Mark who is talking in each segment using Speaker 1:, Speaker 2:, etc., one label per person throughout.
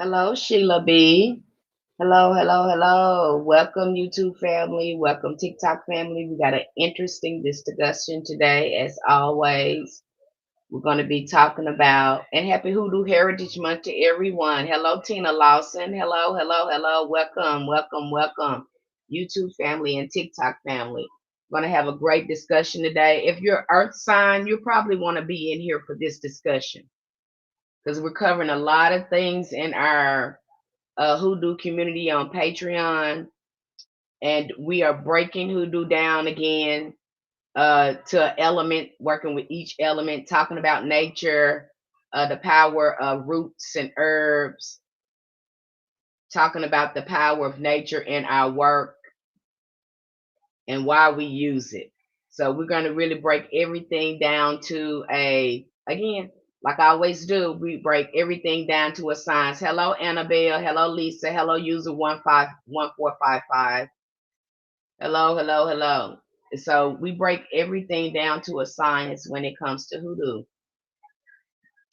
Speaker 1: Hello, Sheila B. Hello, hello, hello. Welcome, YouTube family. Welcome, TikTok family. We got an interesting discussion today, as always. We're going to be talking about, and happy Hoodoo Heritage Month to everyone. Hello, Tina Lawson. Hello, hello, hello. Welcome, welcome, welcome, YouTube family and TikTok family. We're going to have a great discussion today. If you're Earth sign, you probably want to be in here for this discussion because we're covering a lot of things in our Hoodoo community on Patreon, and we are breaking Hoodoo down again to an element, working with each element, talking about nature, the power of roots and herbs, talking about the power of nature in our work and why we use it. So we're going to really break everything down to again, like I always do, we break everything down to a science. Hello, Annabelle. Hello, Lisa. Hello, user 151455. Hello, hello, hello. So we break everything down to a science when it comes to hoodoo.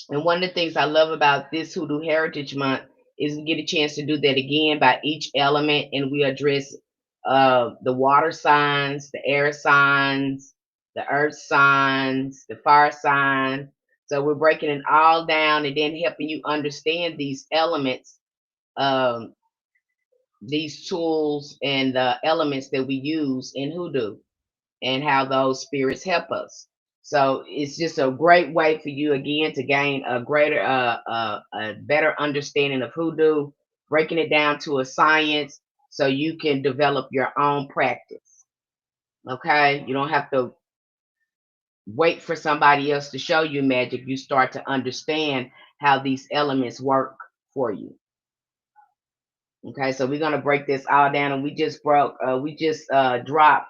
Speaker 1: And one of the things I love about this Hoodoo Heritage Month is we get a chance to do that again by each element, and we address the water signs, the air signs, the earth signs, the fire sign. So we're breaking it all down and then helping you understand these elements, um, these tools, and the elements that we use in hoodoo and how those spirits help us. So it's just a great way for you again to gain a greater, a better understanding of hoodoo, breaking it down to a science so you can develop your own practice. Okay, you don't have to wait for somebody else to show you magic. You start to understand how these elements work for you. Okay, so we're gonna break this all down, and we just dropped,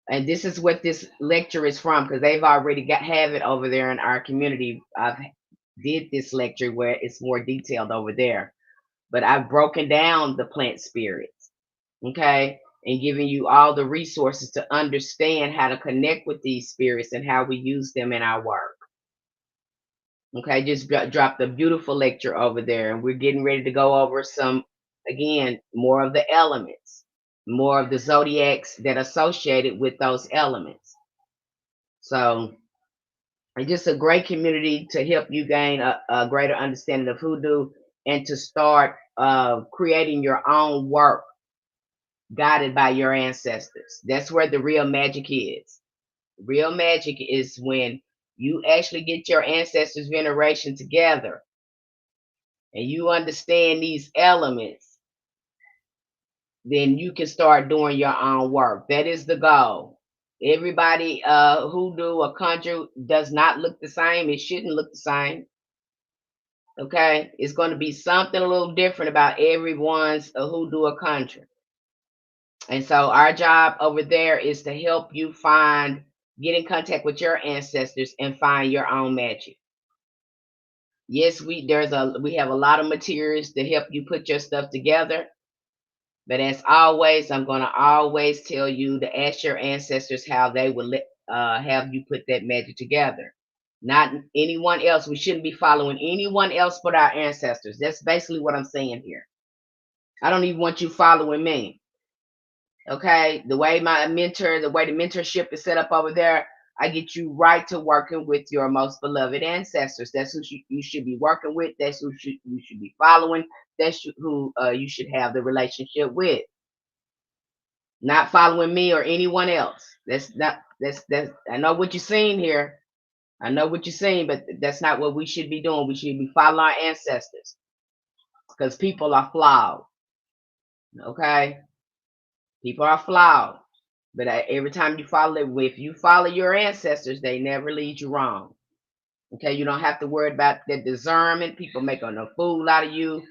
Speaker 1: and this is what this lecture is from because they've already have it over there in our community. I've did this lecture where it's more detailed over there, but I've broken down the plant spirits, okay, and giving you all the resources to understand how to connect with these spirits and how we use them in our work. Okay, just dropped a beautiful lecture over there, and we're getting ready to go over some, again, more of the elements, more of the zodiacs that are associated with those elements. So it's just a great community to help you gain a greater understanding of hoodoo and to start creating your own work guided by your ancestors. That's where the real magic is. Real magic is when you actually get your ancestors' veneration together and you understand these elements, then you can start doing your own work. That is the goal. Everybody who do a conjure does not look the same. It shouldn't look the same. Okay, it's going to be something a little different about everyone's who do a conjure. And so our job over there is to help you get in contact with your ancestors and find your own magic. Yes, we have a lot of materials to help you put your stuff together. But as always, I'm going to always tell you to ask your ancestors how they would have you put that magic together. Not anyone else. We shouldn't be following anyone else but our ancestors. That's basically what I'm saying here. I don't even want you following me. Okay? The way the mentorship is set up over there, I get you right to working with your most beloved ancestors. That's who you should be working with. That's who you should be following. That's who you should have the relationship with. Not following me or anyone else. That's I know what you're seeing here. I know what you're saying, but that's not what we should be doing. We should be following our ancestors because people are flawed. Okay, people are flawed, but every time you follow it, if you follow your ancestors, they never lead you wrong. Okay, you don't have to worry about the discernment. People making a fool out of you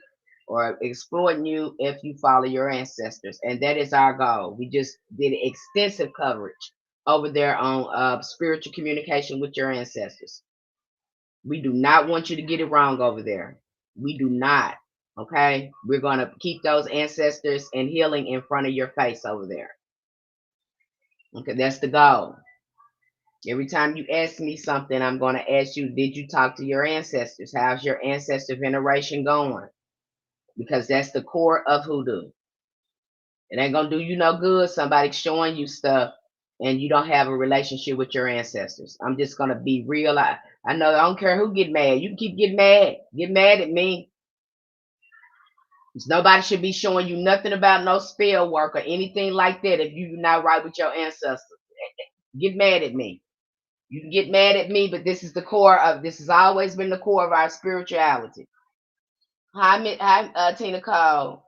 Speaker 1: or exploiting you if you follow your ancestors, and that is our goal. We just did extensive coverage over there on spiritual communication with your ancestors. We do not want you to get it wrong over there. We do not. Okay. We're going to keep those ancestors and healing in front of your face over there. Okay. That's the goal. Every time you ask me something, I'm going to ask you, did you talk to your ancestors? How's your ancestor veneration going? because that's the core of hoodoo. It ain't gonna do you no good. Somebody showing you stuff and you don't have a relationship with your ancestors. I'm just gonna be real. I know I don't care who get mad. You can keep getting mad. Get mad at me. Nobody should be showing you nothing about no spell work or anything like that if you're not right with your ancestors. Get mad at me. You can get mad at me, but this is the core of this has always been the core of our spirituality. Hi, Tina Cole.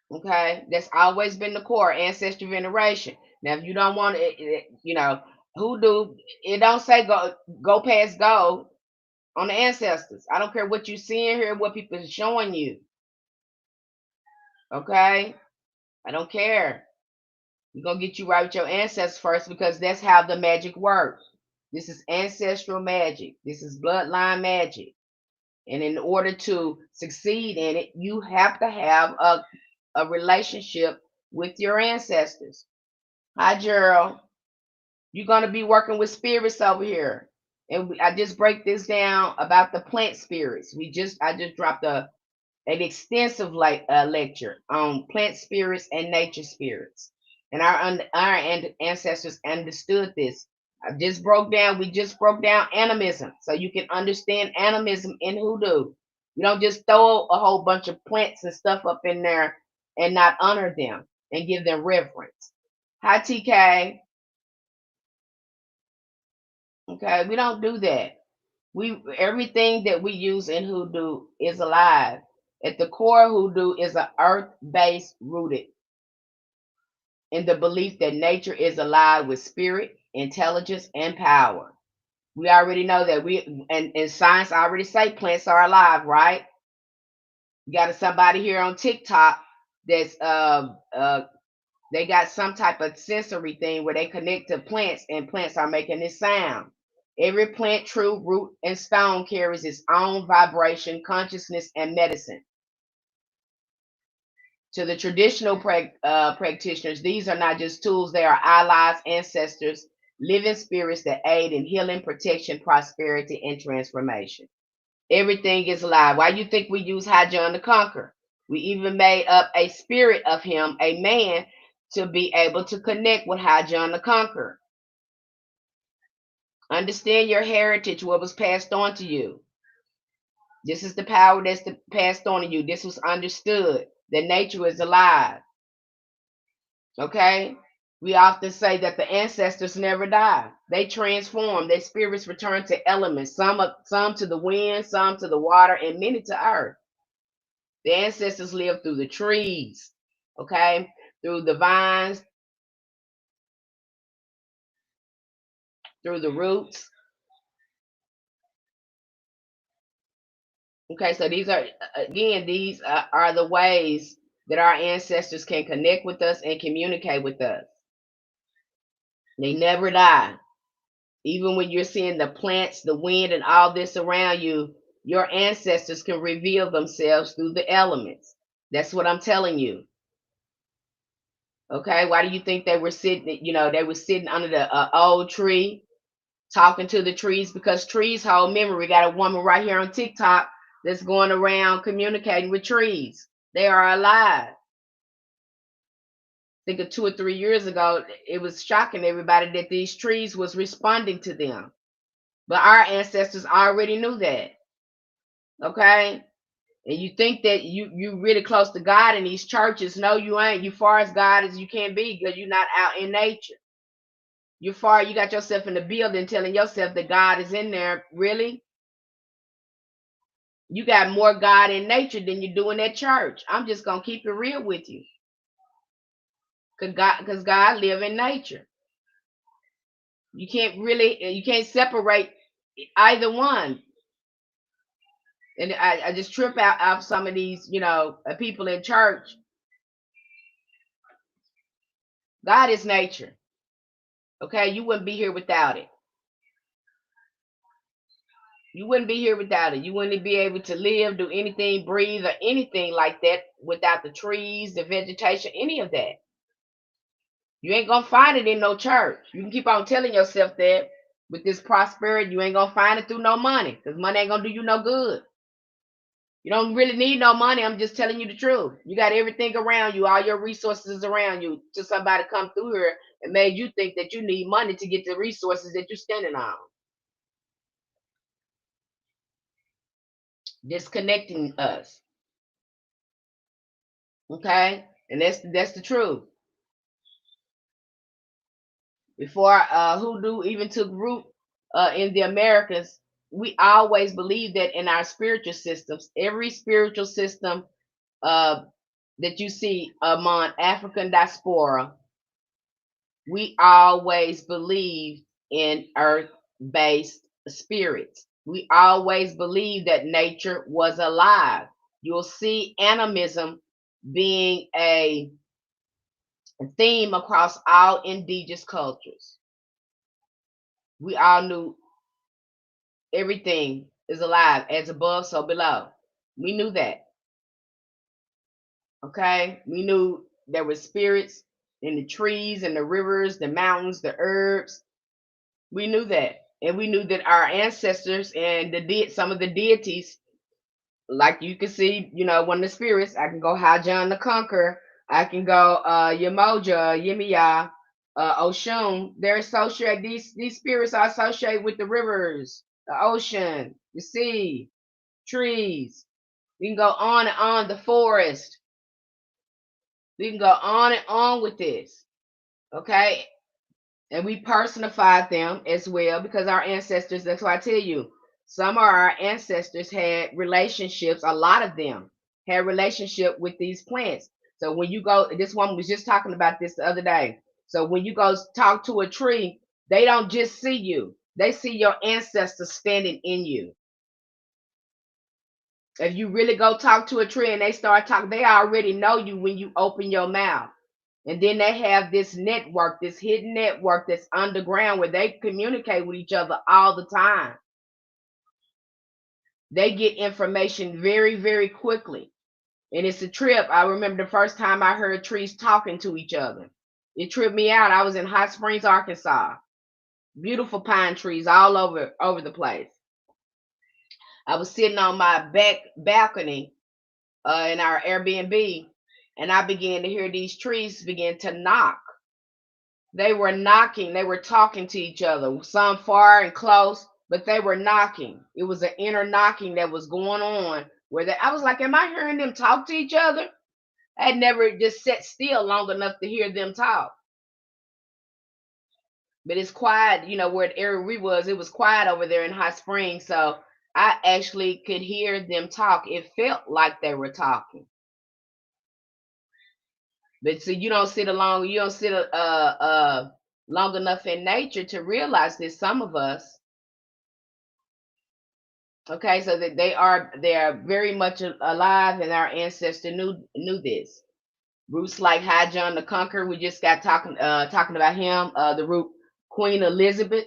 Speaker 1: Okay, that's always been the core ancestral veneration. Now, if you don't want it, hoodoo, it don't say go past go on the ancestors. I don't care what you're seeing here, what people are showing you. Okay, I don't care. We're gonna get you right with your ancestors first because that's how the magic works. This is ancestral magic. This is bloodline magic. And in order to succeed in it, you have to have a relationship with your ancestors. Hi, Gerald. You're going to be working with spirits over here. And I just break this down about the plant spirits. I just dropped an extensive lecture on plant spirits and nature spirits. And our ancestors understood this. We just broke down animism so you can understand animism in hoodoo. You don't just throw a whole bunch of plants and stuff up in there and not honor them and give them reverence. Hi, TK. Okay, we don't do that. Everything that we use in hoodoo is alive. At the core, hoodoo is an earth-based rooted in the belief that nature is alive with spirit, intelligence, and power. We already know that and science already say plants are alive, right? You got somebody here on TikTok that's they got some type of sensory thing where they connect to plants and plants are making this sound. Every plant, tree, root, and stone carries its own vibration, consciousness, and medicine. To the traditional practitioners, these are not just tools, they are allies, ancestors, living spirits that aid in healing, protection, prosperity, and transformation. Everything is alive. Why do you think we use High John the Conqueror? We even made up a spirit of him, a man, to be able to connect with High John the Conqueror. Understand your heritage, what was passed on to you. This is the power that's passed on to you. This was understood that nature is alive. Okay? We often say that the ancestors never die. They transform. Their spirits return to elements, some to the wind, some to the water, and many to earth. The ancestors lived through the trees, okay? Through the vines, through the roots. Okay, so these are the ways that our ancestors can connect with us and communicate with us. They never die. Even when you're seeing the plants, the wind, and all this around you, your ancestors can reveal themselves through the elements. That's what I'm telling you. Okay, why do you think they were sitting? They were sitting under the old tree, talking to the trees because trees hold memory. We got a woman right here on TikTok that's going around communicating with trees. They are alive. Think of 2 or 3 years ago, it was shocking everybody that these trees was responding to them. But our ancestors already knew that. Okay? And you think that you really close to God in these churches. No, you ain't. You far as God as you can be because you're not out in nature. You got yourself in the building telling yourself that God is in there. Really? You got more God in nature than you do in that church. I'm just gonna keep it real with you. Because God live in nature. You can't separate either one. And I just trip out some of these, people in church. God is nature. Okay, you wouldn't be here without it. You wouldn't be here without it. You wouldn't be able to live, do anything, breathe, or anything like that without the trees, the vegetation, any of that. You ain't gonna find it in no church. You can keep on telling yourself that with this prosperity, you ain't gonna find it through no money, because money ain't gonna do you no good. You don't really need no money. I'm just telling you the truth. You got everything around you, all your resources around you. To somebody come through here and made you think that you need money to get the resources that you're standing on. Disconnecting us. Okay? And that's the truth. Before Hoodoo even took root in the Americas, we always believed that in our spiritual systems, every spiritual system uh, that you see among African diaspora, we always believed in earth-based spirits. We always believed that nature was alive. You'll see animism being a theme across all indigenous cultures. We all knew everything is alive, as above, so below. We knew that. Okay? We knew there were spirits in the trees and the rivers, the mountains, the herbs. We knew that. And we knew that our ancestors and some of the deities, like you can see, one of the spirits, I can go High John the Conqueror, I can go Yamoja, Yemiya, Oshun. They're associated, these spirits are associated with the rivers, the ocean, the sea, trees. We can go on and on, the forest. We can go on and on with this. Okay? And we personified them as well because our ancestors, that's why I tell you, some of our ancestors had relationships, a lot of them had relationship with these plants. So when you go, this woman was just talking about this the other day. So when you go talk to a tree, they don't just see you, they see your ancestors standing in you. If you really go talk to a tree and they start talking, they already know you when you open your mouth. And then they have this network, this hidden network that's underground where they communicate with each other all the time. They get information very, very quickly. And it's a trip. I remember the first time I heard trees talking to each other. It tripped me out. I was in Hot Springs, Arkansas. Beautiful pine trees all over the place. I was sitting on my back balcony in our Airbnb, and I began to hear these trees begin to knock. They were knocking, they were talking to each other, some far and close, but they were knocking. It was an inner knocking that was going on I was like, am I hearing them talk to each other? I had never just sat still long enough to hear them talk. But it's quiet, where the area we was, it was quiet over there in Hot Springs. So I actually could hear them talk. It felt like they were talking. But so you don't sit long enough in nature to realize that some of us, okay, so that they are very much alive, and our ancestor knew this. Roots like High John the Conqueror, we just got talking about him. The root Queen Elizabeth,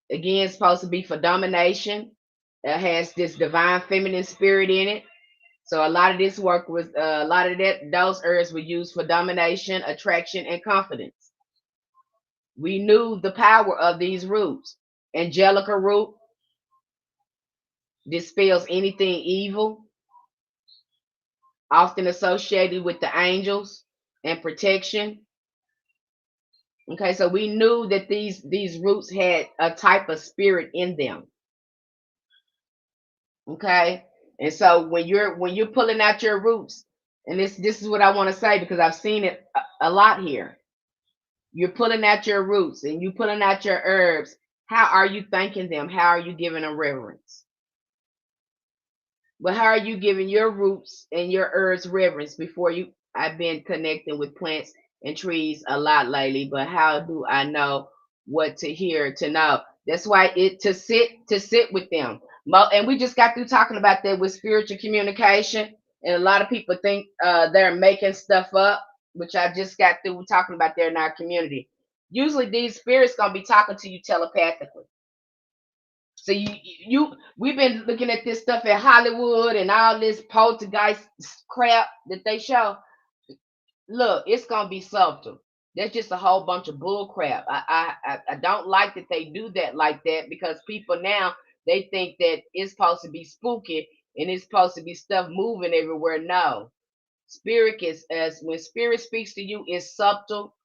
Speaker 1: again, supposed to be for domination. Has this divine feminine spirit in it. So a lot of this work was a lot of those herbs were used for domination, attraction, and confidence. We knew the power of these roots. Angelica root dispels anything evil, often associated with the angels and protection. Okay, so we knew that these roots had a type of spirit in them. Okay, and so when you're pulling out your roots, and this is what I want to say because I've seen it a lot here. You're pulling out your roots and you pulling out your herbs. How are you thanking them? How are you giving them reverence? But how are you giving your roots and your herbs reverence before you? I've been connecting with plants and trees a lot lately, but how do I know what to hear to know? That's why to sit with them. And we just got through talking about that with spiritual communication, and a lot of people think they're making stuff up, which I just got through talking about there in our community. Usually, these spirits gonna be talking to you telepathically. So we've been looking at this stuff in Hollywood and all this poltergeist crap that they show. Look, it's gonna be subtle. That's just a whole bunch of bull crap. I don't like that they do that like that because people now they think that it's supposed to be spooky and it's supposed to be stuff moving everywhere. No. Spirit is, as when spirit speaks to you, it's subtle,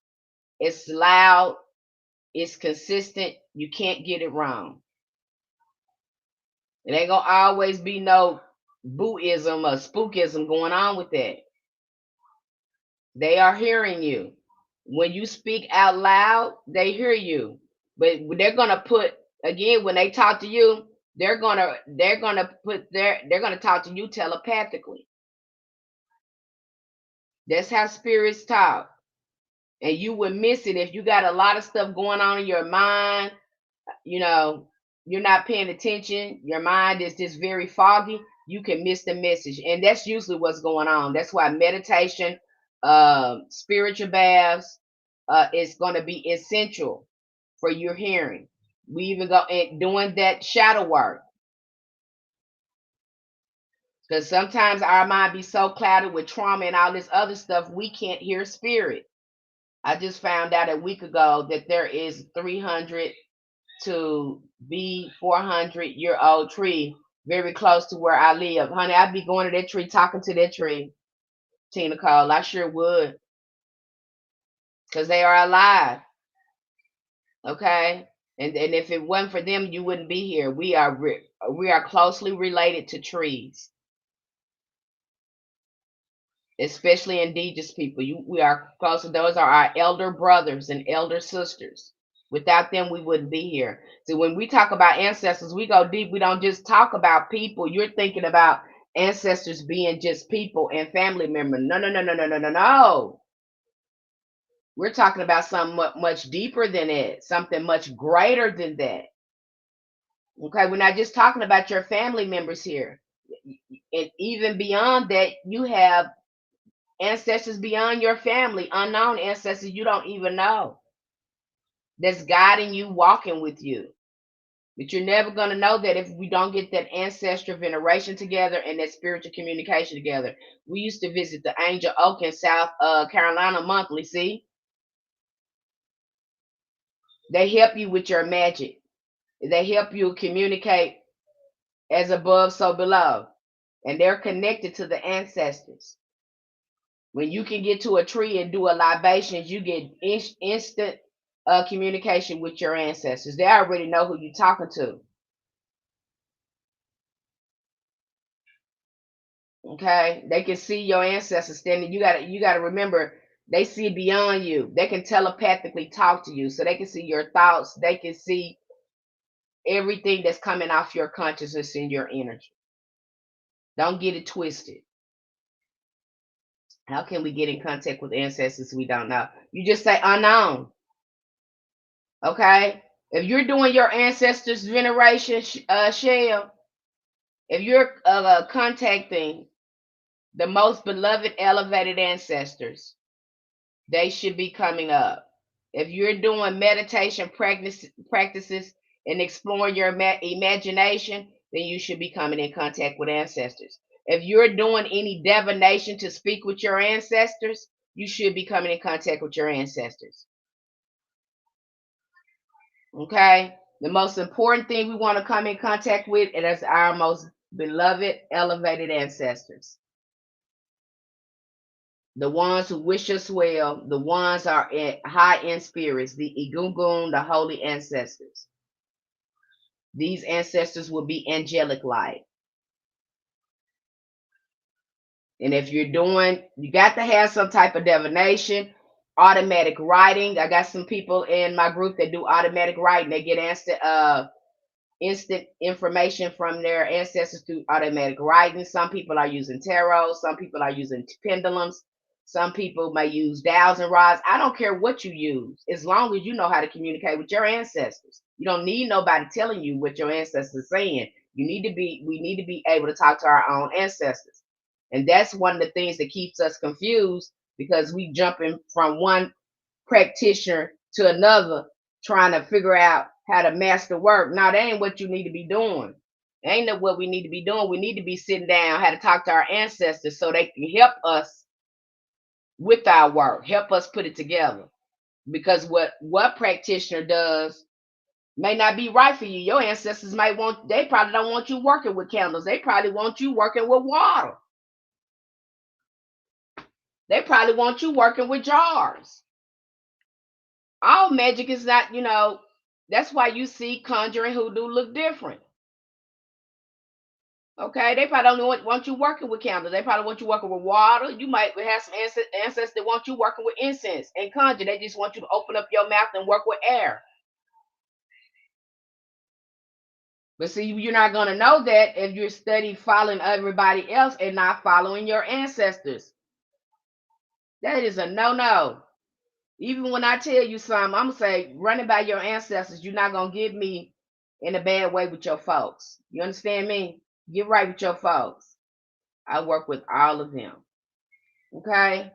Speaker 1: it's loud, it's consistent. You can't get it wrong. It ain't gonna always be no booism or spookism going on with that. They are hearing you. When you speak out loud, they hear you. But they're gonna put, again, when they talk to you, they're gonna talk to you telepathically. That's how spirits talk. And you would miss it if you got a lot of stuff going on in your mind, you know, you're not paying attention, your mind is just very foggy, you can miss the message. And that's usually what's going on. That's why meditation, spiritual baths, is going to be essential for your hearing. We even go and doing that shadow work, because sometimes our mind be so clouded with trauma and all this other stuff, we can't hear spirit. I just found out a week ago that there is 300 to be 400-year-old tree very close to where I live. Honey, I'd be going to that tree, talking to that tree, Tina Cole. I sure would, because they are alive. Okay? And if it wasn't for them, you wouldn't be here. We are closely related to trees, especially indigenous people. We are close. Those are our elder brothers and elder sisters. Without them, we wouldn't be here. So when we talk about ancestors, we go deep. We don't just talk about people. You're thinking about ancestors being just people and family members. No, no, no, no, no, no, no, no. We're talking about something much deeper than it, something much greater than that. Okay, we're not just talking about your family members here. And even beyond that, you have ancestors beyond your family, unknown ancestors you don't even know, that's guiding you, walking with you. But you're never going to know that if we don't get that ancestral veneration together and that spiritual communication together. We used to visit the Angel Oak in South Carolina monthly. See, they help you with your magic. They help you communicate as above, so below. And they're connected to the ancestors. When you can get to a tree and do a libations, you get instant communication with your ancestors. They already know who you're talking to. Okay, they can see your ancestors standing. You gotta remember, they see beyond you. They can telepathically talk to you, so they can see your thoughts. They can see everything that's coming off your consciousness and your energy. Don't get it twisted. How can we get in contact with ancestors we don't know? You just say unknown. Okay, if you're doing your ancestors veneration, Shell, if you're contacting the most beloved elevated ancestors, they should be coming up. If you're doing meditation practices and exploring your imagination, then you should be coming in contact with ancestors. If you're doing any divination to speak with your ancestors, you should be coming in contact with your ancestors. Okay? The most important thing we want to come in contact with is our most beloved elevated ancestors. The ones who wish us well, the ones are high end spirits, the Egungun, the holy ancestors. These ancestors will be angelic light. And if you're doing, you got to have some type of divination, automatic writing. I got some people in my group that do automatic writing. They get instant information from their ancestors through automatic writing. Some people are using tarot. Some people are using pendulums. Some people may use dowels and rods. I don't care what you use, as long as you know how to communicate with your ancestors. You don't need nobody telling you what your ancestors are saying. We need to be able to talk to our own ancestors. And that's one of the things that keeps us confused, because we jumping from one practitioner to another trying to figure out how to master work. No, that ain't what you need to be doing. That ain't what we need to be doing. We need to be sitting down, how to talk to our ancestors so they can help us with our work, help us put it together. Because what practitioner does May not be right for you. Your ancestors might want, they probably don't want you working with candles. They probably want you working with water. They probably want you working with jars. All magic is not, that's why you see conjuring hoodoo look different. Okay, they probably don't want you working with candles. They probably want you working with water. You might have some ancestors that want you working with incense and conjure. They just want you to open up your mouth and work with air. But see, you're not going to know that if you're studying following everybody else and not following your ancestors. That is a no-no. Even when I tell you something, I'm going to say, running by your ancestors, you're not going to get me in a bad way with your folks. You understand me? Get right with your folks. I work with all of them. Okay?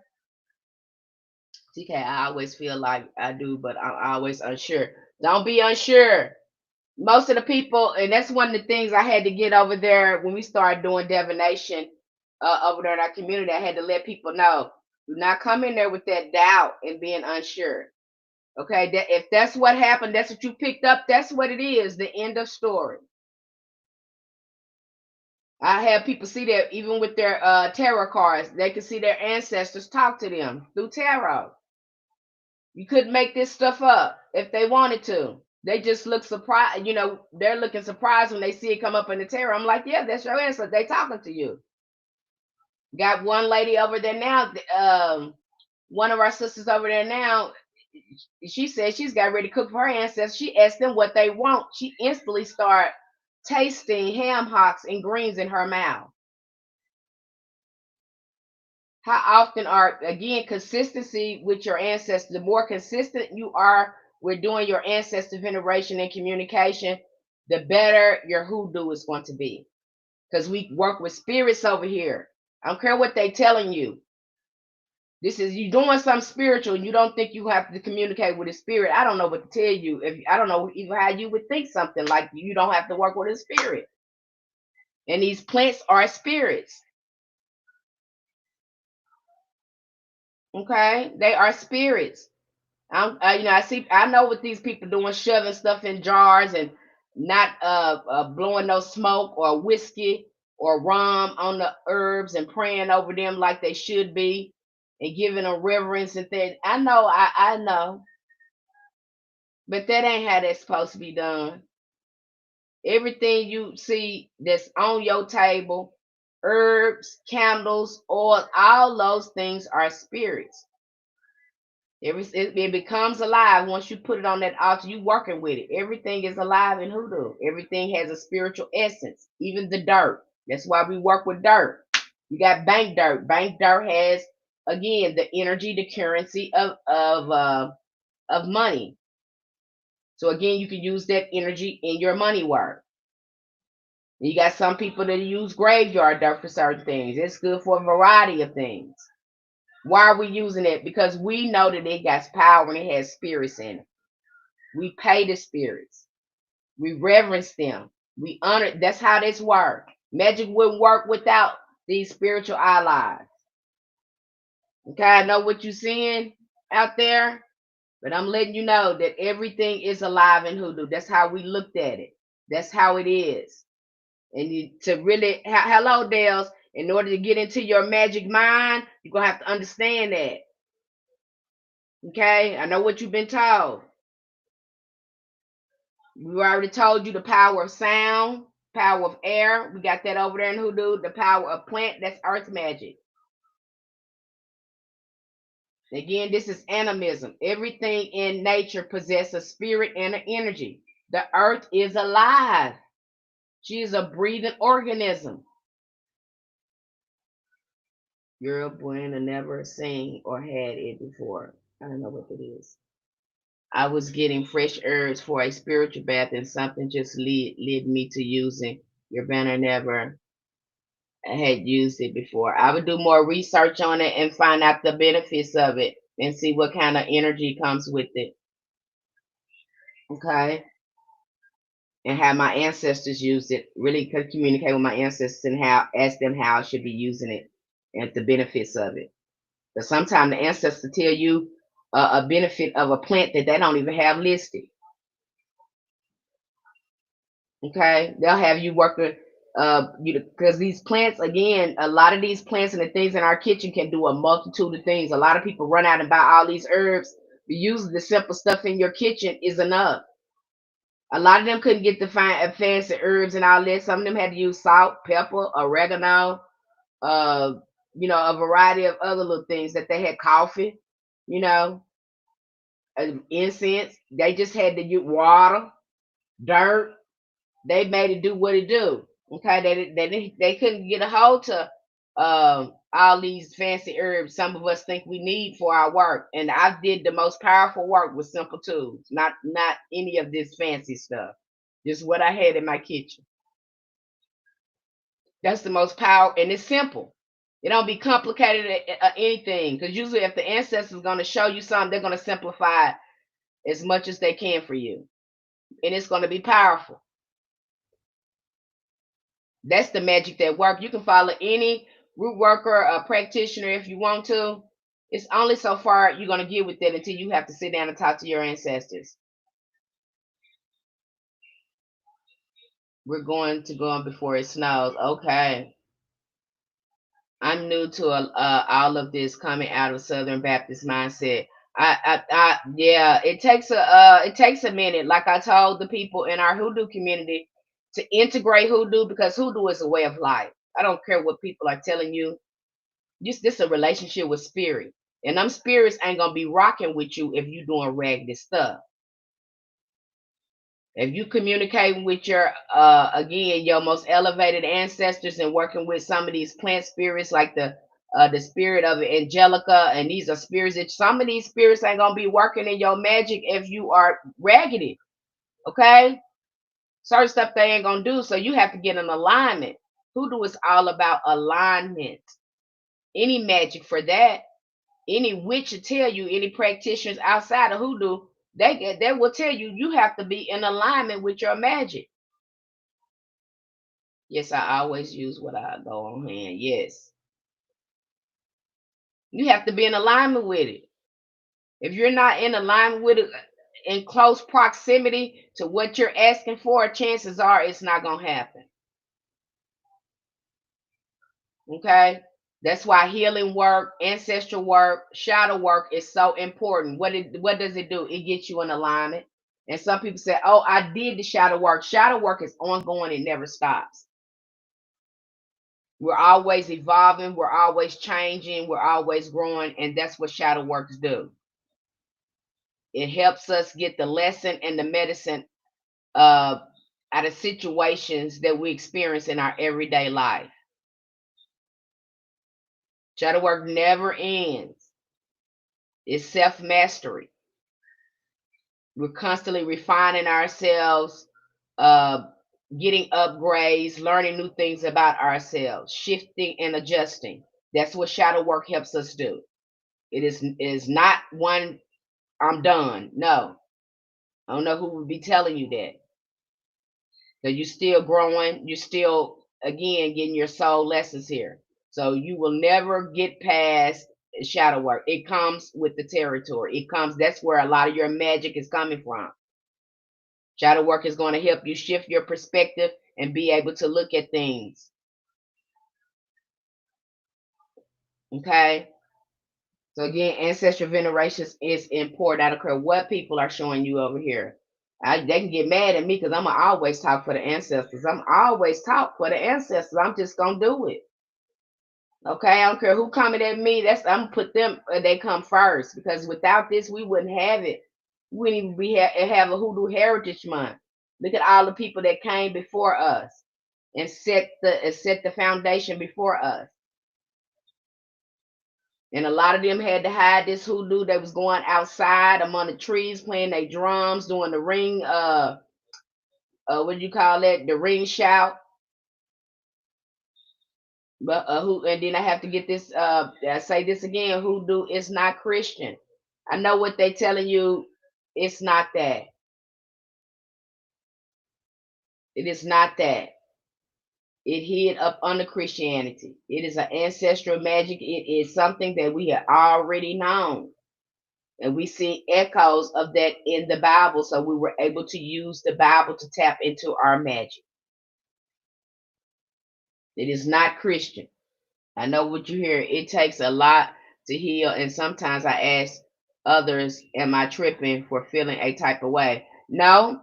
Speaker 1: TK, I always feel like I do, but I'm always unsure. Don't be unsure. Most of the people, and that's one of the things I had to get over there when we started doing divination over there in our community. I had to let people know, do not come in there with that doubt and being unsure. Okay, that if that's what happened, that's what you picked up, that's what it is. The end of story. I have people see that even with their tarot cards, they can see their ancestors talk to them through tarot. You couldn't make this stuff up if they wanted to. They just look surprised. They're looking surprised when they see it come up in the tarot. I'm like, yeah, that's your ancestor. They talking to you. Got one lady over there now. One of our sisters over there now. She said she's got ready to cook for her ancestors. She asked them what they want. She instantly start tasting ham hocks and greens in her mouth. How often are, again, consistency with your ancestors? The more consistent you are with doing your ancestor veneration and communication, the better your hoodoo is going to be. Because we work with spirits over here. I don't care what they telling you. This is you doing something spiritual. You don't think you have to communicate with a spirit. I don't know what to tell you. If I don't know even how you would think something like you don't have to work with a spirit. And these plants are spirits. Okay, they are spirits. I know what these people doing, shoving stuff in jars and not blowing no smoke or whiskey or rum on the herbs and praying over them like they should be and giving them reverence and things. I know, but that ain't how that's supposed to be done. Everything you see that's on your table, herbs, candles, oil, all those things are spirits. It becomes alive once you put it on that altar. You working with it. Everything is alive in hoodoo. Everything has a spiritual essence, even the dirt. That's why we work with dirt. You got bank dirt. Bank dirt has, again, the energy, the currency of money. So again, you can use that energy in your money work. You got some people that use graveyard dirt for certain things. It's good for a variety of things. Why are we using it? Because we know that it got power and it has spirits in it. We pay the spirits. We reverence them. We honor. That's how this works. Magic wouldn't work without these spiritual allies. Okay, I know what you're seeing out there, but I'm letting you know that everything is alive in hoodoo. That's how we looked at it. That's how it is. And to really, hello, Dales, in order to get into your magic mind, you're going to have to understand that. Okay, I know what you've been told. We already told you the power of sound, power of air. We got that over there in hoodoo. The power of plant, that's earth magic. Again, this is animism. Everything in nature possesses a spirit and an energy. The earth is alive. She is a breathing organism. Girl, Buena never seen or had it before. I don't know what it is. I was getting fresh herbs for a spiritual bath, and something just led me to using your banner. Never had used it before. I would do more research on it and find out the benefits of it and see what kind of energy comes with it. Okay. And how my ancestors used it. Really could communicate with my ancestors and ask them how I should be using it and the benefits of it. But sometimes the ancestors tell you a benefit of a plant that they don't even have listed. Okay, they'll have you working. You because these plants again, a lot of these plants and the things in our kitchen can do a multitude of things. A lot of people run out and buy all these herbs. Usually, the simple stuff in your kitchen is enough. A lot of them couldn't get the fancy herbs and all that. Some of them had to use salt, pepper, oregano, uh, a variety of other little things that they had coffee, you know, incense. They just had to use water, dirt. They made it do what it do. Okay, they couldn't get a hold to all these fancy herbs. Some of us think we need for our work, and I did the most powerful work with simple tools, not any of this fancy stuff. Just what I had in my kitchen. That's the most power, and it's simple. It don't be complicated or anything. Because usually, if the ancestors going to show you something, they're going to simplify it as much as they can for you, and it's going to be powerful. That's the magic that work. You can follow any root worker or practitioner if you want to. It's only so far you're going to get with it until you have to sit down and talk to your ancestors. We're going to go on before it snows. Okay. I'm new to all of this coming out of Southern Baptist mindset. Yeah, it takes a minute. Like I told the people in our Hoodoo community to integrate Hoodoo because Hoodoo is a way of life. I don't care what people are telling you. This a relationship with spirit, and them spirits ain't gonna be rocking with you if you doing raggedy stuff. If you communicating with your again your most elevated ancestors and working with some of these plant spirits like the spirit of Angelica, and these are spirits that some of these spirits ain't gonna be working in your magic if you are raggedy. Okay, certain stuff they ain't gonna do, so you have to get an alignment. Hoodoo is all about alignment. Any magic for that, any witch will tell you, any practitioners outside of Hoodoo, they will tell you you have to be in alignment with your magic. Yes, I always use what I go on hand. Yes, you have to be in alignment with it. If you're not in alignment with it, in close proximity to what you're asking for, chances are it's not gonna happen. Okay, that's why healing work, ancestral work, shadow work is so important. What does it do? It gets you in alignment. And some people say, "Oh, I did the shadow work." Shadow work is ongoing; it never stops. We're always evolving, we're always changing, we're always growing, and that's what shadow works do. It helps us get the lesson and the medicine uh, out of situations that we experience in our everyday life. Shadow work never ends. It's self mastery. We're constantly refining ourselves, uh, getting upgrades, learning new things about ourselves, shifting and adjusting. That's what shadow work helps us do. It is not one I'm done. No, I don't know who would be telling you that. Because you're still growing, you're still again getting your soul lessons here. So you will never get past shadow work. It comes with the territory. It comes, that's where a lot of your magic is coming from. Shadow work is going to help you shift your perspective and be able to look at things. Okay. So again, ancestral veneration is important. I don't care what people are showing you over here. They can get mad at me because I'm gonna always talk for the ancestors. I'm always talk for the ancestors. I'm just gonna do it. Okay, I don't care who coming at me. That's I'm gonna put them. They come first because without this, we wouldn't have it. We wouldn't even have a Hoodoo Heritage Month. Look at all the people that came before us and set the foundation before us. And a lot of them had to hide this hoodoo. They was going outside among the trees, playing their drums, doing the ring. What do you call that? The ring shout. But who? And then I have to get this. I say this again. Hoodoo is not Christian. I know what they telling you. It's not that. It is not that. It hid up under Christianity. It is an ancestral magic. It is something that we have already known. And we see echoes of that in the Bible. So we were able to use the Bible to tap into our magic. It is not Christian. I know what you hear. It takes a lot to heal. And sometimes I ask others, am I tripping for feeling a type of way? No.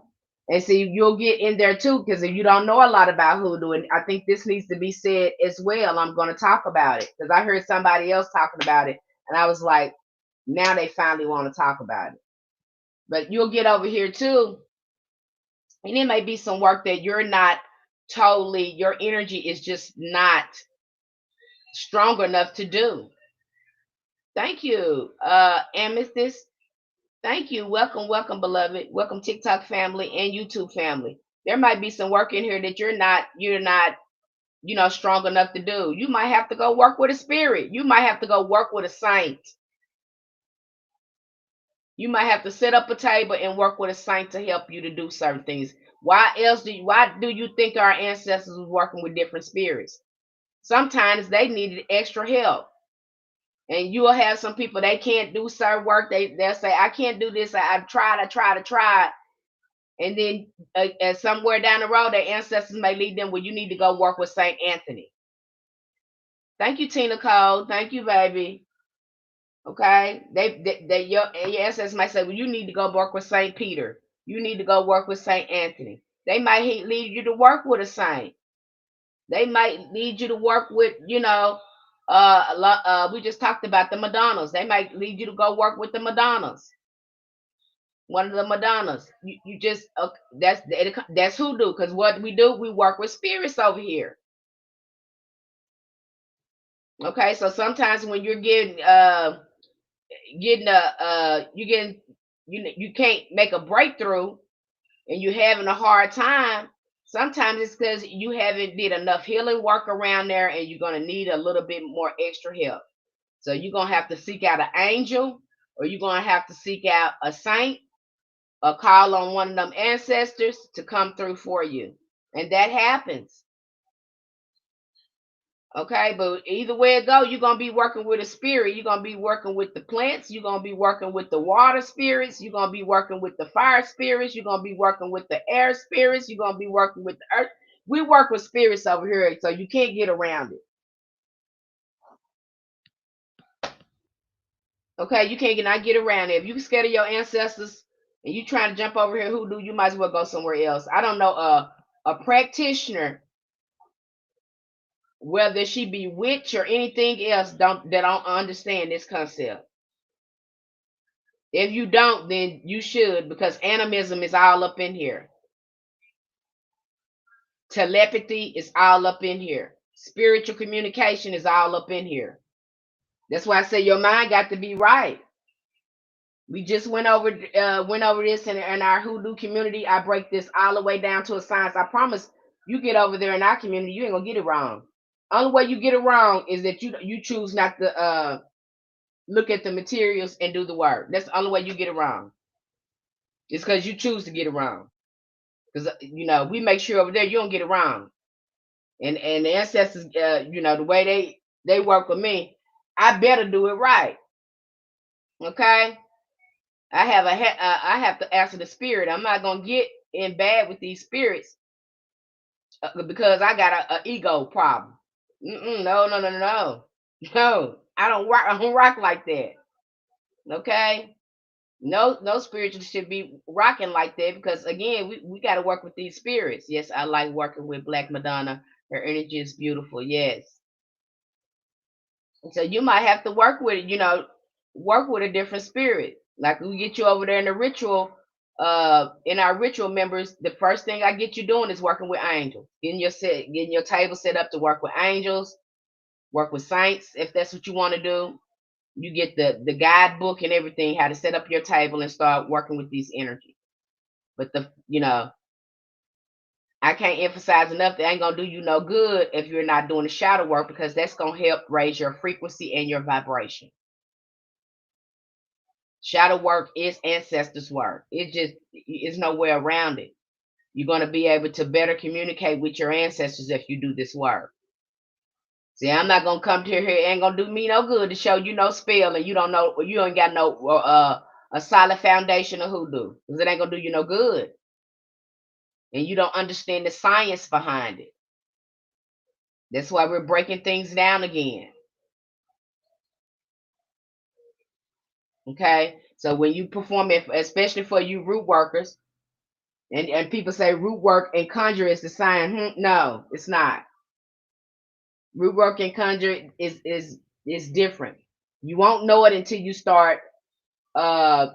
Speaker 1: And see, you'll get in there too, because if you don't know a lot about hoodoo, and I think this needs to be said as well, I'm going to talk about it because I heard somebody else talking about it. And I was like, now they finally want to talk about it. But you'll get over here too. And it may be some work that you're not totally, your energy is just not strong enough to do. Thank you, Amethyst. Thank you. Welcome, welcome, beloved. Welcome, TikTok family and YouTube family. There might be some work in here that you're not, strong enough to do. You might have to go work with a spirit. You might have to go work with a saint. You might have to set up a table and work with a saint to help you to do certain things. Why do you think our ancestors was working with different spirits? Sometimes they needed extra help. And you will have some people they can't do certain work. They'll say, I can't do this. I've tried, I tried. And then somewhere down the road, their ancestors may lead them where you need to go work with Saint Anthony. Thank you, Tina Cole. Thank you, baby. Okay, your ancestors might say, well, you need to go work with Saint Peter. You need to go work with Saint Anthony. They might lead you to work with a saint. They might need you to work with, we just talked about the Madonnas. They might lead you to go work with the Madonnas. One of the Madonnas. You just that's hoodoo. Because what we do, we work with spirits over here. Okay, so sometimes when you're you can't make a breakthrough and you're having a hard time. Sometimes it's because you haven't did enough healing work around there, and you're gonna need a little bit more extra help. So you're gonna have to seek out an angel, or you're gonna have to seek out a saint, or call on one of them ancestors to come through for you. And that happens. Okay, but either way it go, you're gonna be working with a spirit. You're gonna be working with the plants. You're gonna be working with the water spirits. You're gonna be working with the fire spirits. You're gonna be working with the air spirits. You're gonna be working with the earth. We work with spirits over here, so you can't get around it. Okay, you can't not get around it. If you scared of your ancestors and you trying to jump over here hoodoo, you might as well go somewhere else. I don't know a practitioner, whether she be witch or anything else, don't understand this concept. If you don't, then you should, because animism is all up in here. Telepathy is all up in here. Spiritual communication is all up in here. That's why I say your mind got to be right. We just went over this in our hoodoo community. I break this all the way down to a science. I promise you get over there in our community, you ain't gonna get it wrong. Only way you get it wrong is that you choose not to look at the materials and do the work. That's the only way you get it wrong. It's because you choose to get it wrong. Because we make sure over there you don't get it wrong. And the ancestors, the way they work with me, I better do it right. Okay, I have to answer the spirit. I'm not gonna get in bad with these spirits because I got a ego problem. No, no, no, no, no, no. I don't rock. I don't rock like that. Okay. No spiritual should be rocking like that because again, we got to work with these spirits. Yes, I like working with Black Madonna. Her energy is beautiful. Yes. So you might have to work with it, work with a different spirit. Like we get you over there in the ritual, in our ritual members, the first thing I get you doing is working with angels. Getting your table set up to work with angels, work with saints if that's what you want to do. You get the guidebook and everything, how to set up your table and start working with these energies. But I can't emphasize enough that ain't gonna do you no good if you're not doing the shadow work because that's gonna help raise your frequency and your vibration. Shadow work is ancestors work. It just is no way around it. You're gonna be able to better communicate with your ancestors if you do this work. See, I'm not gonna come to here. It ain't gonna do me no good to show you no spell and you don't know, you ain't got no a solid foundation of hoodoo, because it ain't gonna do you no good, and you don't understand the science behind it. That's why we're breaking things down again. Okay, so when you perform it, especially for you root workers, and people say root work and conjure is the same. No, it's not. Root work and conjure is different. You won't know it until you start uh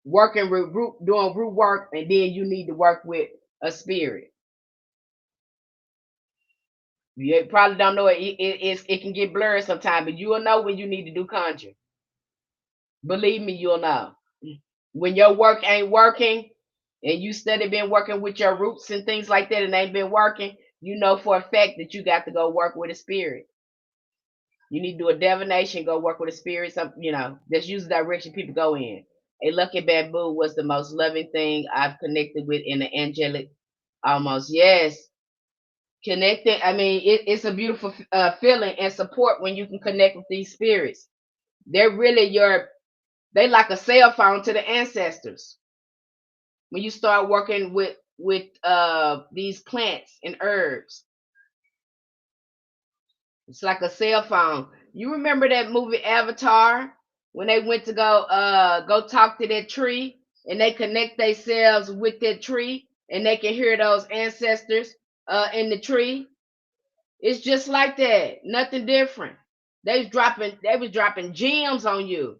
Speaker 1: working with root, doing root work, and then you need to work with a spirit. You probably don't know it. It can get blurred sometimes, but you'll know when you need to do conjure. Believe me, you'll know. When your work ain't working and you steady been working with your roots and things like that and ain't been working, you know for a fact that you got to go work with a spirit. You need to do a divination, go work with a spirit. Some, that's usually the direction people go in. A lucky bamboo was the most loving thing I've connected with in the angelic. Almost, yes. Connecting. I mean, it's a beautiful feeling and support when you can connect with these spirits. They're really they like a cell phone to the ancestors. When you start working with these plants and herbs, it's like a cell phone. You remember that movie Avatar, when they went to go talk to that tree, and they connect themselves with that tree, and they can hear those ancestors in the tree. It's just like that. Nothing different. They was dropping gems on you.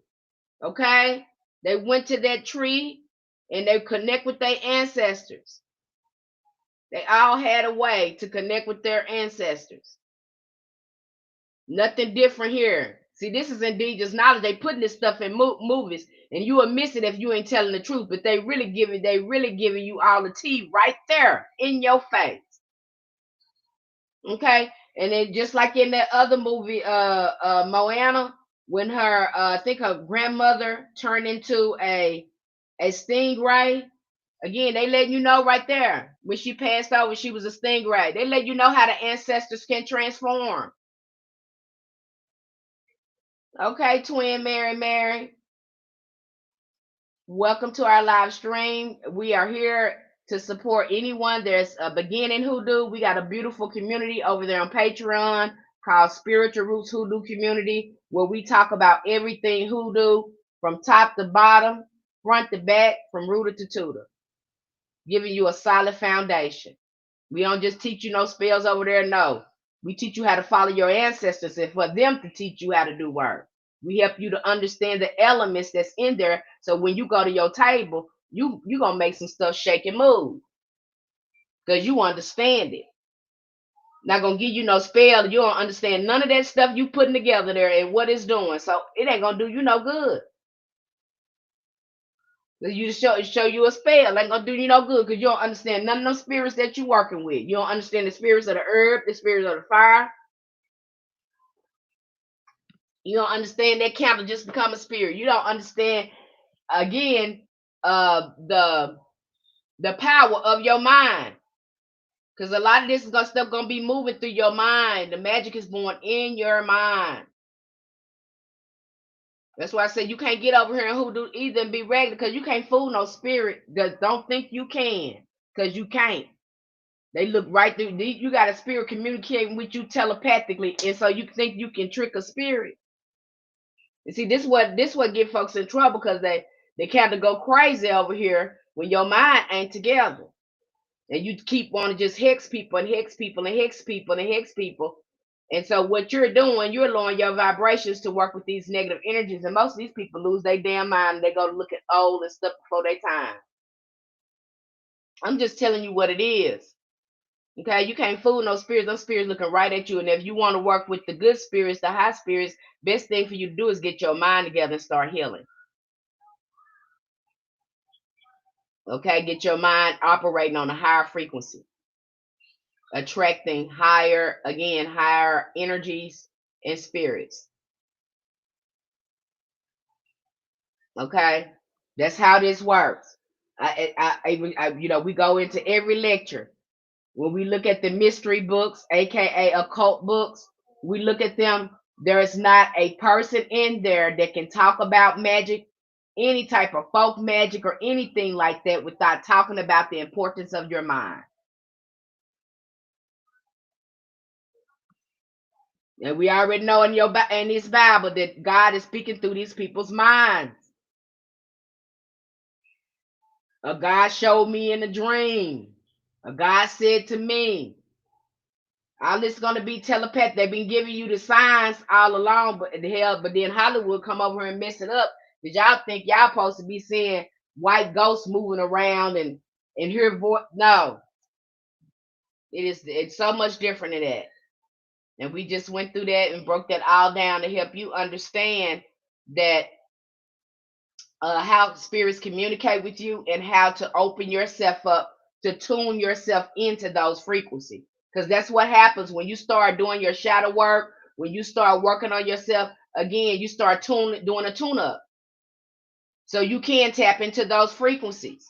Speaker 1: Okay? They went to that tree and they connect with their ancestors. They all had a way to connect with their ancestors. Nothing different here. See, this is indigenous knowledge. They putting this stuff in movies, and you will miss it if you ain't telling the truth. But they really giving you all the tea right there in your face. Okay, and then just like in that other movie, Moana, when her, I think her grandmother turned into a stingray. Again, they let you know right there when she passed over, she was a stingray. They let you know how the ancestors can transform. Okay, twin Mary. Welcome to our live stream. We are here to support anyone that's a beginning hoodoo. We got a beautiful community over there on Patreon called Spiritual Roots Hoodoo Community, where we talk about everything hoodoo from top to bottom, front to back, from rooter to tutor, giving you a solid foundation. We don't just teach you no spells over there. No, we teach you how to follow your ancestors and for them to teach you how to do work. We help you to understand the elements that's in there. So when you go to your table, you gonna make some stuff shake and move because you understand it. Not gonna give you no spell. You don't understand none of that stuff you putting together there and what it's doing. So it ain't gonna do you no good. You show you a spell ain't gonna do you no good because you don't understand none of those spirits that you working with. You don't understand the spirits of the herb, the spirits of the fire. You don't understand that candle just become a spirit. You don't understand again the power of your mind. Because a lot of this is stuff gonna be moving through your mind. The magic is born in your mind. That's why I say you can't get over here and hoodoo either and be regular because you can't fool no spirit that don't think you can. Because you can't. They look right through. You got a spirit communicating with you telepathically, and so you think you can trick a spirit. You see, this what get folks in trouble because they kind of go crazy over here when your mind ain't together, and you keep wanting to just hex people and hex people and hex people and hex people. And so what you're doing, you're lowering your vibrations to work with these negative energies, and most of these people lose their damn mind. And they go to look at old and stuff before their time. I'm just telling you what it is. Okay, you can't fool no spirits. Those spirits looking right at you. And if you want to work with the good spirits, the high spirits, best thing for you to do is get your mind together and start healing. Okay, get your mind operating on a higher frequency, attracting higher energies and spirits. Okay, that's how this works. We go into every lecture when we look at the mystery books, aka occult books. we look at them, there is not a person in there that can talk about magic, any type of folk magic or anything like that, without talking about the importance of your mind. And we already know in this Bible that God is speaking through these people's minds. A God showed me in a dream. A God said to me. All this gonna be telepathic. They've been giving you the signs all along, but then Hollywood come over here and mess it up. Did y'all think y'all supposed to be seeing white ghosts moving around and hear voice? No, it's so much different than that. And we just went through that and broke that all down to help you understand that how spirits communicate with you and how to open yourself up to tune yourself into those frequencies. Because that's what happens when you start doing your shadow work, when you start working on yourself. Again, you start doing a tune up. So you can tap into those frequencies.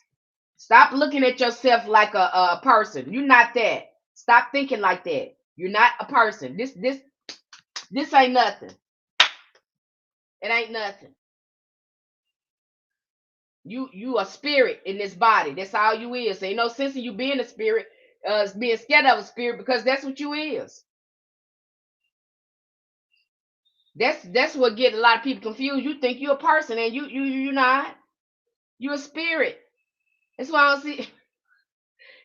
Speaker 1: Stop looking at yourself like a person. You're not that. Stop thinking like that. You're not a person. This ain't nothing. It ain't nothing. You a spirit in this body. That's all you is. Ain't no sense in you being a spirit, being scared of a spirit, because that's what you is. That's what get a lot of people confused. You think you're a person, and you're not. You're a spirit. That's why I don't see.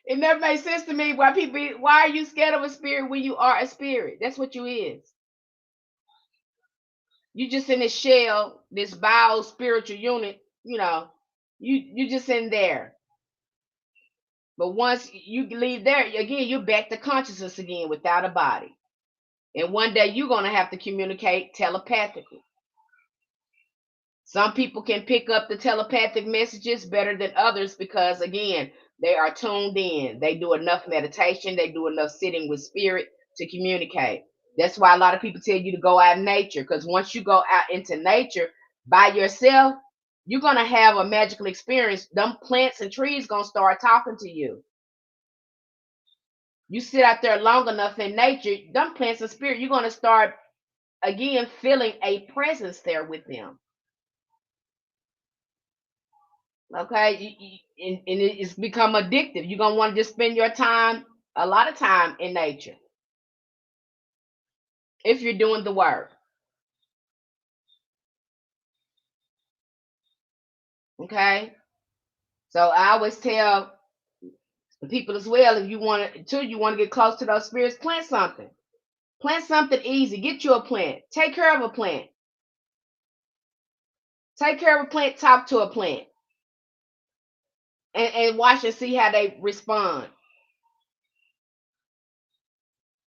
Speaker 1: It never made sense to me why why are you scared of a spirit when you are a spirit? That's what you is. You just in this shell, this bio spiritual unit. You just in there. But once you leave there, again, you're back to consciousness again without a body. And one day you're going to have to communicate telepathically. Some people can pick up the telepathic messages better than others because, again, they are tuned in. They do enough meditation, they do enough sitting with spirit to communicate. That's why a lot of people tell you to go out in nature, because once you go out into nature by yourself, you're going to have a magical experience. Them plants and trees going to start talking to you. You sit out there long enough in nature, them plants and spirit, you're going to start again feeling a presence there with them. Okay, and it's become addictive. You're gonna want to just spend your time, a lot of time in nature, if you're doing the work. Okay, so I always tell people as well, if you want to get close to those spirits, plant something. Plant something easy. Get you a plant. Take care of a plant. Take care of a plant. Talk to a plant, and watch and see how they respond.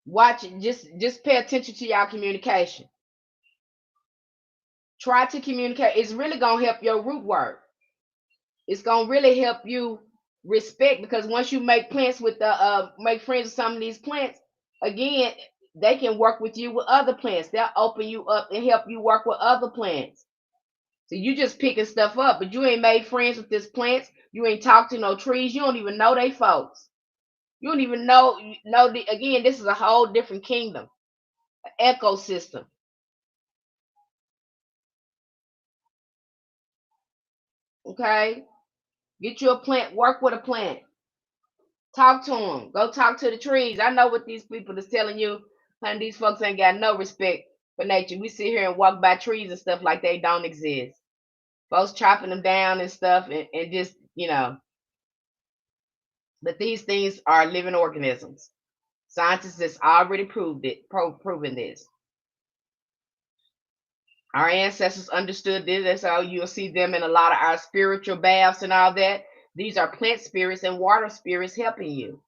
Speaker 1: Watch it. Just pay attention to y'all communication. Try to communicate. It's really gonna help your root work. It's gonna really help you respect, because once you make plants with the make friends with some of these plants, again, they can work with you with other plants. They'll open you up and help you work with other plants. So you just picking stuff up, but you ain't made friends with this plants. You ain't talked to no trees. You don't even know they folks. You don't even again, this is a whole different kingdom, an ecosystem. Okay, get you a plant. Work with a plant. Talk to them. Go talk to the trees. I know what these people is telling you. Honey, these folks ain't got no respect for nature. We sit here and walk by trees and stuff like they don't exist. Folks chopping them down and stuff, and just, but these things are living organisms. Scientists has already proven this. Our ancestors understood this. That's how you'll see them in a lot of our spiritual baths and all that. These are plant spirits and water spirits helping you.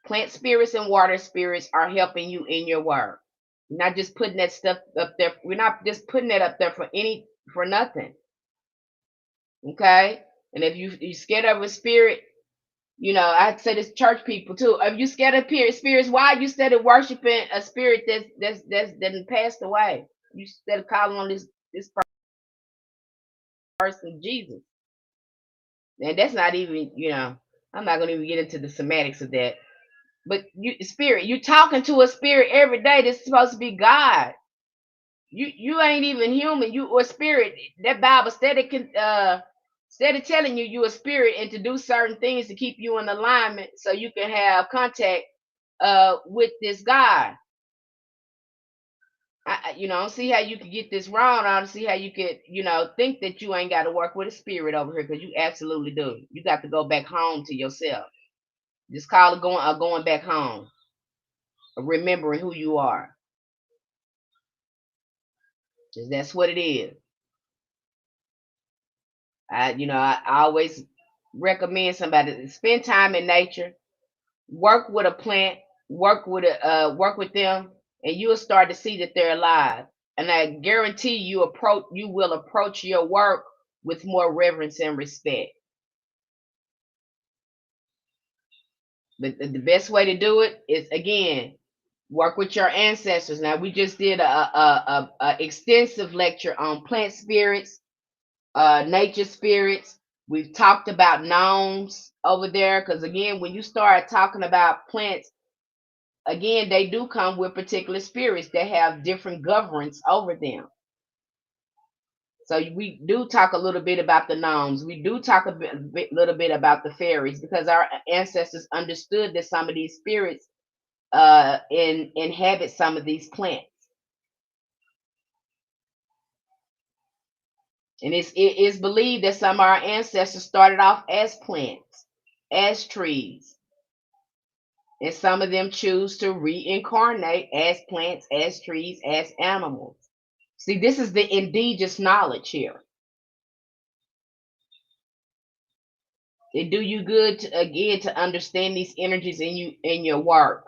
Speaker 1: Plant spirits and water spirits are helping you in your work. We're not just putting that stuff up there. We're not just putting that up there for nothing. Okay? And if you scared of a spirit, I'd say this church people too. If you scared of spirits, why you instead of worshiping a spirit that's passed away? You instead of calling on this person Jesus. And that's not even, I'm not gonna even get into the semantics of that. But you talking to a spirit every day that's supposed to be God. You ain't even human. You a spirit. That Bible steady telling you a spirit and to do certain things to keep you in alignment so you can have contact with this God. I don't see how you could get this wrong. I don't see how you could, think that you ain't got to work with a spirit over here because you absolutely do. You got to go back home to yourself. Just call it going back home, remembering who you are. 'Cause that's what it is. I always recommend somebody to spend time in nature, work with a plant, work with them, and you'll start to see that they're alive. And I guarantee you will approach your work with more reverence and respect. But the best way to do it is again work with your ancestors. Now we just did a extensive lecture on plant spirits, nature spirits. We've talked about gnomes over there because again, when you start talking about plants, again, they do come with particular spirits that have different governance over them. So we do talk a little bit about the gnomes. We do talk little bit about the fairies because our ancestors understood that some of these spirits inhabit some of these plants. And it is believed that some of our ancestors started off as plants, as trees, and some of them choose to reincarnate as plants, as trees, as animals. See, this is the indigenous knowledge here. It do you good to understand these energies in your work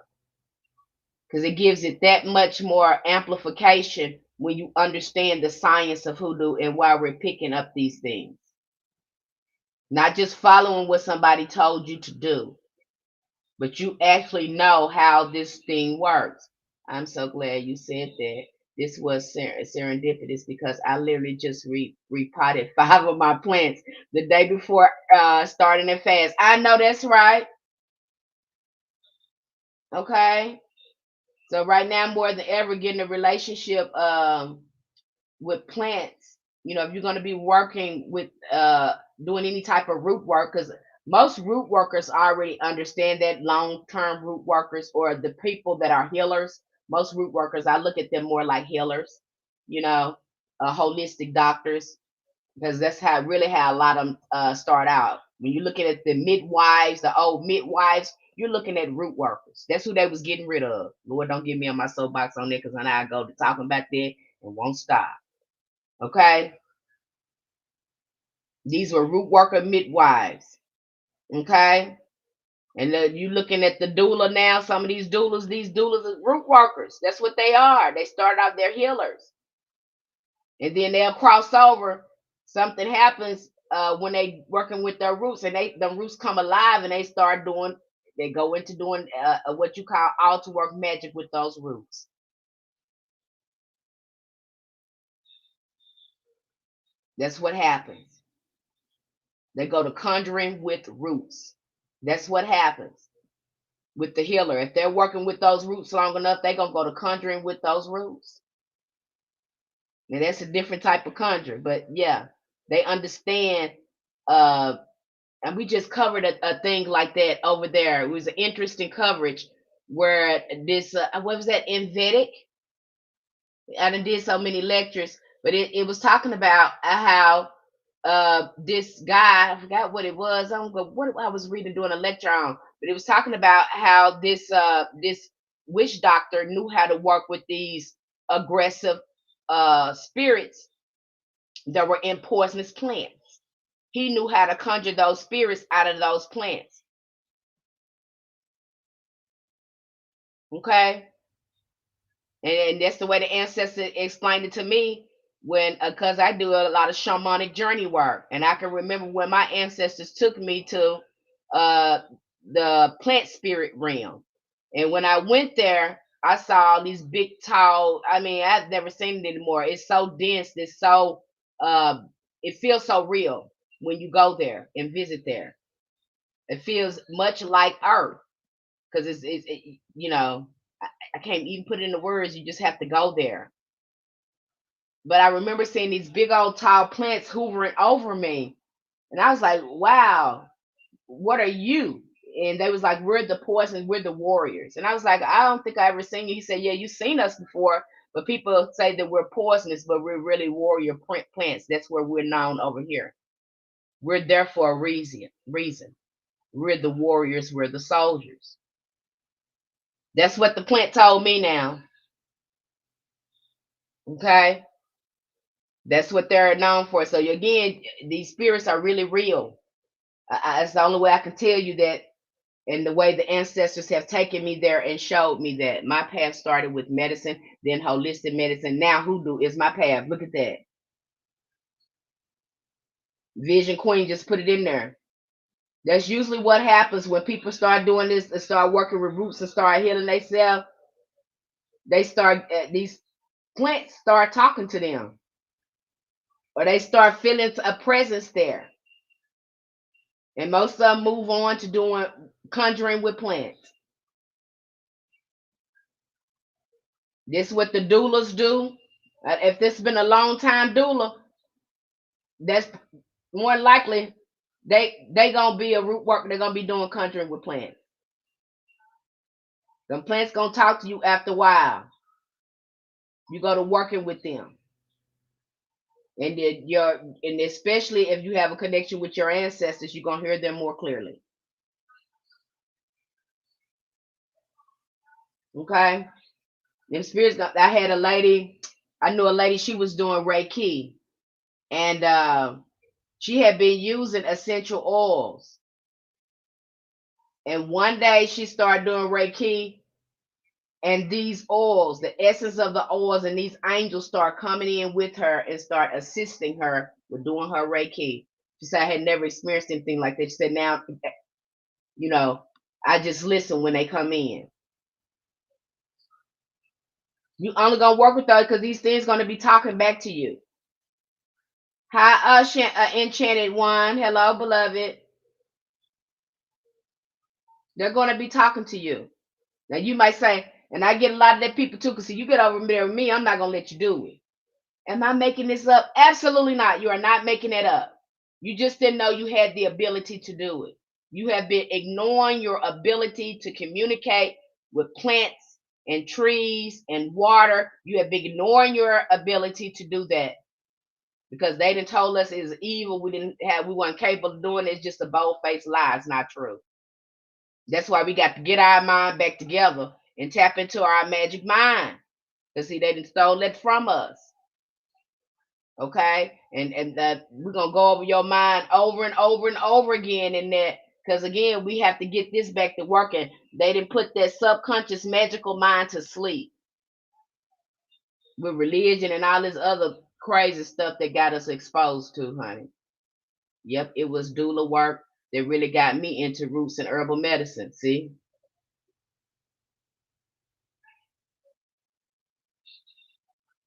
Speaker 1: because it gives it that much more amplification when you understand the science of hoodoo and why we're picking up these things. Not just following what somebody told you to do, but you actually know how this thing works. I'm so glad you said that. This was serendipitous because I literally just repotted 5 of my plants the day before starting a fast. I know that's right. Okay. So right now, more than ever, getting a relationship with plants. If you're going to be working with doing any type of root work, because most root workers already understand that long-term root workers or the people that are healers. Most root workers, I look at them more like healers, you know, holistic doctors, because that's how a lot of them start out. When you're looking at the midwives, the old midwives, you're looking at root workers. That's who they was getting rid of. Lord, don't get me on my soapbox on there because then I go to talking about that and won't stop. Okay, these were root worker midwives. Okay, and you looking at the doula now. Some of these doulas are root workers. That's what they are. They start out their healers, and then they'll cross over. Something happens when they working with their roots, and the roots come alive, and they go into doing what you call altar work magic with those roots. That's what happens. They go to conjuring with roots. That's what happens with the healer. If they're working with those roots long enough, they're gonna go to conjuring with those roots. And that's a different type of conjure. But yeah, they understand uh and we just covered a thing like that over there. It was an interesting coverage where this what was that in Vedic? I done did so many lectures, but it was talking about how this guy, I forgot what it was. I don't go what I was reading doing a lecture on, but it was talking about how this witch doctor knew how to work with these aggressive spirits that were in poisonous plants. He knew how to conjure those spirits out of those plants. Okay, and that's the way the ancestor explained it to me when because I do a lot of shamanic journey work, and I can remember when my ancestors took me to uh the plant spirit realm, and when I went there I saw all these big tall, I mean I've never seen it anymore. It's so dense, it's so uh it feels so real when you go there and visit there. It feels much like earth. because I can't even put it into words. You just have to go there. But I remember seeing these big old tall plants hoovering over me, and I was like, "Wow, what are you?" And they was like, "We're the poison, we're the warriors." And I was like, "I don't think I ever seen you." He said, "Yeah, you've seen us before, but people say that we're poisonous, but we're really warrior plants. That's where we're known over here. We're there for a reason. Reason. We're the warriors. We're the soldiers." That's what the plant told me now. Okay, that's what they're known for. So again, these spirits are really real. It's the only way I can tell you that, and the way the ancestors have taken me there and showed me that. My path started with medicine, then holistic medicine. Now hoodoo is my path. Look at that. Vision Queen just put it in there. That's usually what happens when people start doing this and start working with roots and start healing themselves. They start these plants start talking to them, or they start feeling a presence there. And most of them move on to doing conjuring with plants. This is what the doulas do. If this has been a long time doula, that's more likely they gonna be a root worker. They're gonna be doing conjuring with plants. The plants gonna talk to you after a while. You go to working with them, and then and especially if you have a connection with your ancestors, you're gonna hear them more clearly. Okay. Them spirits. I had a lady. I knew a lady. She was doing Reiki, and she had been using essential oils. And one day she started doing Reiki, and these oils, the essence of the oils, and these angels start coming in with her and start assisting her with doing her Reiki. She said, "I had never experienced anything like that." She said, "Now, you know, I just listen when they come in." You only gonna work with her because these things gonna be talking back to you. Hi, enchanted one. Hello, beloved. They're gonna be talking to you. Now you might say, and I get a lot of that people too, because you get over there with me, I'm not gonna let you do it. Am I making this up? Absolutely not. You are not making it up. You just didn't know you had the ability to do it. You have been ignoring your ability to communicate with plants and trees and water. You have been ignoring your ability to do that because they didn't told us it's evil. We weren't capable of doing it. It's just a bold faced lie. It's not true. That's why we got to get our mind back together and tap into our magic mind. Because see, they didn't stole that from us. Okay, and that we're gonna go over your mind over and over and over again in that, because again we have to get this back to working. They didn't put that subconscious magical mind to sleep with religion and all this other crazy stuff that got us exposed to, honey. Yep, it was doula work that really got me into roots and herbal medicine. See.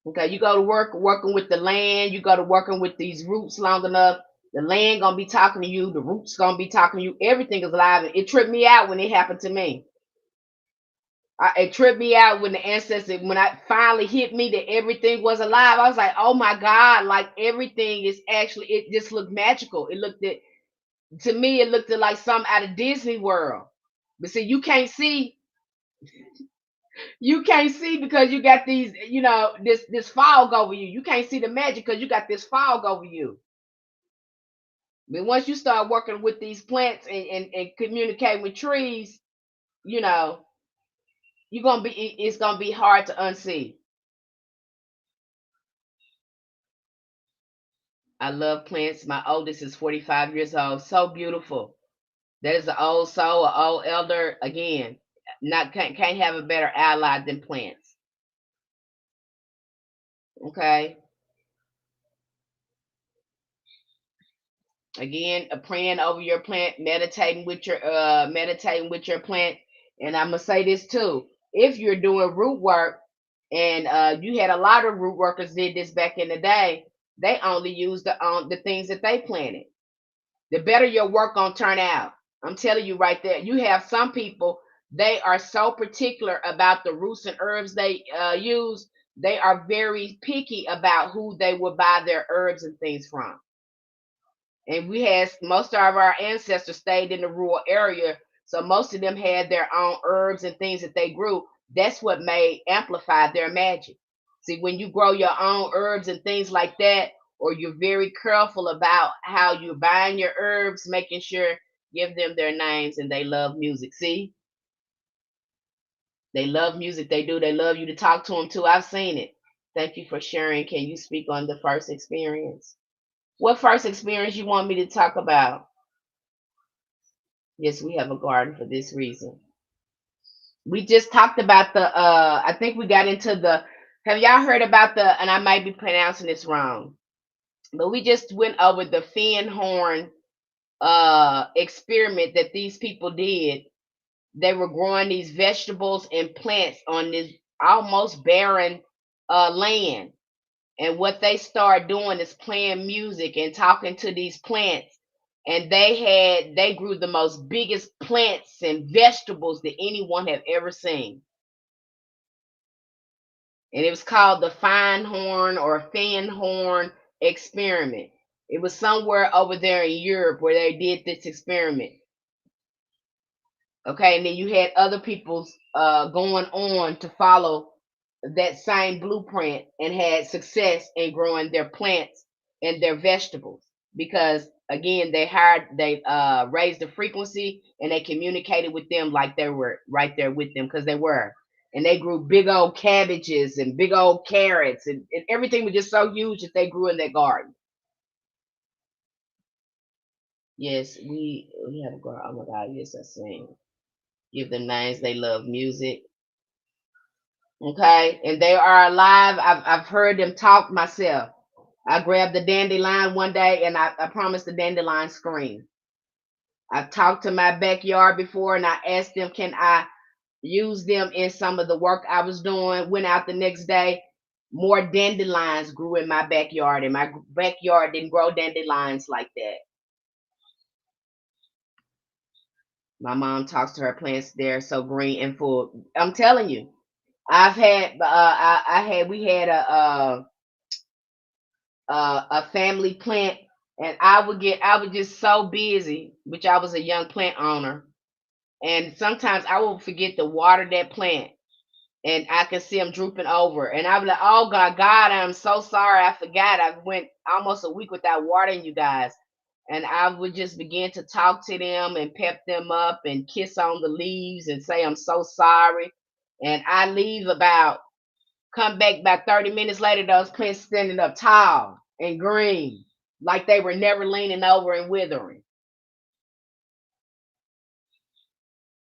Speaker 1: Okay, you go to work working with the land, you go to working with these roots long enough, the land gonna be talking to you, the roots gonna be talking to you, everything is alive. It tripped me out when it happened to me. It tripped me out when the ancestors, when I finally hit me that everything was alive. I was like, oh my God, like everything is actually, it just looked magical. It looked at, to me, it looked like something out of Disney World. But see, you can't see because you got these, this fog over you. You can't see the magic because you got this fog over you. But once you start working with these plants and communicating with trees, you know, it's gonna be hard to unsee. I love plants. My oldest is 45 years old. So beautiful. That is an old soul, an old elder. Again, not can't have a better ally than plants. Okay. Again, praying over your plant, meditating with your plant. And I'm gonna say this too: if you're doing root work, and you had a lot of root workers did this back in the day, they only use the things that they planted. The better your work gonna turn out. I'm telling you right there. You have some people. They are so particular about the roots and herbs they use. They are very picky about who they will buy their herbs and things from. And we had most of our ancestors stayed in the rural area, so most of them had their own herbs and things that they grew. That's what made amplify their magic. See, when you grow your own herbs and things like that, or you're very careful about how you're buying your herbs, making sure give them their names, and they love music. See, they love music. They do. They love you to talk to them too. I've seen it. Thank you for sharing. Can you speak on the first experience? What first experience you want me to talk about? Yes, we have a garden for this reason. We just talked about the I think we got into the have y'all heard about the and I might be pronouncing this wrong, but we just went over the fin horn experiment that these people did. They were growing these vegetables and plants on this almost barren land. And what they started doing is playing music and talking to these plants. And they grew the most biggest plants and vegetables that anyone have ever seen. And it was called the fine horn or fin horn experiment. It was somewhere over there in Europe where they did this experiment. Okay, and then you had other people going on to follow that same blueprint and had success in growing their plants and their vegetables because again they raised the frequency and they communicated with them like they were right there with them because they were, and they grew big old cabbages and big old carrots and everything was just so huge that they grew in their garden. Yes, we have a garden. Oh my God, yes, I sing. Give them names. They love music. Okay, and they are alive. I've heard them talk myself. I grabbed the dandelion one day and I promised the dandelion scream. I've talked to my backyard before and I asked them, can I use them in some of the work I was doing? Went out the next day, more dandelions grew in my backyard, and my backyard didn't grow dandelions like that. My mom talks to her plants; they're so green and full. I'm telling you, I've had, I had, we had a family plant, and I was just so busy, which I was a young plant owner, and sometimes I will forget to water that plant, and I can see them drooping over, and I was like, "Oh God, God, I'm so sorry, I forgot. I went almost a week without watering you guys." And I would just begin to talk to them and pep them up and kiss on the leaves and say, "I'm so sorry." And I leave about come back about 30 minutes later, those plants standing up tall and green, like they were never leaning over and withering.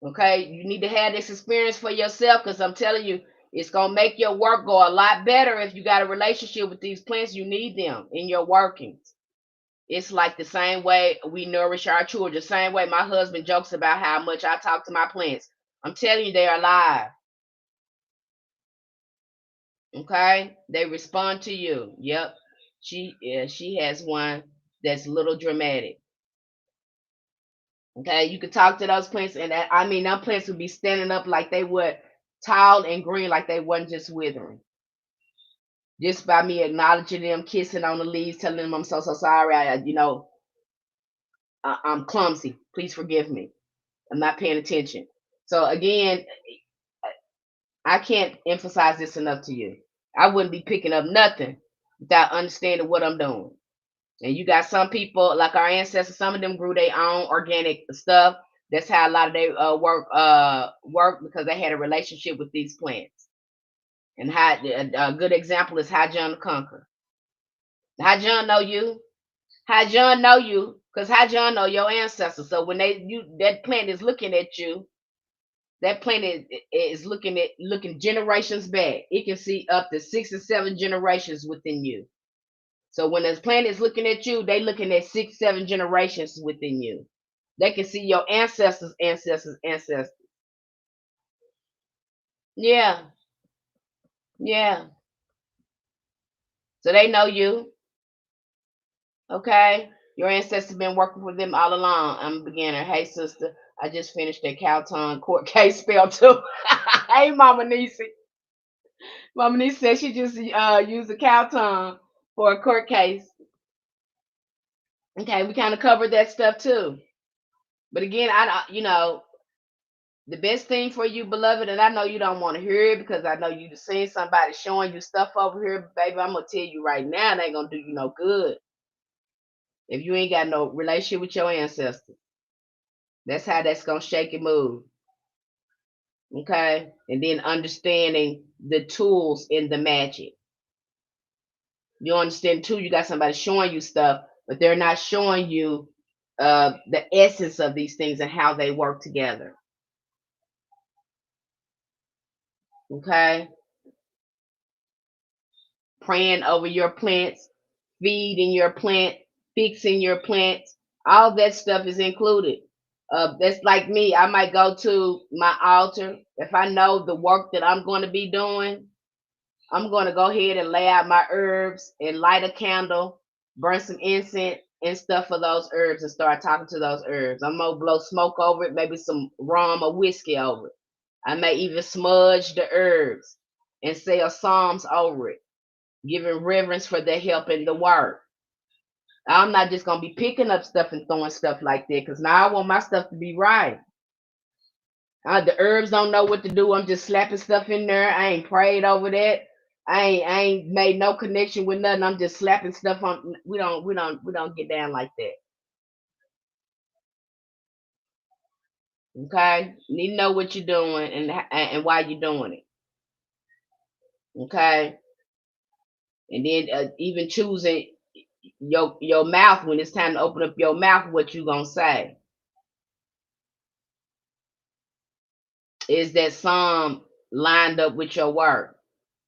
Speaker 1: Okay, you need to have this experience for yourself because I'm telling you, it's gonna make your work go a lot better if you got a relationship with these plants. You need them in your workings. It's like the same way we nourish our children. The same way my husband jokes about how much I talk to my plants. I'm telling you, they are alive. Okay, they respond to you. Yep, she has one that's a little dramatic. Okay, you could talk to those plants, and I mean, them plants would be standing up like they would, tall and green, like they wasn't just withering. Just by me acknowledging them, kissing on the leaves, telling them I'm so sorry. I'm clumsy. Please forgive me. I'm not paying attention. So again, I can't emphasize this enough to you. I wouldn't be picking up nothing without understanding what I'm doing. And you got some people like our ancestors. Some of them grew their own organic stuff. That's how a lot of they work because they had a relationship with these plants. And how a good example is how John the Conqueror. How John know you? How John know you? Because how John know your ancestors. So when that plant is looking at you, that plant is looking generations back. It can see up to 6 or 7 generations within you. So when this plant is looking at you, they looking at 6, 7 generations within you. They can see your ancestors, ancestors, ancestors. Yeah, yeah. So they know you. Okay. Your ancestors been working with them all along. I'm a beginner. Hey sister. I just finished that Calton court case spell too. Hey, Mama Nisi. Mama Nisi said she just used the Calton for a court case. Okay, we kind of covered that stuff too. But again, the best thing for you, beloved, and I know you don't want to hear it because I know you just seen somebody showing you stuff over here, baby. I'm gonna tell you right now, it ain't gonna do you no good if you ain't got no relationship with your ancestors. That's how that's gonna shake and move. Okay, and then understanding the tools in the magic. You understand too. You got somebody showing you stuff, but they're not showing you the essence of these things and how they work together. Okay, praying over your plants, feeding your plant, fixing your plants, all that stuff is included. That's like me. I might go to my altar if I know the work that I'm going to be doing. I'm going to go ahead and lay out my herbs and light a candle, burn some incense and stuff for those herbs and start talking to those herbs. I'm going to blow smoke over it, maybe some rum or whiskey over it. I may even smudge the herbs and say a psalms over it, giving reverence for their help in the work. I'm not just going to be picking up stuff and throwing stuff like that because now I want my stuff to be right. The herbs don't know what to do. I'm just slapping stuff in there. I ain't prayed over that. I ain't made no connection with nothing. I'm just slapping stuff on. We don't get down like that. Okay, you need to know what you're doing and why you're doing it. Okay, and then even choosing your mouth when it's time to open up your mouth. What you gonna say? Is that psalm lined up with your work?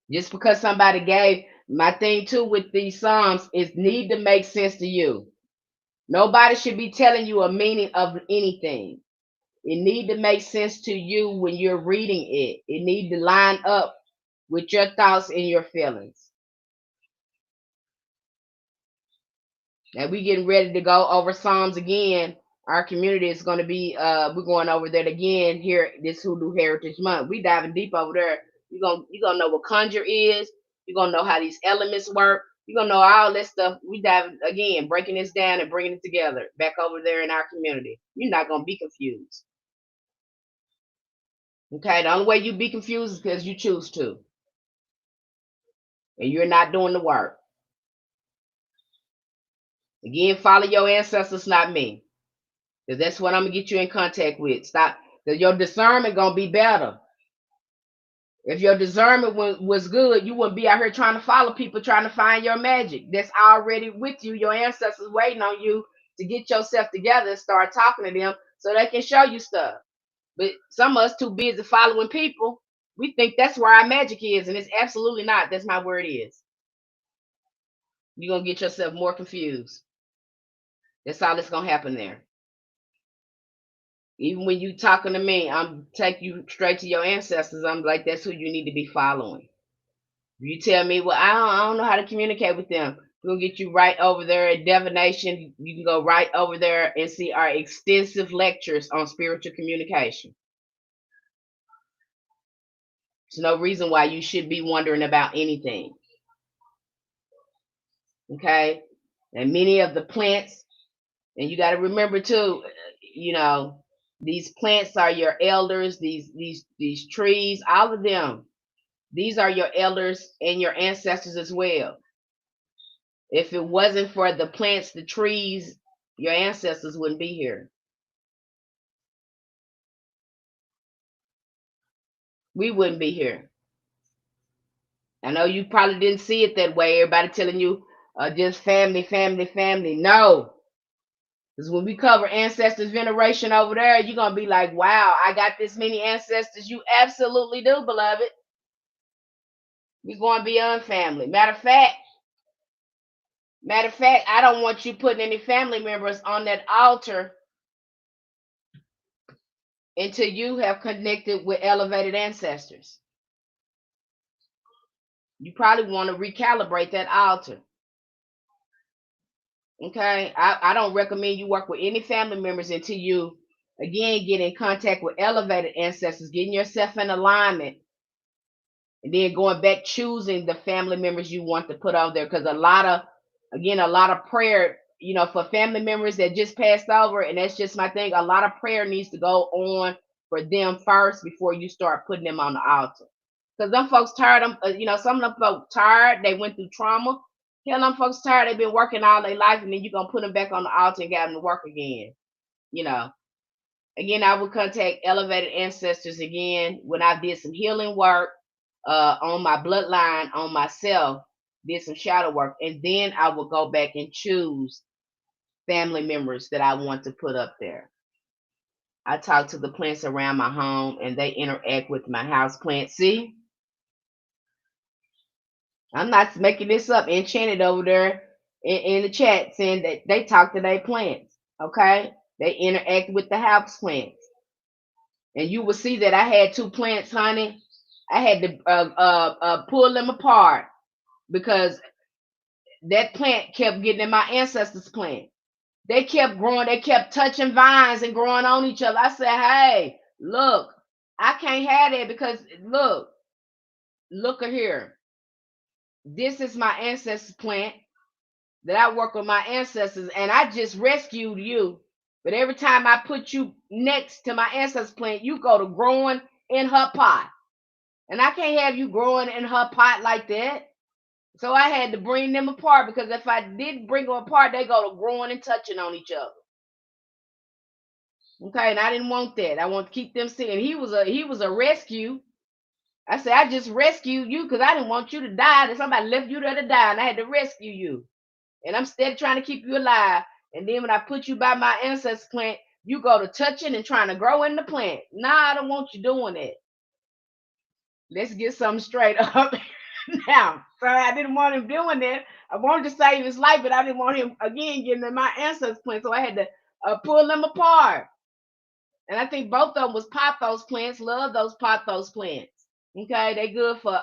Speaker 1: Just because somebody gave my thing too with these psalms is need to make sense to you. Nobody should be telling you a meaning of anything. It need to make sense to you when you're reading it. It need to line up with your thoughts and your feelings. Now we getting ready to go over Psalms again. Our community is going to be we're going over that again here this Hoodoo Heritage Month. We diving deep over there. You're gonna know what conjure is. You're gonna know how these elements work. You're gonna know all this stuff. We diving again, breaking this down and bringing it together back over there in our community. You're not gonna be confused. Okay, the only way you be confused is because you choose to, and you're not doing the work. Again, follow your ancestors, not me, because that's what I'm gonna get you in contact with. Stop, because your discernment gonna be better. If your discernment was good, you wouldn't be out here trying to follow people, trying to find your magic. That's already with you. Your ancestors waiting on you to get yourself together and start talking to them so they can show you stuff. But some of us too busy following people. We think that's where our magic is, and it's absolutely not. That's not where it is. You're gonna get yourself more confused. That's all that's gonna happen there. Even when you talking to me, I'm take you straight to your ancestors. I'm like, that's who you need to be following. You tell me, well, I don't know how to communicate with them. We'll get you right over there at Divination. You can go right over there and see our extensive lectures on spiritual communication. There's no reason why you should be wondering about anything. Okay? And many of the plants, and you got to remember too, these plants are your elders, these trees, all of them. These are your elders and your ancestors as well. If it wasn't for the plants, the trees, your ancestors wouldn't be here. We wouldn't be here. I know you probably didn't see it that way. Everybody telling you just family, family, family. No. Because when we cover ancestors veneration over there, you're going to be like, wow, I got this many ancestors. You absolutely do, beloved. We're going beyond family. Matter of fact, I don't want you putting any family members on that altar until you have connected with elevated ancestors. You probably want to recalibrate that altar. Okay, I don't recommend you work with any family members until you Again, get in contact with elevated ancestors, getting yourself in alignment, and then going back choosing the family members you want to put on there. Because a lot of prayer, for family members that just passed over, and that's just my thing. A lot of prayer needs to go on for them first before you start putting them on the altar. Because them folks tired. Some of them folks tired. They went through trauma. Hell, them folks tired. They've been working all their life, and then you're gonna put them back on the altar and get them to work again. You know. Again, I would contact elevated ancestors again when I did some healing work on my bloodline, on myself, did some shadow work, and then I would go back and choose family members that I want to put up there. I talk to the plants around my home and they interact with my house plants. See, I'm not making this up. Enchanted over there in the chat saying that they talk to their plants. Okay, they interact with the house plants, and you will see that I had two plants, honey. I had to pull them apart because that plant kept getting in my ancestors' plant. They kept growing, they kept touching vines and growing on each other. I said, hey, look, I can't have that because look here. This is my ancestors' plant that I work with my ancestors, and I just rescued you. But every time I put you next to my ancestors' plant, you go to growing in her pot. And I can't have you growing in her pot like that. So I had to bring them apart because if I didn't bring them apart, they go to growing and touching on each other. Okay, and I didn't want that. I want to keep them seeing. He was a rescue. I said I just rescued you because I didn't want you to die. That somebody left you there to die, and I had to rescue you. And I'm still trying to keep you alive. And then when I put you by my ancestor plant, you go to touching and trying to grow in the plant. Nah, I don't want you doing that. Let's get something straight up now. So I didn't want him doing that. I wanted to save his life, but I didn't want him again getting in my ancestors plant. So I had to pull them apart. And I think both of them was pothos plants. Love those pothos plants. Okay, they good for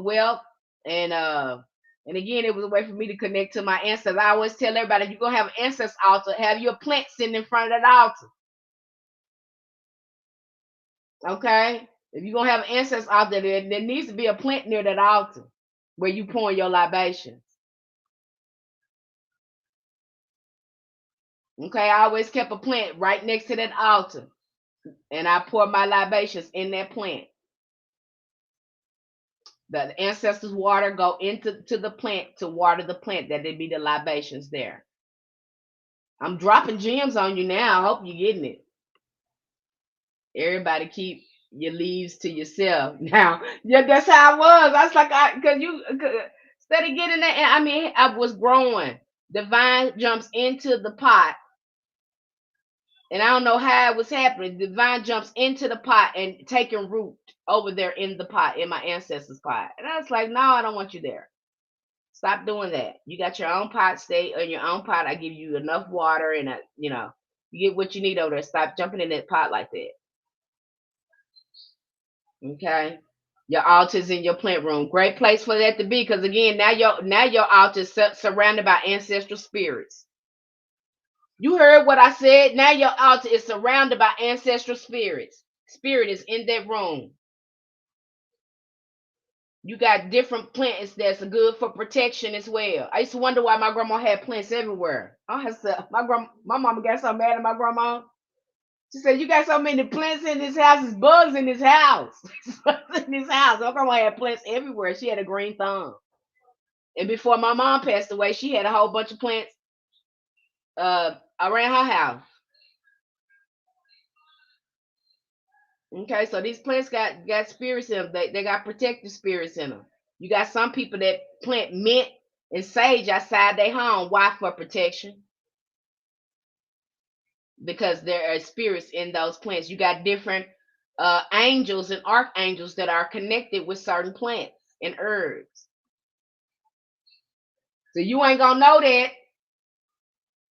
Speaker 1: wealth and again it was a way for me to connect to my ancestors. I always tell everybody if you're gonna have an ancestor altar, have your plant sitting in front of that altar. Okay? If you're gonna have an ancestor altar, there needs to be a plant near that altar where you pour your libations. Okay, I always kept a plant right next to that altar. And I pour my libations in that plant. The ancestors' water go into the plant to water the plant, that there be the libations there. I'm dropping gems on you now. I hope you're getting it. Everybody keep your leaves to yourself. Now, yeah, that's how I was. I was like, because instead of getting that, I mean, I was growing. The vine jumps into the pot, and I don't know how it was happening. The vine jumps into the pot and taking root over there in the pot, in my ancestors' pot. And I was like, no, I don't want you there. Stop doing that. You got your own pot. Stay in your own pot. I give you enough water, and you get what you need over there. Stop jumping in that pot like that. Okay. Your altar's in your plant room. Great place for that to be, because again, now your altar is surrounded by ancestral spirits. You heard what I said. Now your altar is surrounded by ancestral spirits. Spirit is in that room. You got different plants that's good for protection as well. I used to wonder why my grandma had plants everywhere. My mama got so mad at my grandma. She said, "You got so many plants in this house. There's bugs in this house. In this house." My grandma had plants everywhere. She had a green thumb. And before my mom passed away, she had a whole bunch of plants around her house. Okay, so these plants got spirits in them. They got protective spirits in them. You got some people that plant mint and sage outside their home. Why? For protection. Because there are spirits in those plants. You got different angels and archangels that are connected with certain plants and herbs. So you ain't gonna know that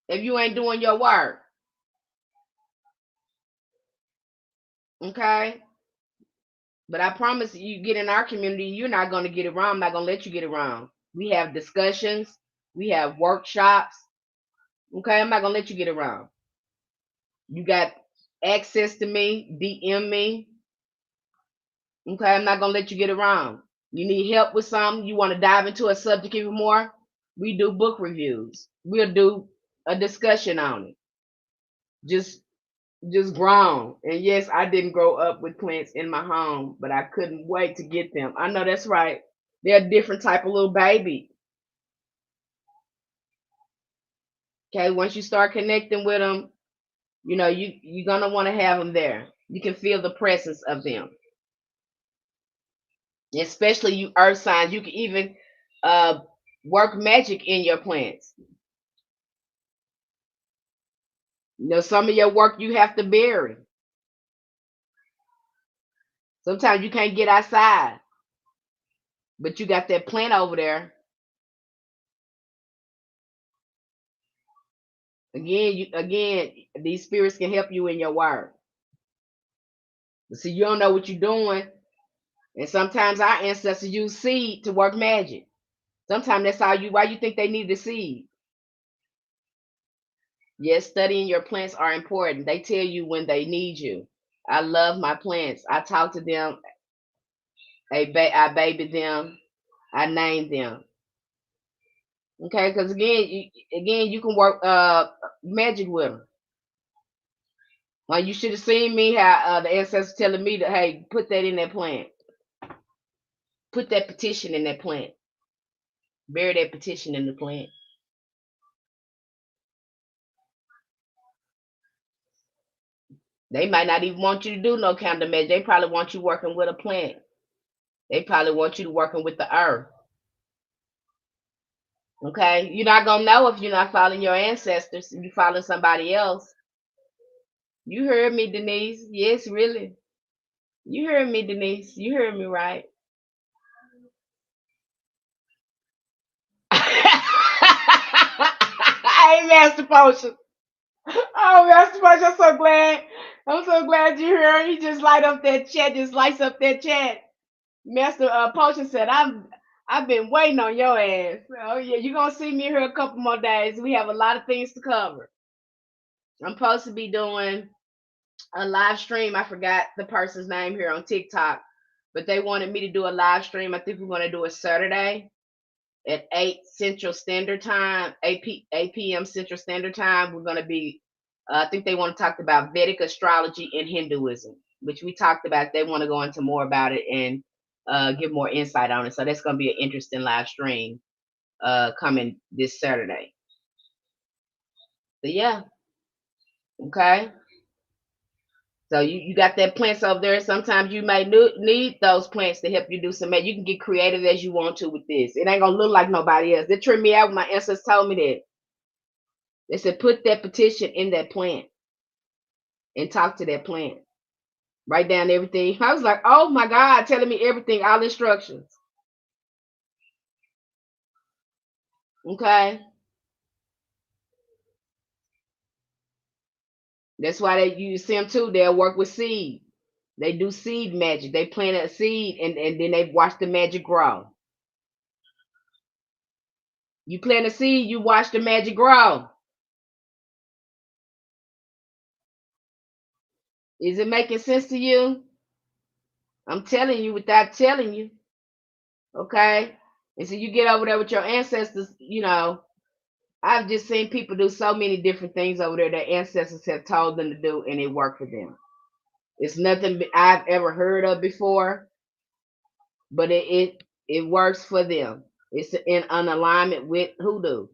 Speaker 1: if you ain't doing your work. Okay? But I promise you get in our community, you're not gonna get it wrong. I'm not gonna let you get it wrong. We have discussions, we have workshops. Okay, I'm not gonna let you get it wrong. You got access to me, DM me. Okay, I'm not gonna let you get around. You need help with something, you want to dive into a subject even more, we do book reviews. We'll do a discussion on it. Just just grown. And yes, I didn't grow up with plants in my home, but I couldn't wait to get them. I know that's right. They're a different type of little baby. Okay, once you start connecting with them, you're gonna want to have them there. You can feel the presence of them, especially you earth signs. You can even uh, work magic in your plants. Some of your work you have to bury. Sometimes you can't get outside, but you got that plant over there. Again, these spirits can help you in your work. See, you don't know what you're doing, and sometimes our ancestors use seed to work magic. Sometimes that's how you. Why you think they need the seed? Yes, studying your plants are important. They tell you when they need you. I love my plants. I talk to them. I baby them. I name them. Okay, because again, you can work magic with them. Well, you should have seen me how the ancestors telling me to, hey, put that in that plant. Put that petition in that plant. Bury that petition in the plant. They might not even want you to do no kind of magic. They probably want you working with a plant. They probably want you to working with the earth. Okay, you're not gonna know if you're not following your ancestors. If you following somebody else. You heard me, Denise. Yes, really. You heard me, Denise. You heard me right. Hey, Master Potion. Oh, Master Potion, I'm so glad. I'm so glad you're here. You just light up that chat. Just lights up that chat. Master Potion said, I've been waiting on your ass. Oh yeah, you're gonna see me here a couple more days. We have a lot of things to cover. I'm supposed to be doing a live stream. I forgot the person's name here on TikTok, but they wanted me to do a live stream. I think we're gonna do it Saturday at 8 Central Standard Time, 8 p.m. Central Standard Time. We're gonna be I think they want to talk about Vedic astrology and Hinduism, which we talked about. They want to go into more about it and give more insight on it. So that's going to be an interesting live stream coming this Saturday. But yeah, okay. So you got that plants over there. Sometimes you may need those plants to help you do some magic. You can get creative as you want to with this. It ain't gonna look like nobody else. They tripped me out when my ancestors told me that. They said put that petition in that plant and talk to that plant. Write down everything. I was like, oh my God, telling me everything, all instructions. Okay. That's why you see them too. They'll work with seed. They do seed magic. They plant a seed and then they watch the magic grow. You plant a seed, you watch the magic grow. Is it making sense to you? I'm telling you without telling you. Okay. And so you get over there with your ancestors, I've just seen people do so many different things over there that ancestors have told them to do and it worked for them. It's nothing I've ever heard of before, but it works for them. It's in an alignment with hoodoo.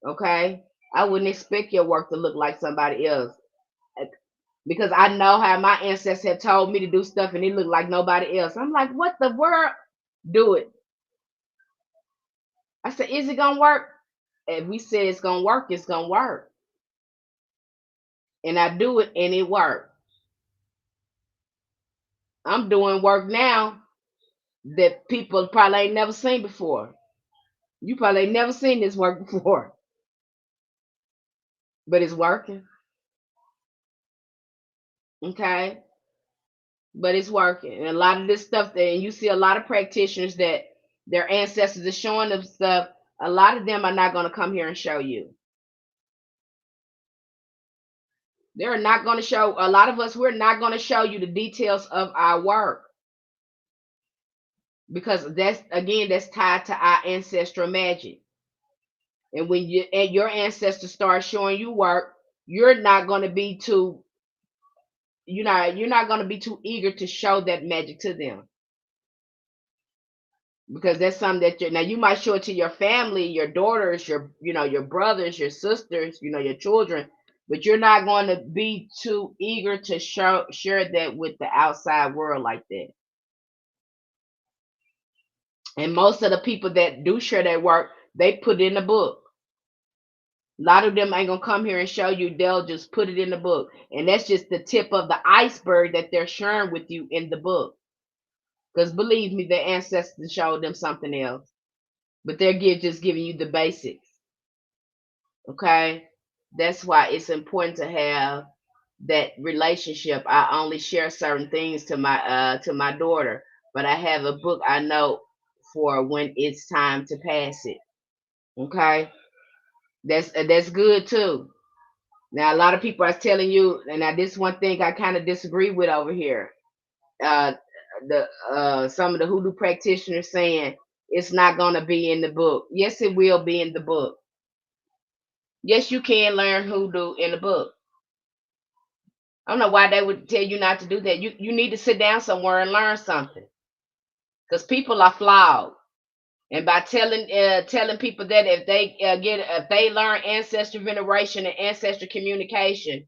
Speaker 1: Okay, I wouldn't expect your work to look like somebody else because I know how my ancestors have told me to do stuff and it looked like nobody else. I'm like, what the world? Do it. I said, is it gonna work? If we said it's gonna work, it's gonna work. And I do it and it worked. I'm doing work now that people probably ain't never seen before. You probably ain't never seen this work before, but it's working. Okay, but it's working. And a lot of this stuff that you see a lot of practitioners that their ancestors are showing them stuff. A lot of them are not going to come here and show you. They're not going to show, a lot of us, we're not going to show you the details of our work, because that's, again, that's tied to our ancestral magic. And when your ancestors start showing you work, you're not going to be too, you're not going to be too eager to show that magic to them, because that's something that now you might show it to your family, your daughters, your brothers, your sisters, your children, but you're not going to be too eager to share that with the outside world like that. And most of the people that do share their work, they put it in the book. A lot of them ain't gonna come here and show you. They'll just put it in the book, and that's just the tip of the iceberg that they're sharing with you in the book. Because believe me, their ancestors showed them something else, but they're just giving you the basics. Okay, that's why it's important to have that relationship. I only share certain things to my daughter, but I have a book I know for when it's time to pass it. Okay, that's good too. Now a lot of people are telling you, and now this one thing I kind of disagree with over here. Uh, the Some of the hoodoo practitioners saying it's not going to be in the book. Yes, it will be in the book. Yes, you can learn hoodoo in the book. I don't know why they would tell you not to do that. You need to sit down somewhere and learn something, because people are flawed. And by telling people that if they learn ancestral veneration and ancestral communication,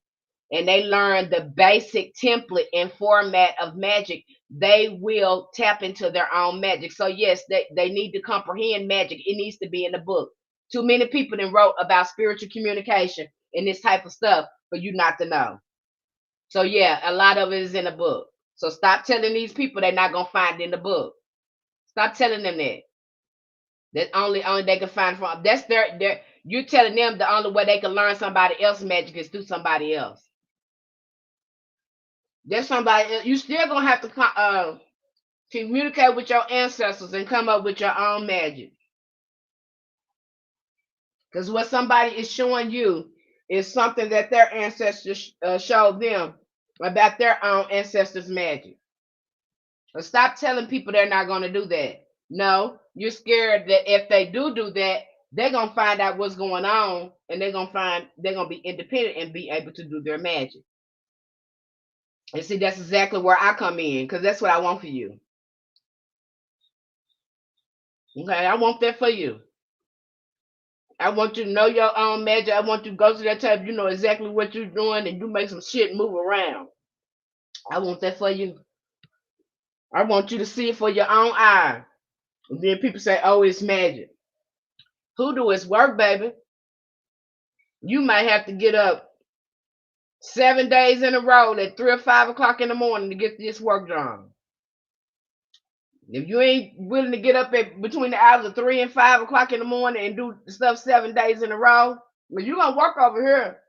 Speaker 1: and they learn the basic template and format of magic, they will tap into their own magic. So yes, they need to comprehend magic. It needs to be in the book. Too many people then wrote about spiritual communication and this type of stuff for you not to know. So yeah, a lot of it is in the book. So stop telling these people they're not gonna find it in the book. Stop telling them that. That only they can find from. That's their. You're telling them the only way they can learn somebody else's magic is through somebody else. There's somebody. You still gonna have to communicate with your ancestors and come up with your own magic. Because what somebody is showing you is something that their ancestors showed them about their own ancestors' magic. So stop telling people they're not going to do that. No, you're scared that if they do that, they're gonna find out what's going on, and they're gonna be independent and be able to do their magic. And see, that's exactly where I come in, because that's what I want for you. Okay, I want that for you. I want you to know your own magic. I want you to go to that table. You know exactly what you're doing, and you make some shit move around. I want that for you. I want you to see it for your own eye. And then people say, "Oh, it's magic." Hoodoo is work, baby. You might have to get up 7 days in a row at 3 or 5 o'clock in the morning to get this work done. If you ain't willing to get up at between the hours of 3 and 5 o'clock in the morning and do stuff 7 days in a row, well, you're gonna work over here.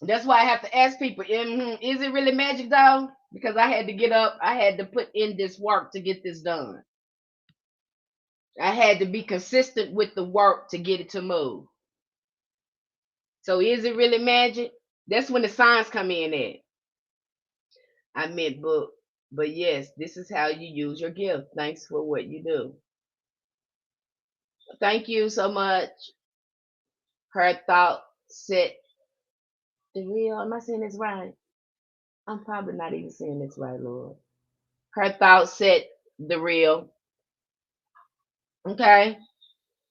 Speaker 1: That's why I have to ask people, is it really magic though? Because I had to get up, I had to put in this work to get this done. I had to be consistent with the work to get it to move. So is it really magic? That's when the signs come in at. I meant book. But yes, this is how you use your gift. Thanks for what you do. Thank you so much. Her thought set the real. Am I saying this right? I'm probably not even saying this right, Lord. Her thought set the real. Okay?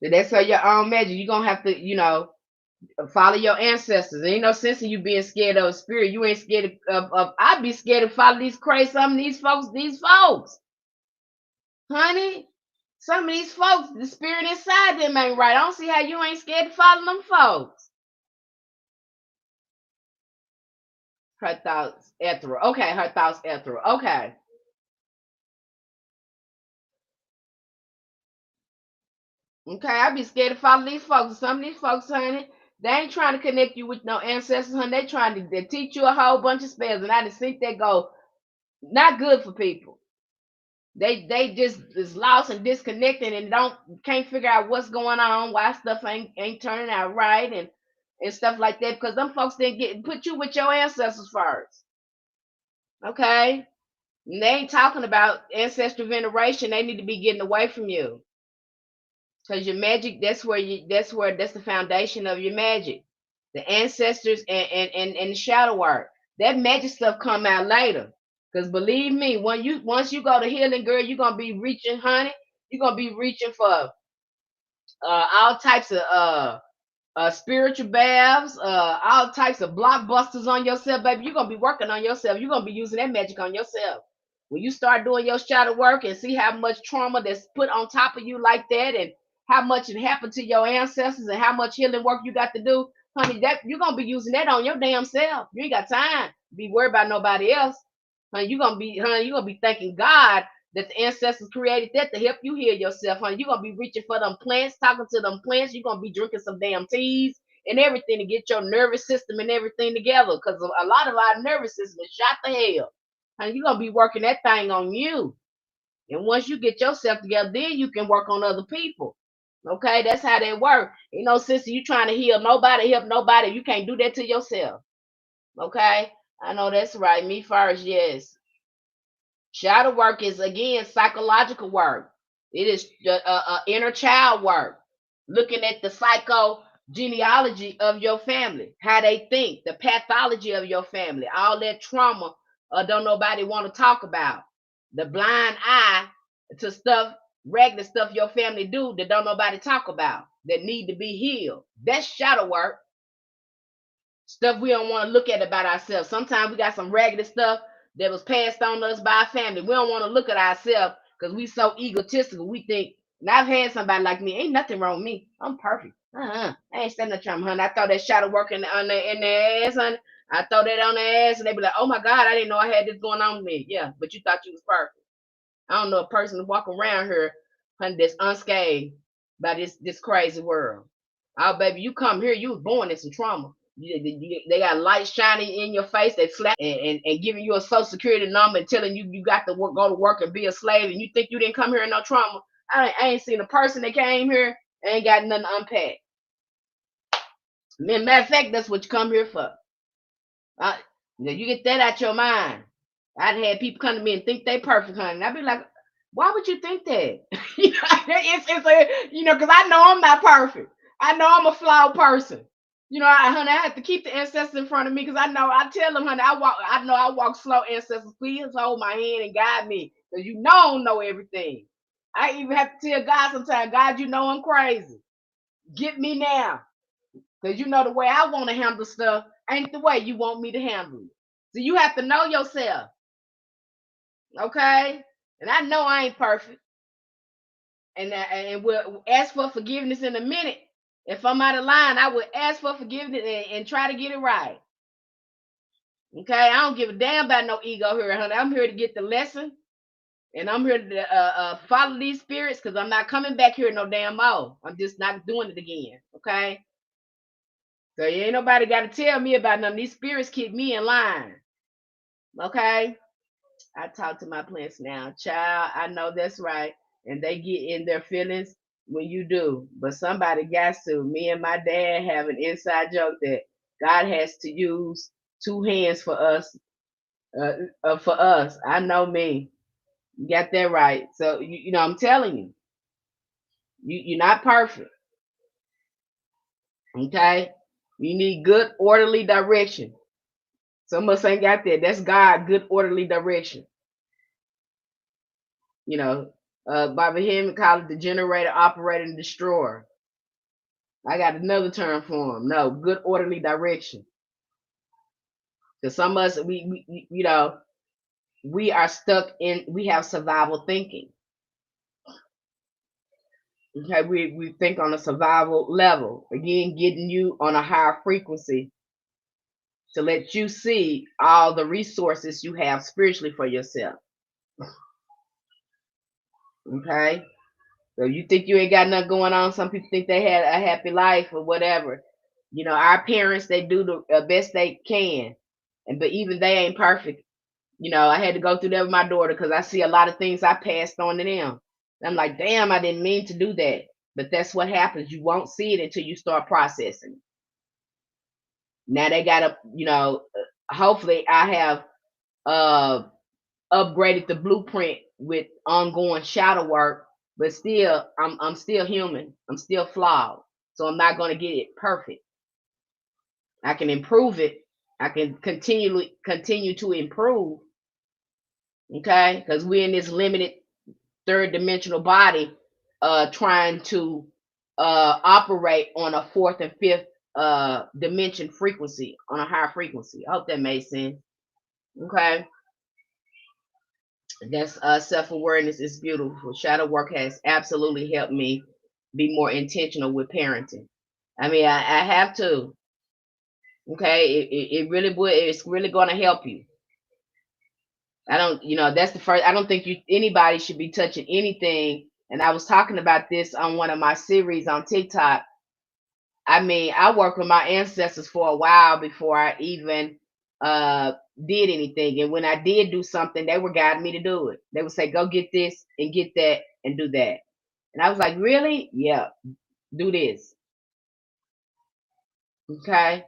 Speaker 1: So that's how your own magic. You're gonna have to, follow your ancestors. There ain't no sense in you being scared of a spirit. You ain't scared of I'd be scared to follow these crazy some of these folks. Honey. Some of these folks, the spirit inside them ain't right. I don't see how you ain't scared to follow them folks. Her thoughts ethereal. Okay, her thoughts ethereal. Okay. Okay, I'd be scared to follow these folks. Some of these folks, honey, they ain't trying to connect you with no ancestors, honey. They trying to they teach you a whole bunch of spells, and I just think they go not good for people. They just is lost and disconnected and can't figure out what's going on, why stuff ain't turning out right, and stuff like that, because them folks didn't put you with your ancestors first. Okay? And they ain't talking about ancestral veneration. They need to be getting away from you. Because your magic, that's the foundation of your magic. The ancestors and the shadow work. That magic stuff come out later. Because believe me, once you go to healing, girl, you're gonna be reaching, honey. You're gonna be reaching for all types of spiritual baths, all types of blockbusters on yourself, baby. You're gonna be working on yourself. You're gonna be using that magic on yourself. When you start doing your shadow work and see how much trauma that's put on top of you like that, and how much it happened to your ancestors, and how much healing work you got to do, honey, that you're gonna be using that on your damn self. You ain't got time to be worried about nobody else. You're gonna be thanking God that the ancestors created that to help you heal yourself, honey. You're gonna be reaching for them plants, talking to them plants. You're gonna be drinking some damn teas and everything to get your nervous system and everything together. Because a lot of our nervous system is shot to hell. Honey, you're gonna be working that thing on you. And once you get yourself together, then you can work on other people. Okay, that's how that works. You know, sister, you trying to heal nobody, help nobody. You can't do that to yourself. Okay, I know that's right. Me first, yes. Shadow work is again psychological work. It is inner child work, looking at the psycho genealogy of your family, how they think, the pathology of your family, all that trauma. Don't nobody want to talk about. The blind eye to stuff, regular stuff your family do that don't nobody talk about, that need to be healed. That's shadow work. Stuff we don't want to look at about ourselves. Sometimes we got some raggedy stuff that was passed on to us by our family. We don't want to look at ourselves because we so egotistical. We think, and I've had somebody like me, ain't nothing wrong with me. I'm perfect. I ain't standing no trouble, honey. I throw that shadow working on in their ass, honey. I throw that on their ass and they be like, oh my God, I didn't know I had this going on with me. Yeah, but you thought you was perfect. I don't know a person to walk around here, honey, that's unscathed by this crazy world. Oh, baby, you come here, you was born in some trauma. They got light shining in your face. They flat and giving you a social security number and telling you you got to go to work and be a slave, and you think you didn't come here in no trauma. I ain't seen a person that came here ain't got nothing to unpack. Matter of fact, that's what you come here for. You get that out your mind. I'd had people come to me and think they perfect, honey. And I'd be like, why would you think that? Because I know I'm not perfect. I know I'm a flawed person. Honey, I have to keep the ancestors in front of me because I tell them, honey, I know I walk slow, ancestors. Please hold my hand and guide me because I don't know everything. I even have to tell God sometimes, God, I'm crazy. Get me now. Because the way I want to handle stuff ain't the way you want me to handle it. So you have to know yourself. Okay? And I know I ain't perfect. And we'll ask for forgiveness in a minute. If I'm out of line, I will ask for forgiveness and try to get it right. Okay? I don't give a damn about no ego here, honey. I'm here to get the lesson. And I'm here to follow these spirits because I'm not coming back here no damn more. I'm just not doing it again. Okay? So ain't nobody got to tell me about none of these spirits. Keep me in line. Okay? I talk to my plants now. Child, I know that's right. And they get in their feelings when you do. But somebody got to. Me and my dad have an inside joke that God has to use two hands for us. For us. I know me. You got that right. So, I'm telling you, you're not perfect. Okay? You need good, orderly direction. Some of us ain't got that. That's God, good, orderly direction. Bobby Hemming called it the generator, operator, and destroyer. I got another term for him. No, good, orderly direction. Because some of us, we are stuck we have survival thinking. Okay, we think on a survival level. Again, getting you on a higher frequency to let you see all the resources you have spiritually for yourself. Okay? So you think you ain't got nothing going on. Some people think they had a happy life or whatever. Our parents, they do the best they can. But even they ain't perfect. I had to go through that with my daughter because I see a lot of things I passed on to them. And I'm like, damn, I didn't mean to do that. But that's what happens. You won't see it until you start processing. Now they got to, hopefully I have uh upgraded the blueprint with ongoing shadow work, but still I'm still human. I'm still flawed. So I'm not going to get it perfect. I can improve it. I can continue to improve, okay? Cuz we're in this limited third dimensional body trying to operate on a fourth and fifth dimension frequency, on a higher frequency. I hope that made sense. Okay. That's self-awareness is beautiful. Shadow work has absolutely helped me be more intentional with parenting. I mean, I have to. Okay, it really would. It's really going to help you. I don't, that's the first. I don't think anybody should be touching anything. And I was talking about this on one of my series on TikTok. I mean, I worked with my ancestors for a while before I even uh did anything. And when I did do something, they were guiding me to do it. They would say, "Go get this and get that and do that." And I was like, "Really? Yeah, do this." Okay.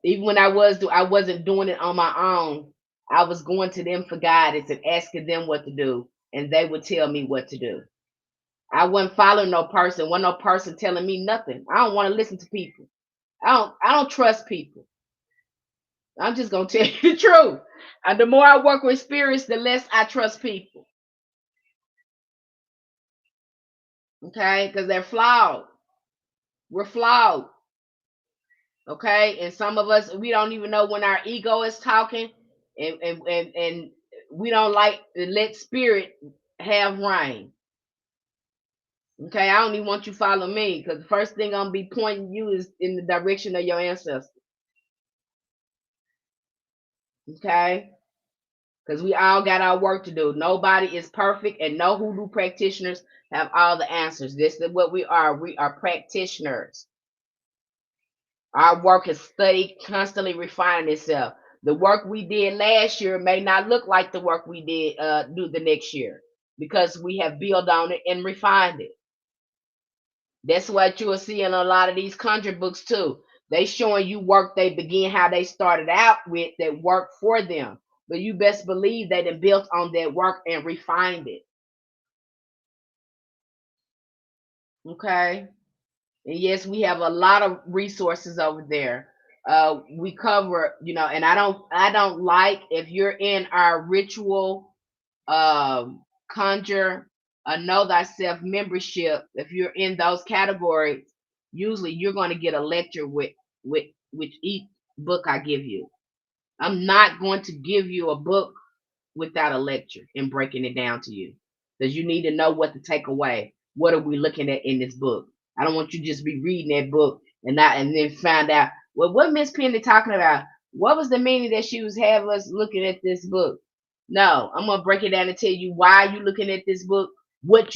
Speaker 1: Even when I wasn't doing it on my own. I was going to them for guidance and asking them what to do, and they would tell me what to do. I wasn't following no person. Wasn't no person telling me nothing. I don't want to listen to people. I don't trust people. I'm just gonna tell you the truth. And the more I work with spirits, the less I trust people. Okay, because they're flawed. We're flawed. Okay, and some of us we don't even know when our ego is talking, and we don't like to let spirit have reign. Okay, I don't even want you to follow me because the first thing I'm gonna be pointing you is in the direction of your ancestors. Okay, because we all got our work to do. Nobody is perfect, and no hoodoo practitioners have all the answers. This is what we are. We are practitioners. Our work is study, constantly refining itself. The work we did last year may not look like the work we did do the next year because we have built on it and refined it. That's what you will see in a lot of these conjure books too. They showing you work they begin how they started out with that worked for them. But you best believe they done built on that work and refined it. Okay. And yes, we have a lot of resources over there. We cover, and I don't like if you're in our ritual conjure a know thyself membership, if you're in those categories, usually you're going to get a lecture with each book I give you. I'm not going to give you a book without a lecture and breaking it down to you, because you need to know what to take away. What are we looking at in this book? I don't want you to just be reading that book and then find out, well, what Miss Penny talking about? What was the meaning that she was having us looking at this book? No, I'm gonna break it down and tell you why you looking at this book, what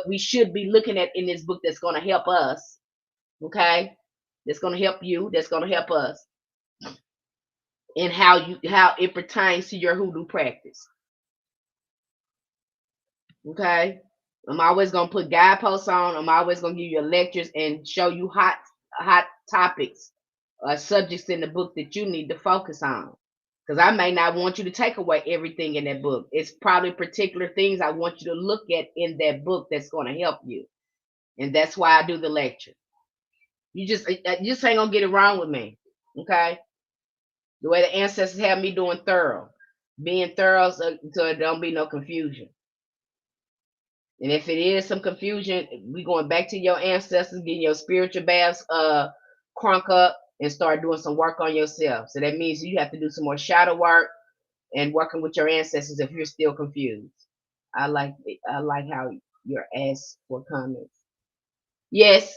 Speaker 1: we should be looking at in this book that's gonna help us. Okay, that's gonna help you. That's gonna help us, and how it pertains to your hoodoo practice. Okay. I'm always gonna put guideposts on. I'm always gonna give you lectures and show you hot topics, subjects in the book that you need to focus on. Because I may not want you to take away everything in that book. It's probably particular things I want you to look at in that book that's gonna help you, and that's why I do the lecture. You just ain't gonna get it wrong with me. Okay. The way the ancestors have me doing thorough, being thorough, so there don't be no confusion. And if it is some confusion, we going back to your ancestors, getting your spiritual baths crunk up and start doing some work on yourself. So that means you have to do some more shadow work and working with your ancestors if you're still confused. I like how you're asked for comments. Yes,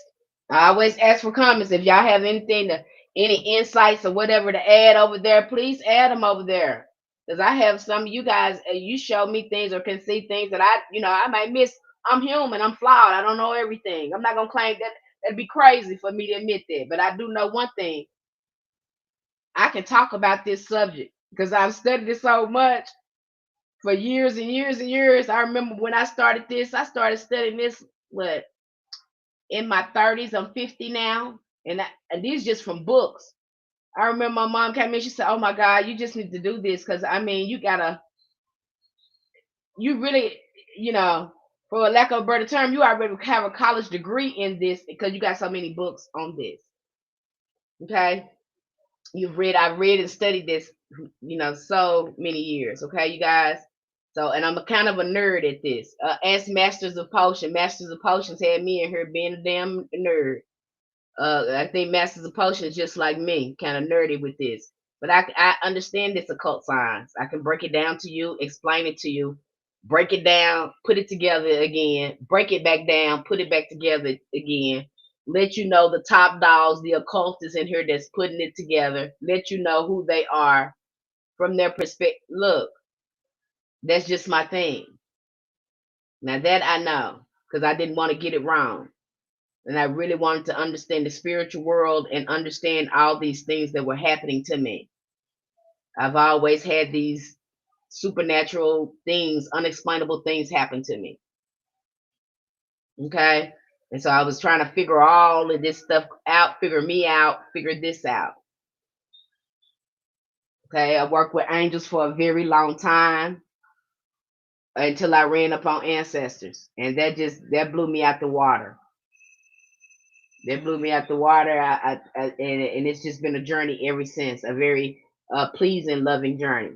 Speaker 1: I always ask for comments. If y'all have any insights or whatever to add over there, please add them over there. Because I have some of you guys, you show me things or can see things that I might miss. I'm human. I'm flawed. I don't know everything. I'm not gonna claim that. That'd be crazy for me to admit that. But I do know one thing. I can talk about this subject because I've studied it so much for years and years and years. I remember when I started this. I started studying this what in my 30s. I'm 50 now, and these just from books. I remember my mom came in. She said, "Oh my God, you just need to do this because I mean, you really, you know, for a lack of a better term, you already have a college degree in this because you got so many books on this. Okay, I've read and studied this, so many years. Okay, you guys. So, and I'm a kind of a nerd at this. As Masters of Potions had me in here being a damn nerd. I think Masters of Potions just like me, kind of nerdy with this. But I understand this occult science. I can break it down to you, explain it to you, break it down, put it together again, break it back down, put it back together again. Let you know the top dogs, the occultists in here that's putting it together. Let you know who they are from their perspective. Look, that's just my thing. Now that I know, because I didn't want to get it wrong. And I really wanted to understand the spiritual world and understand all these things that were happening to me. I've always had these supernatural things, unexplainable things happen to me. Okay. And so I was trying to figure all of this stuff out, figure me out, figure this out. Okay. I worked with angels for a very long time until I ran up on ancestors. And that blew me out the water. That blew me out the water. And it's just been a journey ever since, a very pleasing, loving journey.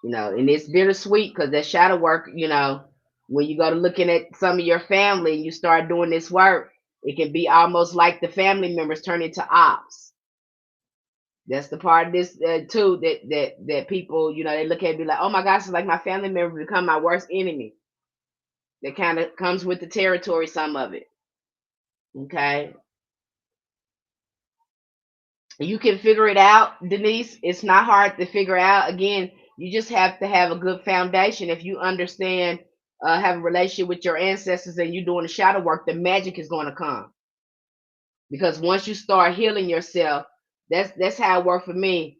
Speaker 1: And it's bittersweet because that shadow work, when you go to looking at some of your family and you start doing this work, it can be almost like the family members turn into ops. That's the part of this too that people, they look at and be like, oh my gosh, it's like my family member become my worst enemy. That kind of comes with the territory, some of it. Okay. You can figure it out, Denise. It's not hard to figure out. Again, you just have to have a good foundation. If you understand, have a relationship with your ancestors, and you're doing the shadow work, the magic is going to come. Because once you start healing yourself, that's how it worked for me.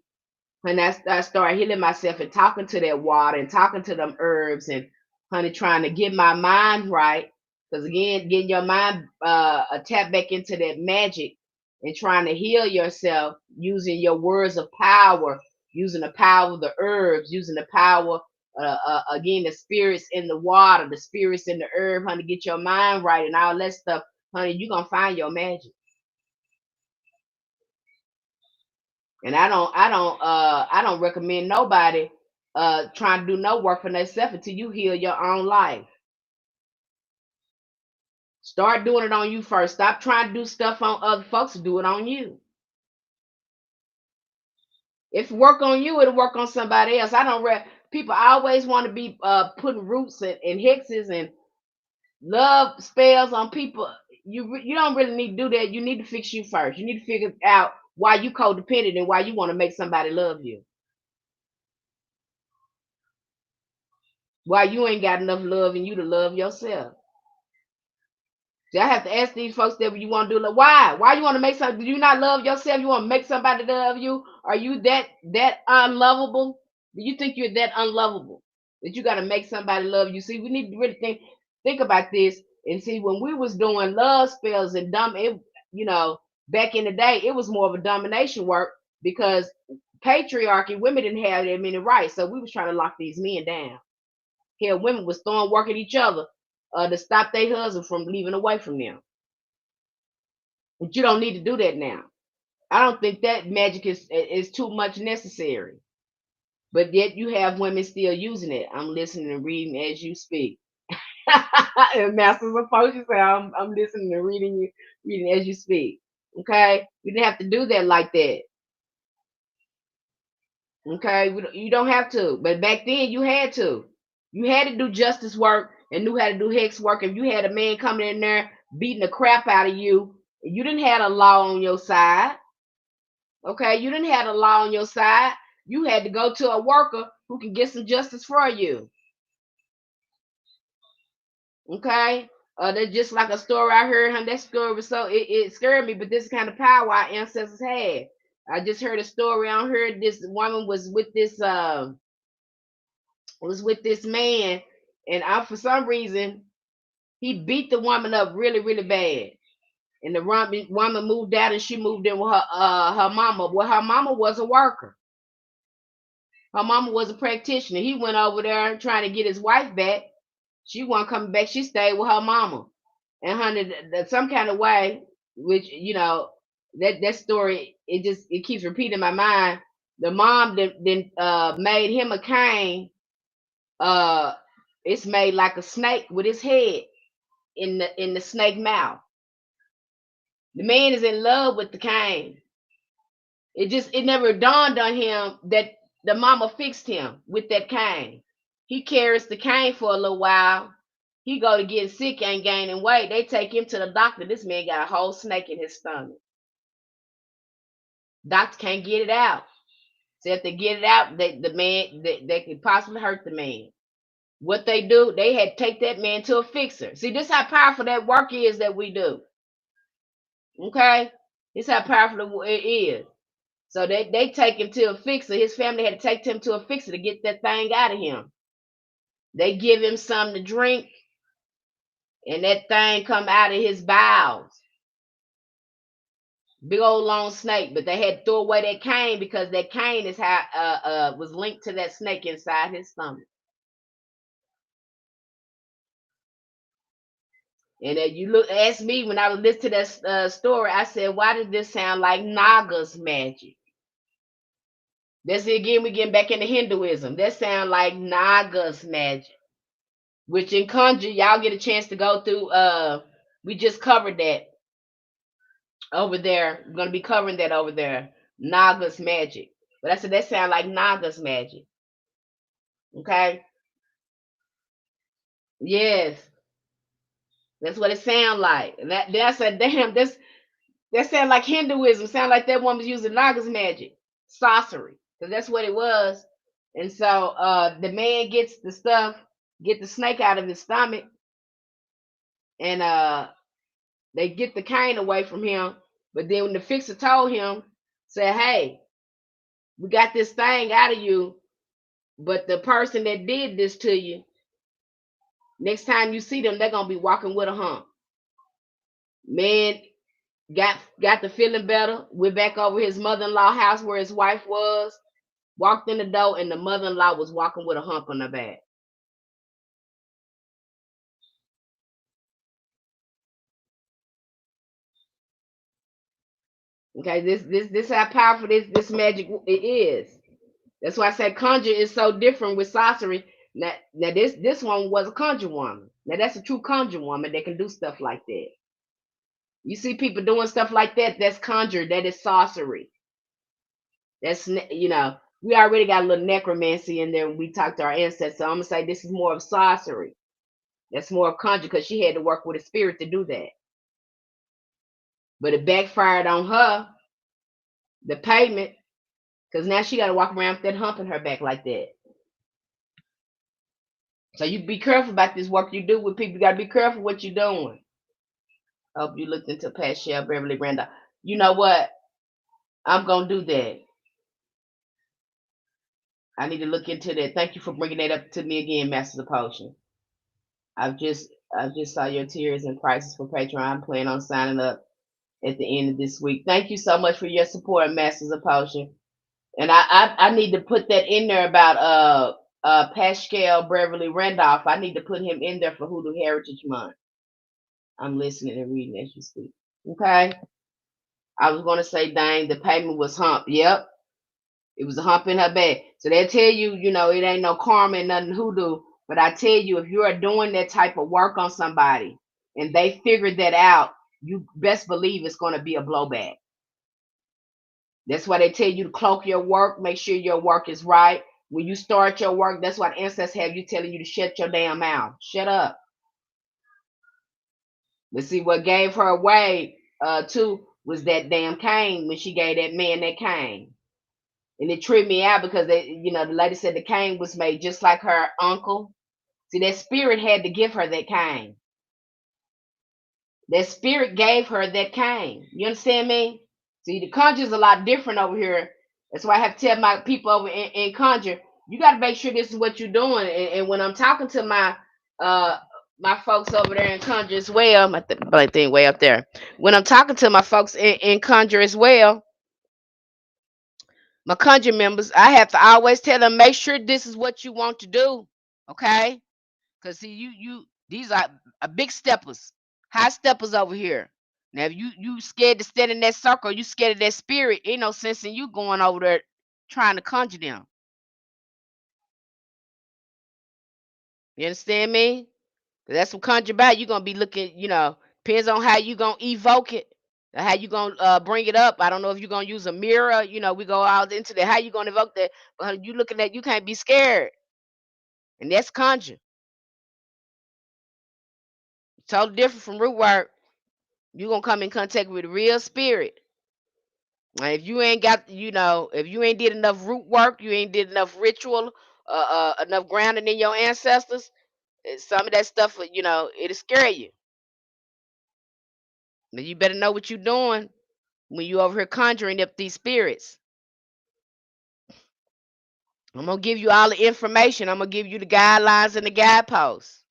Speaker 1: And I started healing myself and talking to that water and talking to them herbs, and honey, trying to get my mind right. Because again, getting your mind tap back into that magic and trying to heal yourself using your words of power, using the power of the herbs, using the power, again, the spirits in the water, the spirits in the herb, honey, get your mind right and all that stuff, honey, you're going to find your magic. And I don't recommend nobody trying to do no work for themselves until you heal your own life. Start doing it on you first. Stop trying to do stuff on other folks. Do it on you. If it work on you, it'll work on somebody else. I don't people always want to be putting roots and hexes and love spells on people. You don't really need to do that. You need to fix you first. You need to figure out why you codependent and why you want to make somebody love you. Why you ain't got enough love in you to love yourself. See, I have to ask these folks that you want to do. Like, why? Why you want to make something? Do you not love yourself? You want to make somebody love you? Are you that unlovable? Do you think you're that unlovable that you got to make somebody love you? See, we need to really think about this and see when we was doing love spells and back in the day, it was more of a domination work because patriarchy, women didn't have that many rights, so we was trying to lock these men down. Here, women was throwing work at each other to stop their husband from leaving away from them. But you don't need to do that now. I don't think that magic is too much necessary. But yet you have women still using it. I'm listening and reading as you speak. And Masters of Potions say I'm listening and reading as you speak. Okay, you didn't have to do that like that. Okay, you don't have to. But back then you had to. You had to do justice work and knew how to do hex work. If you had a man coming in there beating the crap out of you, you didn't have a law on your side. Okay, you didn't have a law on your side. You had to go to a worker who can get some justice for you. Okay, that's just like a story I heard. That story was it scared me, but this kind of power our ancestors had. I just heard a story on her. This woman was with this man, and for some reason he beat the woman up really, really bad. And the woman moved out, and she moved in with her mama. Well, her mama was a worker. Her mama was a practitioner. He went over there trying to get his wife back. She wasn't coming back. She stayed with her mama. And honey, some kind of way, which that story, it keeps repeating in my mind. The mom then made him a cane. Uh, it's made like a snake with his head in the snake mouth. The man is in love with the cane. It never dawned on him that the mama fixed him with that cane. He carries the cane for a little while. He go to getting sick, ain't gaining weight. They take him to the doctor. This man got a whole snake in his stomach. Doctor can't get it out. So if they get it out, they could possibly hurt the man. What they do, they had to take that man to a fixer. See, this how powerful that work is that we do. Okay? This how powerful it is. So they take him to a fixer. His family had to take him to a fixer to get that thing out of him. They give him something to drink, and that thing come out of his bowels. Big old long snake, but they had to throw away that cane because that cane is how was linked to that snake inside his stomach. And you ask me when I was listening to that story, I said, why did this sound like Naga's magic? That's it again, we getting back into Hinduism. That sound like Naga's magic. Which in conjure, y'all get a chance to go through. We just covered that over there. We're gonna be covering that over there. Naga's magic. But I said that sound like Naga's magic. Okay. Yes, that's what it sound like. And that's a damn. That sound like Hinduism. Sound like that woman was using Naga's magic, sorcery, because that's what it was. And so the man gets the stuff, get the snake out of his stomach, and they get the cane away from him. But then when the fixer told him, said, hey, we got this thing out of you, but the person that did this to you, next time you see them, they're gonna be walking with a hump. Man got the feeling better, went back over his mother-in-law house where his wife was, walked in the door, and the mother-in-law was walking with a hump on her back. Okay, this how powerful this magic it is. That's why I said conjure is so different with sorcery. Now this one was a conjure woman. Now that's a true conjure woman that can do stuff like that. You see people doing stuff like that, that's conjure, that is sorcery. That's we already got a little necromancy in there when we talk to our ancestors. So I'm gonna say this is more of sorcery. That's more of conjure because she had to work with a spirit to do that. But it backfired on her, the payment, because now she got to walk around with that hump in her back like that. So you be careful about this work you do with people. You got to be careful what you're doing. I hope you looked into Pascal Beverly Randolph. You know what? I'm going to do that. I need to look into that. Thank you for bringing that up to me again, Masters of Potion. I've just saw your tiers and prices for Patreon. I'm planning on signing up at the end of this week. Thank you so much for your support, Masters of Potion. And I need to put that in there about Pascal Beverly Randolph. I need to put him in there for Hoodoo Heritage Month. I'm listening and reading as you speak. Okay. I was gonna say, dang, the payment was hump. Yep. It was a hump in her back. So they'll tell you, it ain't no karma and nothing hoodoo. But I tell you, if you are doing that type of work on somebody and they figured that out, you best believe it's gonna be a blowback. That's why they tell you to cloak your work, make sure your work is right. When you start your work, that's why the ancestors have you telling you to shut your damn mouth. Shut up. But see, what gave her away too was that damn cane when she gave that man that cane. And it tripped me out because the lady said the cane was made just like her uncle. See, that spirit had to give her that cane. That spirit gave her that cane. You understand me? See, the conjure's a lot different over here. That's why I have to tell my people over in conjure, you got to make sure this is what you're doing. And when I'm talking to my my folks over there in Conjure as well. My thing way up there. When I'm talking to my folks in Conjure as well, my Conjure members, I have to always tell them, make sure this is what you want to do. Okay? Because see, these are big steppers, high steppers over here. Now, if you scared to stand in that circle, you scared of that spirit, ain't no sense in you going over there trying to conjure them. You understand me? 'Cause that's what conjure about. You're gonna be looking, depends on how you gonna evoke it, or how you gonna bring it up. I don't know if you're gonna use a mirror. We go out into that. How you gonna evoke that? But you looking at, you can't be scared, and that's conjure. Totally different from root work. You're gonna come in contact with a real spirit. And if you ain't got, if you ain't did enough root work, you ain't did enough ritual, enough grounding in your ancestors, some of that stuff, it'll scare you. But you better know what you're doing when you over here conjuring up these spirits. I'm gonna give you all the information. I'm gonna give you the guidelines and the guideposts.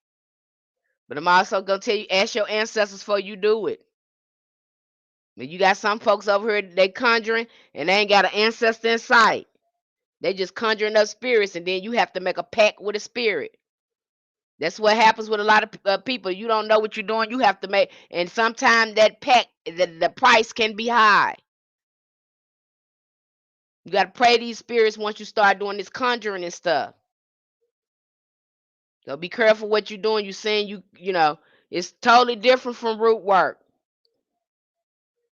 Speaker 1: But I'm also gonna tell you, ask your ancestors before you do it. But you got some folks over here, they conjuring and they ain't got an ancestor in sight. They just conjuring up spirits, and then you have to make a pact with a spirit. That's what happens with a lot of people. You don't know what you're doing. You have to make, and sometimes that pact, the price can be high. You got to pray these spirits once you start doing this conjuring and stuff. So be careful what you're doing. You saying it's totally different from root work.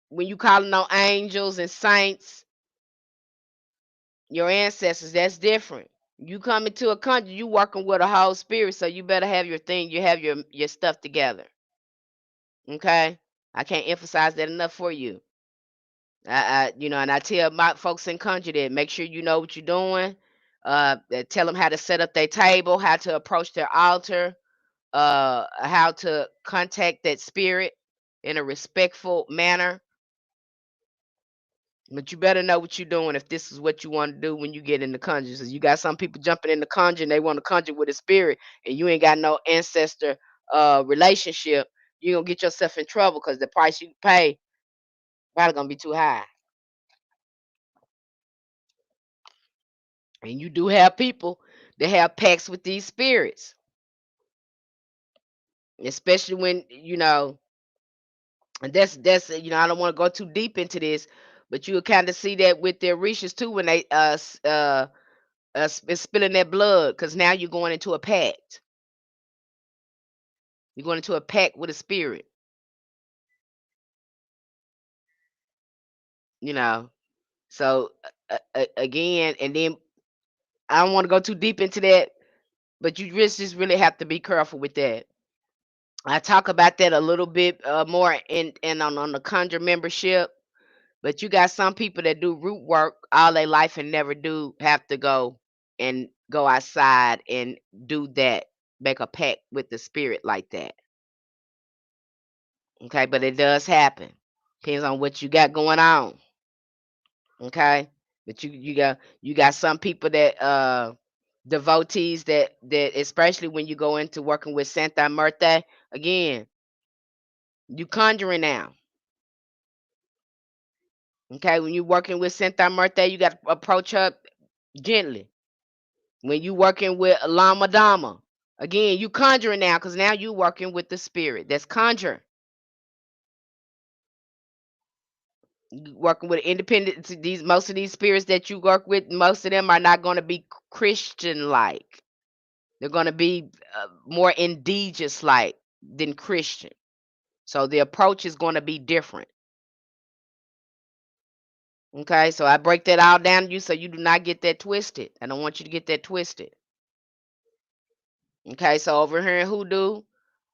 Speaker 1: When you calling on angels and saints, your ancestors, that's different. You come into a country, you working with a whole spirit, so you better have your thing. You have your stuff together. Okay, I can't emphasize that enough for you. And I tell my folks in country that make sure you know what you're doing. Tell them how to set up their table, how to approach their altar, how to contact that spirit in a respectful manner. But you better know what you're doing if this is what you want to do when you get in the conjure. So you got some people jumping in the conjure and they want to conjure with a spirit, and you ain't got no ancestor relationship. You're gonna get yourself in trouble because the price you pay probably gonna be too high. And you do have people that have pacts with these spirits, especially when and that's I don't want to go too deep into this, but you'll kind of see that with their riches too when they spilling their blood, because now you're going into a pact. You're going into a pact with a spirit, you know. So again, and then I don't want to go too deep into that, but you just really have to be careful with that. I talk about that a little bit more in on the conjure membership. But you got some people that do root work all their life and never do have to go outside and do that, make a pact with the spirit like that. Okay, but it does happen. Depends on what you got going on. Okay. But you got some people that devotees that especially when you go into working with Santa Muerte, again, you conjuring now. Okay, when you working with Santa Muerte, you got to approach her gently. When you working with Lama Dama, again, you conjuring now because now you working with the spirit. That's conjure. You working with independent. These most of these spirits that you work with, most of them are not going to be Christian like. They're going to be more indigenous like than Christian. So the approach is going to be different. Okay, so I break that all down to you so you do not get that twisted. I don't want you to get that twisted. Okay, so over here in Hoodoo,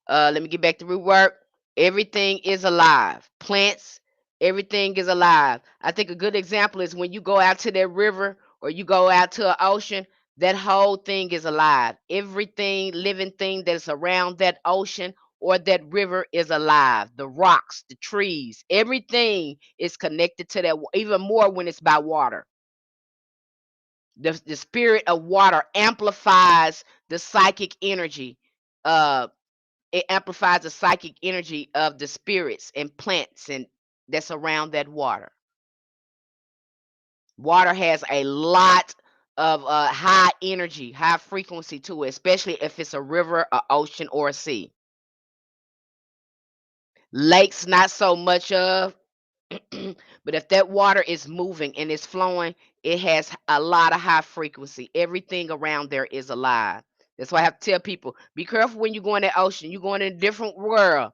Speaker 1: let me get back to root work. Everything is alive. Plants, everything is alive. I think a good example is when you go out to that river or you go out to an ocean, that whole thing is alive. Everything, living thing that's around that ocean or that river is alive. The rocks, the trees, everything is connected to that, even more when it's by water. The spirit of water amplifies the psychic energy. Uh, it amplifies the psychic energy of the spirits and plants and that's around that water. Water has a lot of high energy, high frequency to it, especially if it's a river, a ocean, or a sea. Lakes, not so much of, but if that water is moving and it's flowing, it has a lot of high frequency. Everything around there is alive. That's why I have to tell people, be careful when you go in that ocean. You're going in a different world.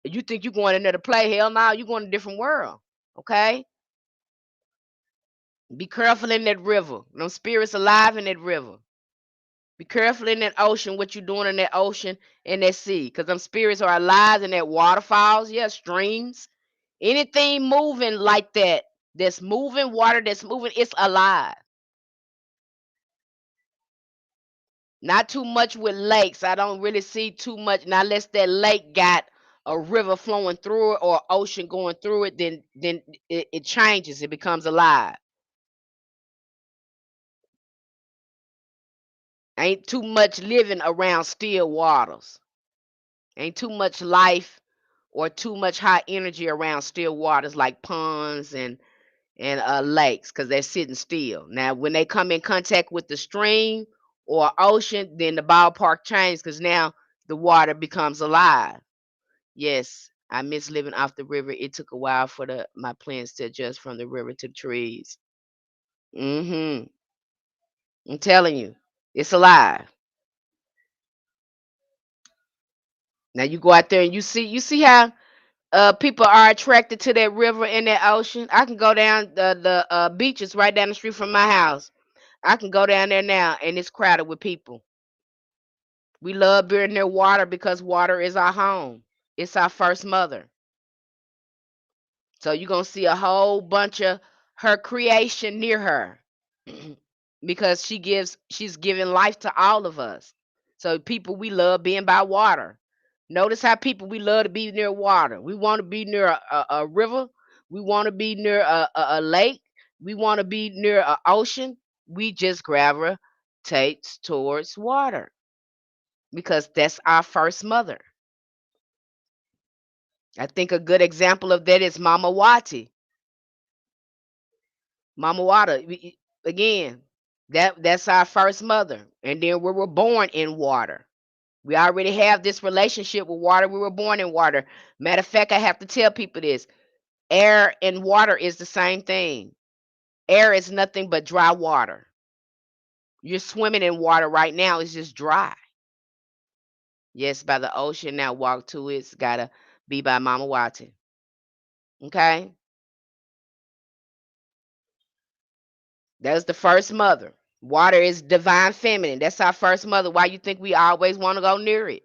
Speaker 1: You think you're going in there to play? Hell no, you're going in a different world. Okay? Be careful in that river. No spirits alive in that river. Be careful in that ocean, what you're doing in that ocean and that sea. Because them spirits are alive in that waterfalls, yeah, streams. Anything moving like that, that's moving, water that's moving, it's alive. Not too much with lakes. I don't really see too much. Now, unless that lake got a river flowing through it or ocean going through it, then it changes. It becomes alive. Ain't too much living around still waters. Ain't too much life or too much high energy around still waters like ponds and lakes because they're sitting still. Now, when they come in contact with the stream or ocean, then the ballpark changes because now the water becomes alive. Yes, I miss living off the river. It took a while for the my plants to adjust from the river to the trees. Mm-hmm. I'm telling you, it's alive. Now you go out there and you see how people are attracted to that river and that ocean. I can go down the beaches right down the street from my house. I can go down there now and it's crowded with people. We love being near water because water is our home. It's our first mother. So you're gonna see a whole bunch of her creation near her. Because she's giving life to all of us. So people we love being by water. Notice how people we love to be near water. We want to be near a river. We want to be near a lake. We want to be near an ocean. We just gravitate towards water because that's our first mother. I think a good example of that is Mama Wati. Mama Water. Again, that's our first mother. And then we were born in water. We already have this relationship with water. We were born in water. Matter of fact, I have to tell people this. Air and water is the same thing. Air is nothing but dry water. You're swimming in water right now. It's just dry. Yes, by the ocean. Now walk to it. It's gotta be by Mama Wati. Okay? That's the first mother. Water is divine feminine. That's our first mother. Why you think we always want to go near it?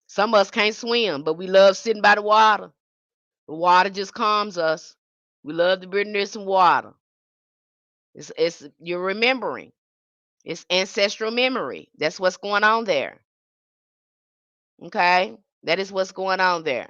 Speaker 1: Some of us can't swim, but we love sitting by the water. The water just calms us. We love to be near some water. It's you're remembering. It's ancestral memory. That's what's going on there. Okay? That is what's going on there.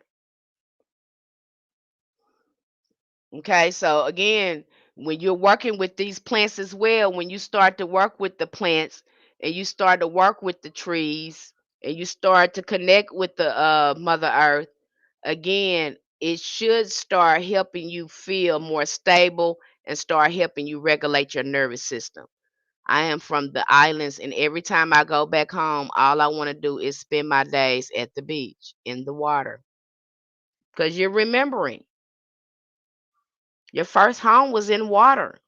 Speaker 1: Okay? So again, when you're working with these plants as well, when you start to work with the plants and you start to work with the trees and you start to connect with the mother earth, again, it should start helping you feel more stable and start helping you regulate your nervous system. I am from the islands, and every time I go back home, all I want to do is spend my days at the beach in the water because you're remembering your first home was in water.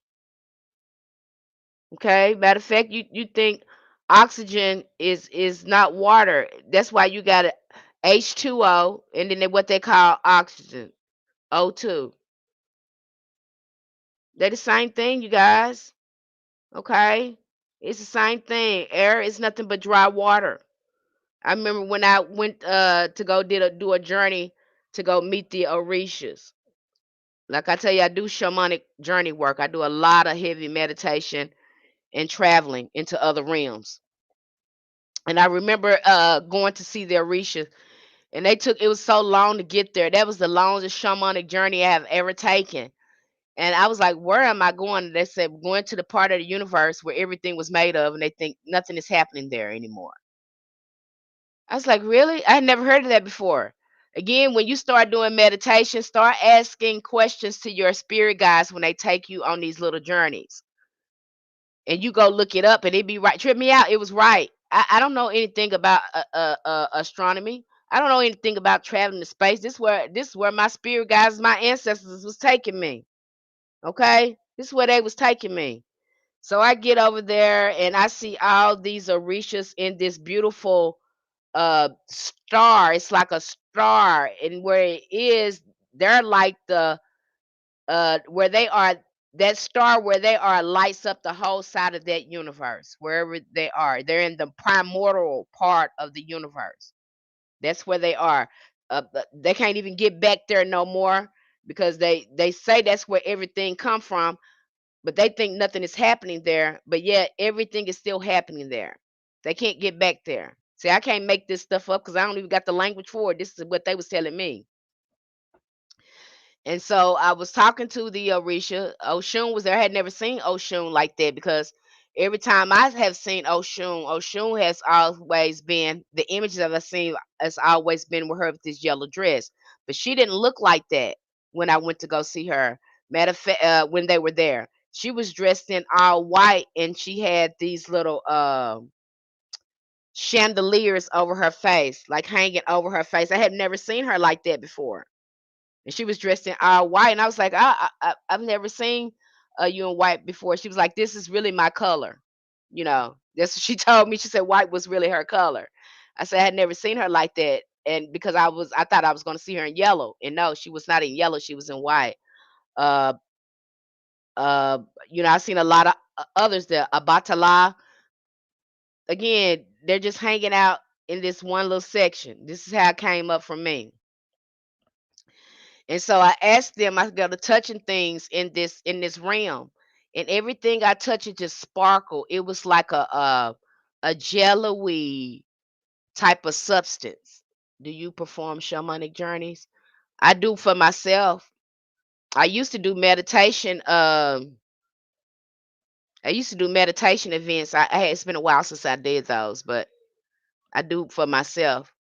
Speaker 1: Okay, matter of fact, you think oxygen is not water. That's why you got a H2O, and then what they call oxygen, O2. They're the same thing, you guys. Okay, it's the same thing. Air is nothing but dry water. I remember when I went to go do a journey to go meet the Orishas. Like I tell you, I do shamanic journey work. I do a lot of heavy meditation and traveling into other realms. And I remember going to see the Orishas, and it was so long to get there. That was the longest shamanic journey I have ever taken. And I was like, where am I going? They said, going to the part of the universe where everything was made of, and they think nothing is happening there anymore. I was like, really? I had never heard of that before. Again, when you start doing meditation, start asking questions to your spirit guides when they take you on these little journeys. And you go look it up and it be right. Trip me out. It was right. I don't know anything about astronomy. I don't know anything about traveling to space. This is where my spirit guides, my ancestors was taking me. Okay? This is where they was taking me. So I get over there and I see all these orishas in this beautiful star. It's like a star, and where it is, they're like the where they are, that star where they are lights up the whole side of that universe. Wherever they are, they're in the primordial part of the universe. That's where they are. But they can't even get back there no more because they say that's where everything come from, but they think nothing is happening there, but yet everything is still happening there. They can't get back there. See, I can't make this stuff up because I don't even got the language for it. This is what they was telling me. And so I was talking to the Orisha. Oshun was there. I had never seen Oshun like that because every time I have seen Oshun, Oshun has always been, the images that I've seen has always been with her with this yellow dress. But she didn't look like that when I went to go see her. Matter of fact, when they were there, she was dressed in all white and she had these little chandeliers over her face, like hanging over her face. I had never seen her like that before, and she was dressed in all white. And I was like, I've never seen you in white before. She was like, this is really my color. That's what she told me. She said white was really her color. I said I had never seen her like that, and because I thought I was going to see her in yellow, and no, she was not in yellow. She was in white. Uh, uh, I seen a lot of others there. Abatala, again, they're just hanging out in this one little section. This is how it came up for me. And so I asked them, I got to touching things in this realm, and everything I touch it just sparkle. It was like a jello-y type of substance. Do you perform shamanic journeys? I do for myself. I used to do meditation. I used to do meditation events. It's been a while since I did those, but I do for myself.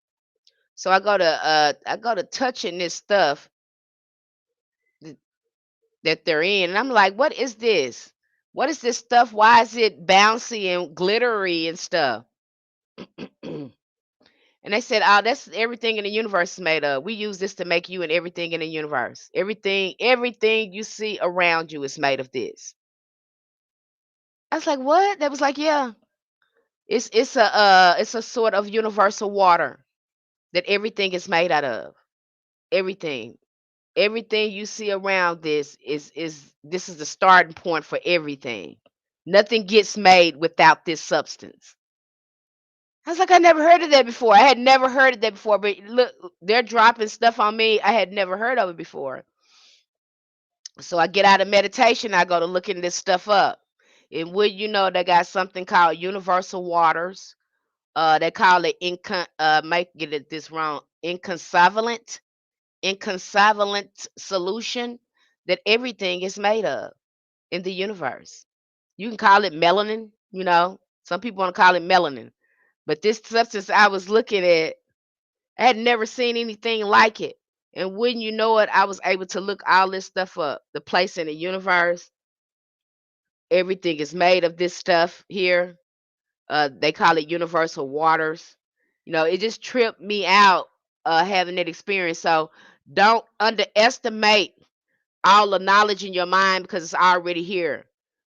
Speaker 1: So I go to touching this stuff that they're in. And I'm like, what is this? What is this stuff? Why is it bouncy and glittery and stuff? And they said, oh, that's everything in the universe is made of. We use this to make you and everything in the universe. Everything you see around you is made of this. I was like, what? That was like, yeah. It's a sort of universal water that everything is made out of. Everything. Everything you see around this is the starting point for everything. Nothing gets made without this substance. I was like, I never heard of that before. I had never heard of that before. But look, they're dropping stuff on me. I had never heard of it before. So I get out of meditation. I go to looking this stuff up. And would you know they got something called universal waters? They call it might get it this wrong. Inconsolvent solution that everything is made of in the universe. You can call it melanin, Some people want to call it melanin. But this substance I was looking at, I had never seen anything like it. And wouldn't you know it, I was able to look all this stuff up. The place in the universe, everything is made of this stuff here. They call it universal waters. It just tripped me out having that experience. So don't underestimate all the knowledge in your mind because it's already here.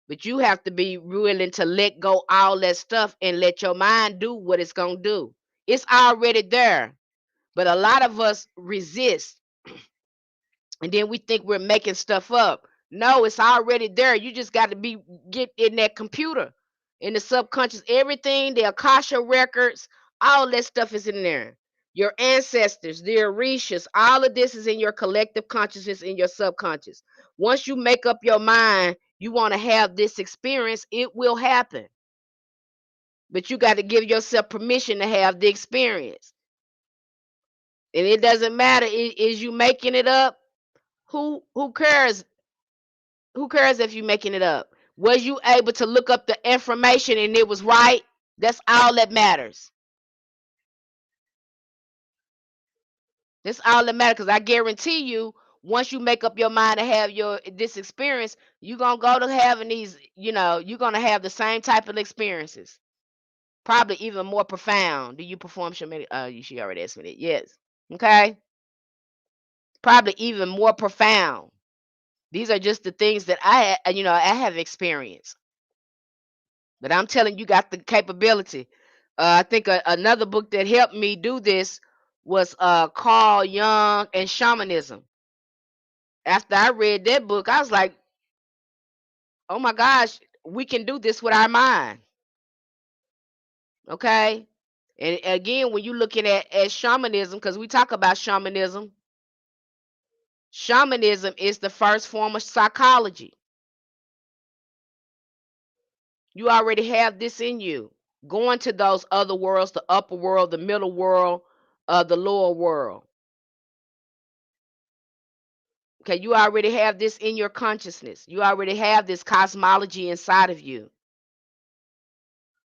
Speaker 1: But you have to be willing to let go all that stuff and let your mind do what it's gonna do. It's already there. But a lot of us resist, and then we think we're making stuff up. No, it's already there. You just got to get in that computer, in the subconscious. Everything, the Akasha records, all that stuff is in there. Your ancestors, the Orishas, all of this is in your collective consciousness, in your subconscious. Once you make up your mind, you want to have this experience, it will happen. But you got to give yourself permission to have the experience. And it doesn't matter, is you making it up? Who cares? Who cares if you're making it up? Was you able to look up the information and it was right? That's all that matters. That's all that matters. Cause I guarantee you, once you make up your mind to have this experience, you're gonna go to having these. You're gonna have the same type of experiences, probably even more profound. Do you perform shamanic? She already asked me that. Yes. Okay. Probably even more profound. These are just the things that I have experienced. But I'm telling you, got the capability. I think another book that helped me do this was Carl Jung and Shamanism. After I read that book, I was like, oh my gosh, we can do this with our mind. Okay. And again, when you're looking at shamanism, because we talk about shamanism is the first form of psychology. You already have this in you. Going to those other worlds, the upper world, the middle world, the lower world. Okay, you already have this in your consciousness. You already have this cosmology inside of you.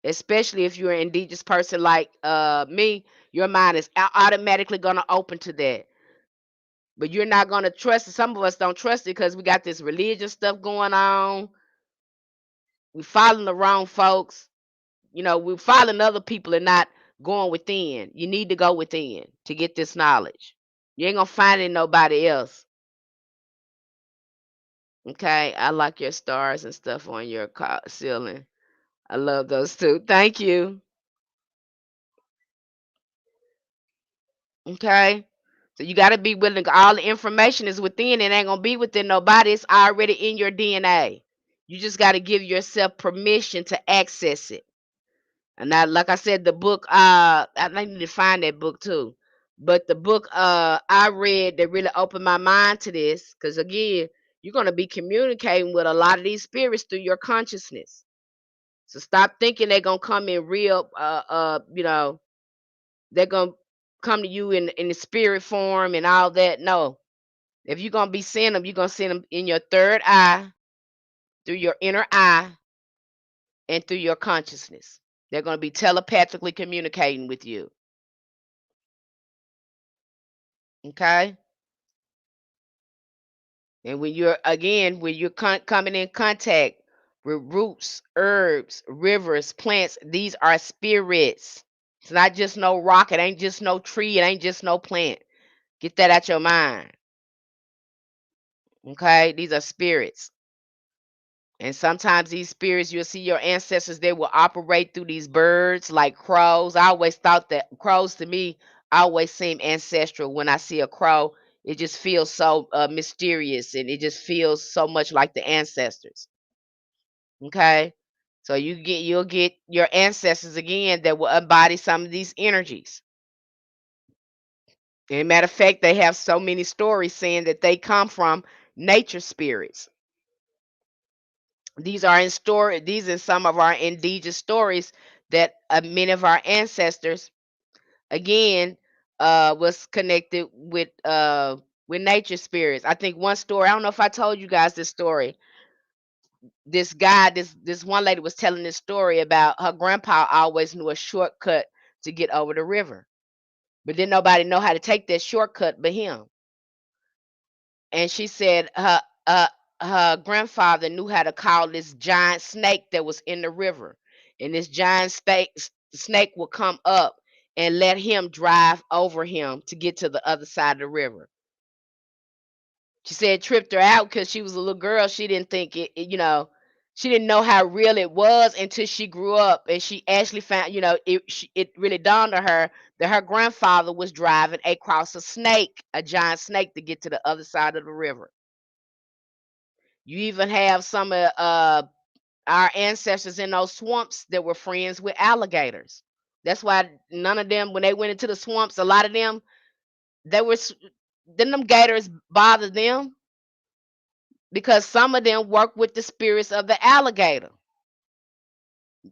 Speaker 1: Especially if you're an indigenous person like me, your mind is automatically going to open to that. But you're not going to trust it. Some of us don't trust it because we got this religious stuff going on. We following the wrong folks. We're following other people and not going within. You need to go within to get this knowledge. You ain't going to find it in nobody else. Okay, I like your stars and stuff on your ceiling. I love those too. Thank you. Okay. So you got to be willing. All the information is within. It ain't going to be within nobody. It's already in your DNA. You just got to give yourself permission to access it. And now, like I said, the book, I need to find that book too. But the book I read that really opened my mind to this, because again, you're going to be communicating with a lot of these spirits through your consciousness. So stop thinking they're gonna come in real they're gonna come to you in the spirit form and all that. No. If you're gonna be seeing them, you're gonna see them in your third eye, through your inner eye, and through your consciousness. They're gonna be telepathically communicating with you. Okay? And when you're coming in contact with roots, herbs, rivers, plants, these are spirits. It's not just no rock, it ain't just no tree, it ain't just no plant. Get that out your mind. Okay? These are spirits. And sometimes these spirits, you'll see your ancestors, they will operate through these birds like crows. I always thought that crows to me always seem ancestral. When I see a crow, it just feels so mysterious and it just feels so much like the ancestors. Okay? So you'll get your ancestors again that will embody some of these energies. And matter of fact, they have so many stories saying that they come from nature spirits. These are some of our indigenous stories that many of our ancestors again was connected with nature spirits. I think one story, I don't know if I told you guys this story. This one lady was telling this story about her grandpa always knew a shortcut to get over the river, but didn't nobody know how to take that shortcut but him. And she said her grandfather knew how to call this giant snake that was in the river, and this giant snake would come up and let him drive over him to get to the other side of the river. She said it tripped her out because she was a little girl. She didn't think she didn't know how real it was until she grew up and she actually found, it really dawned on her that her grandfather was driving across a giant snake to get to the other side of the river. You even have some of our ancestors in those swamps that were friends with alligators. That's why none of them, when they went into the swamps, a lot of them, they were, didn't them gators bother them? Because some of them work with the spirits of the alligator.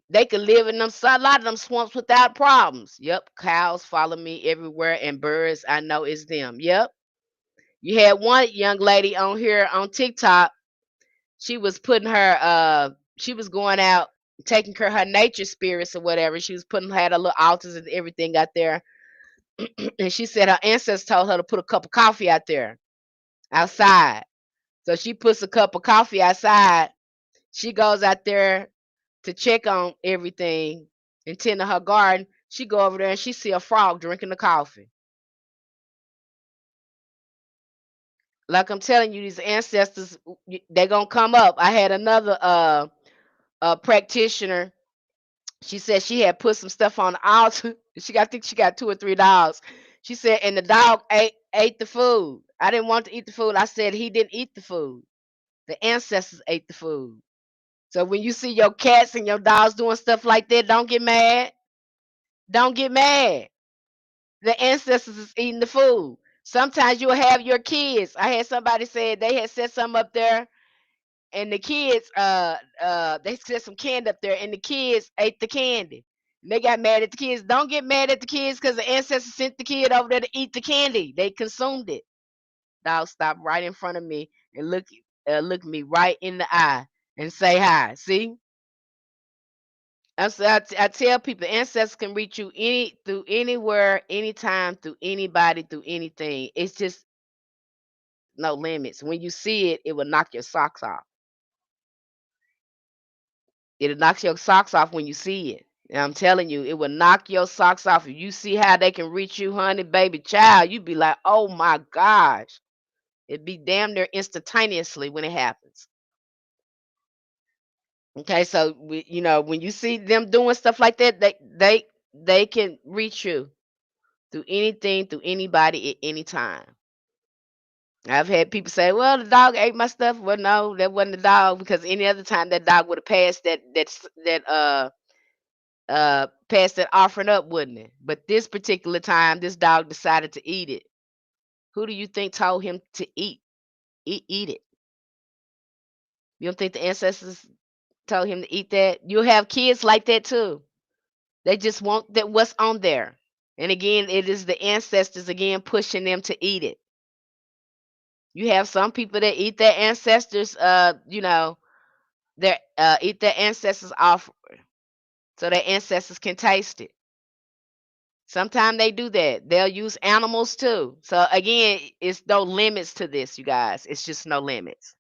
Speaker 1: They could live in a lot of them swamps without problems. Yep, cows follow me everywhere, and birds, I know it's them. Yep. You had one young lady on here on TikTok. She was putting she was going out taking care of her nature spirits or whatever. She was putting had a little altars and everything out there. and she said her ancestors told her to put a cup of coffee out there outside. So she puts a cup of coffee outside. She goes out there to check on everything and tend to her garden. She go over there and she see a frog drinking the coffee. Like I'm telling you, these ancestors, they gonna come up. I had another practitioner. She said she had put some stuff on the altar. I think she got 2 or 3 dogs. She said, and the dog ate the food. I didn't want to eat the food. I said he didn't eat the food. The ancestors ate the food. So when you see your cats and your dogs doing stuff like that, don't get mad. Don't get mad. The ancestors is eating the food. Sometimes you'll have your kids. I had somebody said they had set some up there, and the kids they set some candy up there, and the kids ate the candy. And they got mad at the kids. Don't get mad at the kids because the ancestors sent the kid over there to eat the candy. They consumed it. Dog stopped right in front of me and look me right in the eye and say hi. See, I tell people ancestors can reach you through anywhere, anytime, through anybody, through anything. It's just no limits. When you see it, it will knock your socks off. It'll knock your socks off when you see it. And I'm telling you, it will knock your socks off. If you see how they can reach you, honey, baby, child, you'd be like, oh my gosh. It'd be damn near instantaneously when it happens. Okay, so when you see them doing stuff like that, they can reach you through anything, through anybody at any time. I've had people say, "Well, the dog ate my stuff." Well, no, that wasn't the dog because any other time that dog would have passed passed that offering up, wouldn't it? But this particular time, this dog decided to eat it. Who do you think told him to eat it? You don't think the ancestors told him to eat that? You'll have kids like that too. They just want that what's on there. And again, it is the ancestors again pushing them to eat it. You have some people that eat their ancestors, their eat their ancestors off so their ancestors can taste it. Sometimes they do that. They'll use animals too. So again, it's no limits to this, you guys. It's just no limits.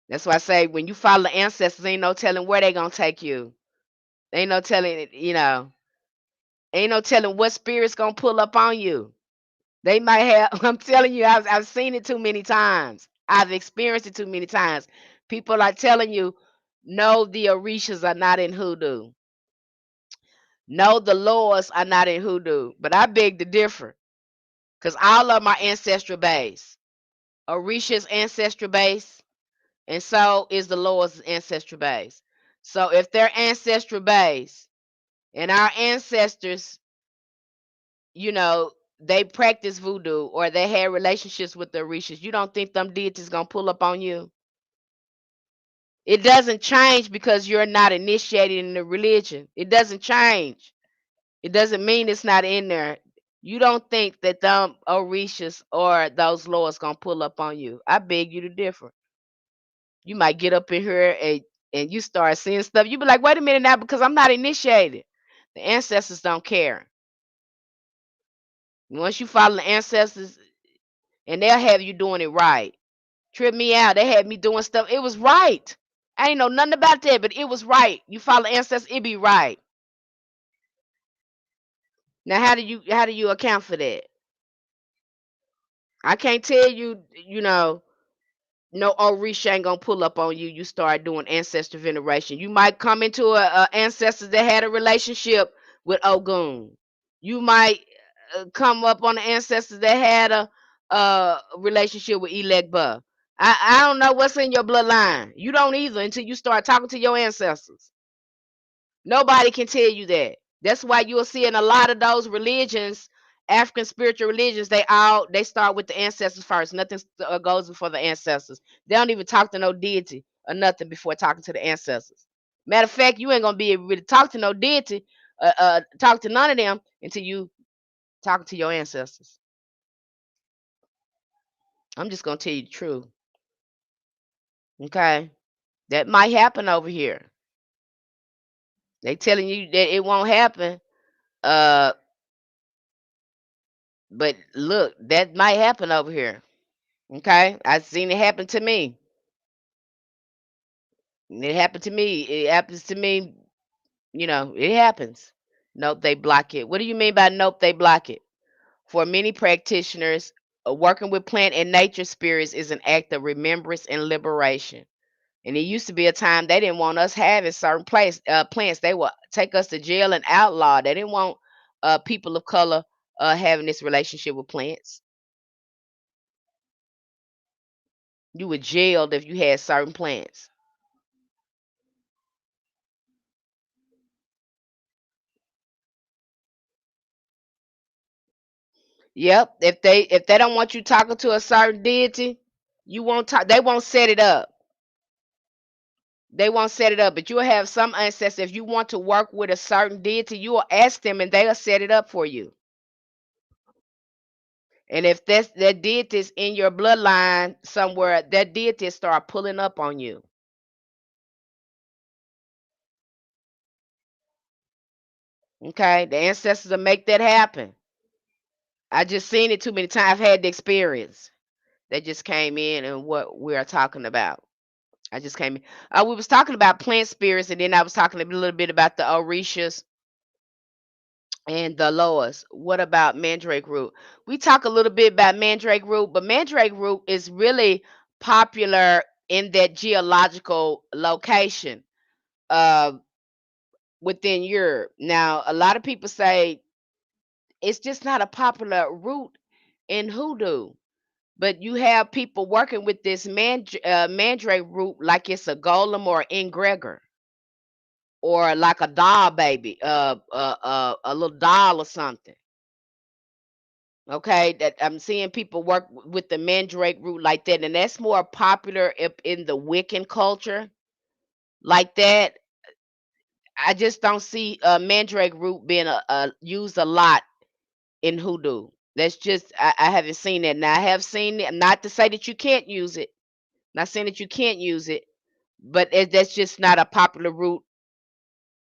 Speaker 1: That's why I say when you follow the ancestors, ain't no telling where they gonna take you. Ain't no telling, ain't no telling what spirit's gonna pull up on you. They might have. I'm telling you, I've seen it too many times. I've experienced it too many times. People are telling you, no, the Orishas are not in hoodoo. No, the Lords are not in hoodoo. But I beg to differ, because all of my ancestral base. Orisha's ancestral base, and so is the Lord's ancestral base. So if their ancestral base and our ancestors, they practice voodoo or they had relationships with the Orishas, you don't think them deities gonna pull up on you? It doesn't change because you're not initiated in the religion. It doesn't change. It doesn't mean it's not in there. You don't think that them Orishas or those lords gonna pull up on you. I beg you to differ. You might get up in here and you start seeing stuff. You be like, wait a minute now, because I'm not initiated. The ancestors don't care. Once you follow the ancestors, and they'll have you doing it right. Trip me out. They had me doing stuff. It was right. I ain't know nothing about that, but it was right. You follow ancestors, it be right. Now, how do you account for that? I can't tell you, no Orisha ain't gonna pull up on you. You start doing ancestor veneration. You might come into a ancestor that had a relationship with Ogun. You might come up on the ancestors that had a relationship with Elegba. I don't know what's in your bloodline. You don't either until you start talking to your ancestors. Nobody can tell you that. That's why you'll see in a lot of those religions, African spiritual religions, they start with the ancestors first. Nothing goes before the ancestors. They don't even talk to no deity or nothing before talking to the ancestors. Matter of fact, you ain't gonna be able to talk to no deity, talk to none of them until you talk to your ancestors. I'm just gonna tell you the truth. Okay, that might happen over here. They telling you that it won't happen. Uh, But look, that might happen over here. Okay, I've seen it happen to me. It happened to me. It happens to me. It happens. Nope, they block it. What do you mean by nope, they block it? For many practitioners, working with plant and nature spirits is an act of remembrance and liberation. And it used to be a time they didn't want us having certain plants. They would take us to jail and outlaw. They didn't want people of color having this relationship with plants. You were jailed if you had certain plants. Yep. If they don't want you talking to a certain deity, you won't talk. They won't set it up. They won't set it up. But you'll have some ancestors. If you want to work with a certain deity, you will ask them, and they'll set it up for you. And if that deity is in your bloodline somewhere, that deity start pulling up on you. Okay, the ancestors will make that happen. I just seen it too many times. I've had the experience. They just came in and what we are talking about. I just came in. We was talking about plant spirits, and then I was talking a little bit about the Orishas and the Loas. What about mandrake root? We talk a little bit about mandrake root, but mandrake root is really popular in that geological location uh, within Europe. Now, a lot of people say it's just not a popular root in hoodoo. But you have people working with this mandrake root like it's a golem or egregor or like a doll baby, a little doll or something. Okay, that I'm seeing people work with the mandrake root like that, and that's more popular in the Wiccan culture like that. I just don't see mandrake root being used a lot in hoodoo. That's just I haven't seen that. Now I have seen it. Not to say that you can't use it. Not saying that you can't use it, but that's just not a popular root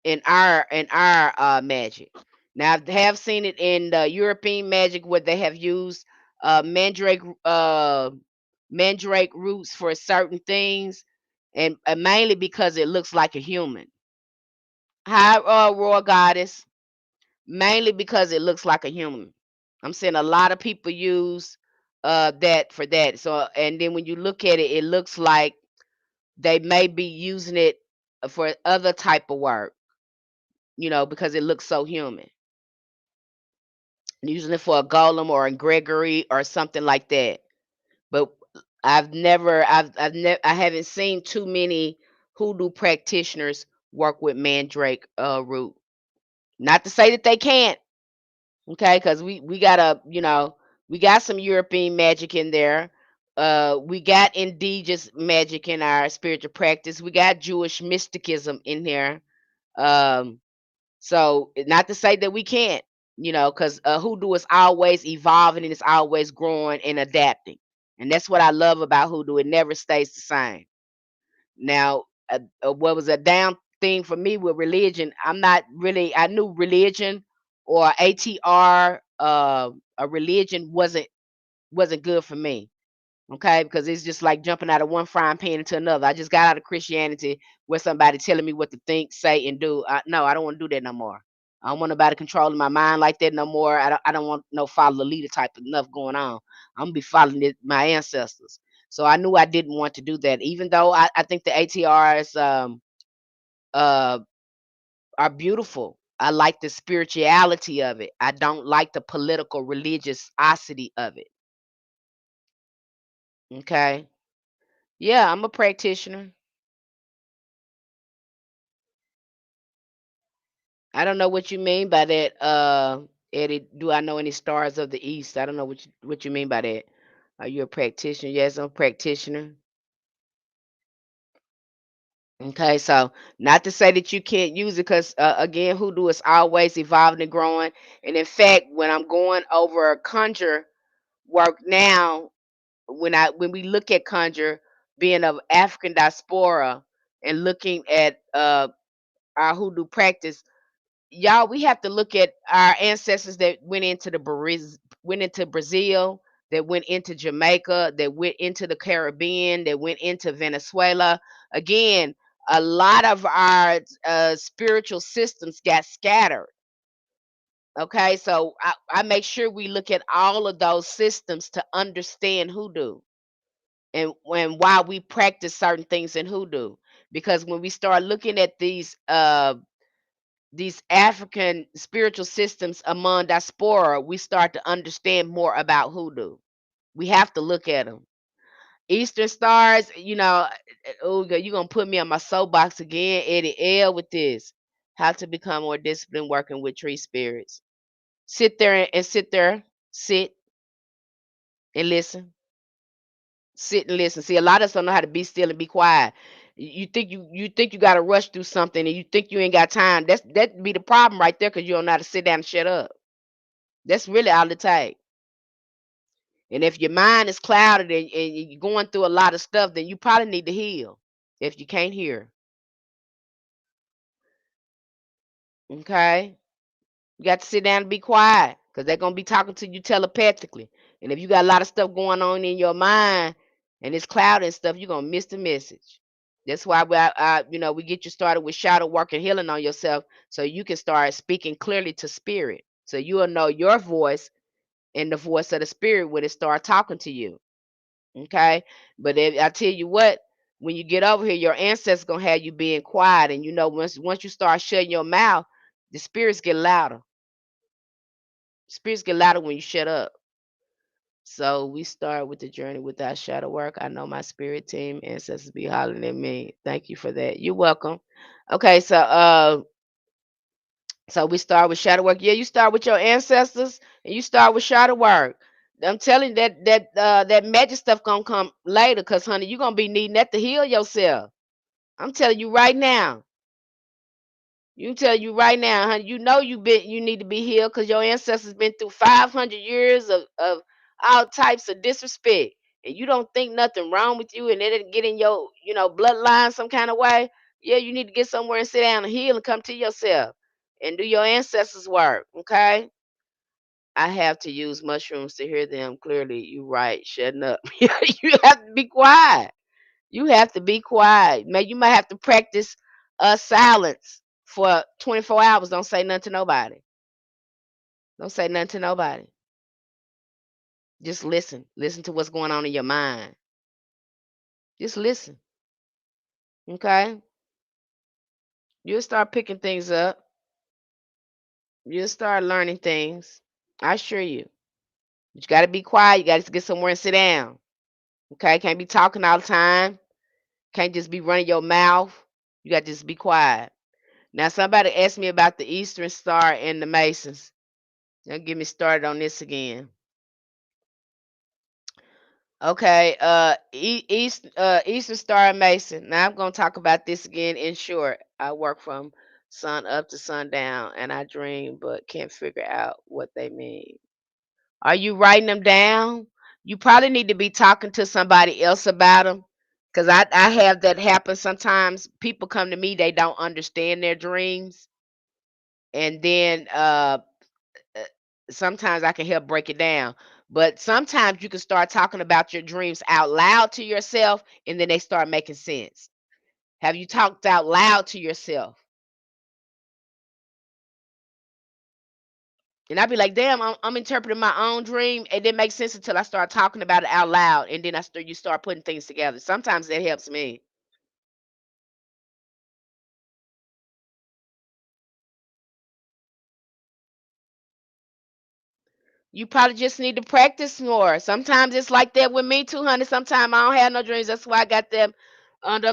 Speaker 1: in our magic. Now I have seen it in the European magic where they have used mandrake mandrake roots for certain things, and mainly because it looks like a human. Hi, royal goddess. Mainly because it looks like a human. I'm seeing a lot of people use that for that. So, and then when you look at it, it looks like they may be using it for other type of work, because it looks so human. Using it for a golem or a Gregory or something like that. But I haven't seen too many hoodoo practitioners work with mandrake root. Not to say that they can't, okay, because we got we got some European magic in there. We got indigenous magic in our spiritual practice. We got Jewish mysticism in there. Um, so not to say that we can't, because hoodoo is always evolving and it's always growing and adapting, and that's what I love about hoodoo. It never stays the same. Now, what was a down thing for me with religion? I'm not really. I knew religion or ATR, a religion wasn't good for me. Okay, because it's just like jumping out of one frying pan into another. I just got out of Christianity with somebody telling me what to think, say, and do. No, I don't want to do that no more. I don't want nobody controlling my mind like that no more. I don't want no follow the leader type of enough going on. I'm gonna be following my ancestors. So I knew I didn't want to do that. Even though I think the ATRs uh are beautiful. I like the spirituality of it. I don't like the political religiosity of it. Okay. Yeah, I'm a practitioner. I don't know what you mean by that, Eddie. Do I know any stars of the East? I don't know what you mean by that. Are you a practitioner? Yes, I'm a practitioner. Okay, so not to say that you can't use it, because again, hoodoo is always evolving and growing. And in fact, when I'm going over conjure work now, when we look at conjure being of African diaspora and looking at our hoodoo practice, y'all, we have to look at our ancestors that went into the went into Brazil, that went into Jamaica, that went into the Caribbean, that went into Venezuela. Again, a lot of our spiritual systems got scattered. Okay, so I make sure we look at all of those systems to understand hoodoo and why we practice certain things in hoodoo. Because when we start looking at these African spiritual systems among diaspora, we start to understand more about hoodoo. We have to look at them. Eastern stars, oh, you're gonna put me on my soapbox again, Eddie L, with this. How to become more disciplined working with tree spirits. Sit there and sit there, sit and listen. Sit and listen. See, a lot of us don't know how to be still and be quiet. You think you got to rush through something, and you think you ain't got time. That be the problem right there, because you don't know how to sit down and shut up. That's really all it takes. And if your mind is clouded and you're going through a lot of stuff, then you probably need to heal. If you can't hear, okay, you got to sit down and be quiet, because they're gonna be talking to you telepathically. And if you got a lot of stuff going on in your mind and it's clouded and stuff, you're gonna miss the message. That's why we get you started with shadow work and healing on yourself, so you can start speaking clearly to spirit. So you'll know your voice and the voice of the spirit when it start talking to you. Okay. But I tell you what, when you get over here, your ancestors gonna have you being quiet. And once you start shutting your mouth, the spirits get louder. Spirits get louder when you shut up. So we start with the journey with our shadow work. I know my spirit team ancestors be hollering at me. Thank you for that. You're welcome. Okay, so we start with shadow work. Yeah, you start with your ancestors and you start with shadow work. I'm telling you that magic stuff gonna come later, cause honey, you're gonna be needing that to heal yourself. I'm telling you right now. You tell you right now, honey, you need to be healed, because your ancestors been through 500 years of all types of disrespect. And you don't think nothing wrong with you, and it didn't get in your, bloodline some kind of way. Yeah, you need to get somewhere and sit down and heal and come to yourself and do your ancestors work. Okay. I have to use mushrooms to hear them clearly. You right, shutting up. You have to be quiet. You have to be quiet. Man, you might have to practice silence for 24 hours. Don't say nothing to nobody. Don't say nothing to nobody. Just listen. Listen to what's going on in your mind. Just listen. Okay? You'll start picking things up. You'll start learning things. I assure you. But you got to be quiet. You got to get somewhere and sit down. Okay? Can't be talking all the time. Can't just be running your mouth. You got to just be quiet. Now, somebody asked me about the Eastern Star and the Masons. Don't get me started on this again. Okay, Eastern Star and Mason. Now I'm gonna talk about this again in short. I work from sun up to sundown, and I dream, but can't figure out what they mean. Are you writing them down? You probably need to be talking to somebody else about them, because I have that happen sometimes. People come to me, they don't understand their dreams, and then uh, sometimes I can help break it down. But sometimes you can start talking about your dreams out loud to yourself, and then they start making sense. Have you talked out loud to yourself? And I'd be like, damn, I'm interpreting my own dream. It didn't make sense until I start talking about it out loud. And then you start putting things together. Sometimes that helps me. You probably just need to practice more. Sometimes it's like that with me too, honey. Sometimes I don't have no dreams. That's why I got them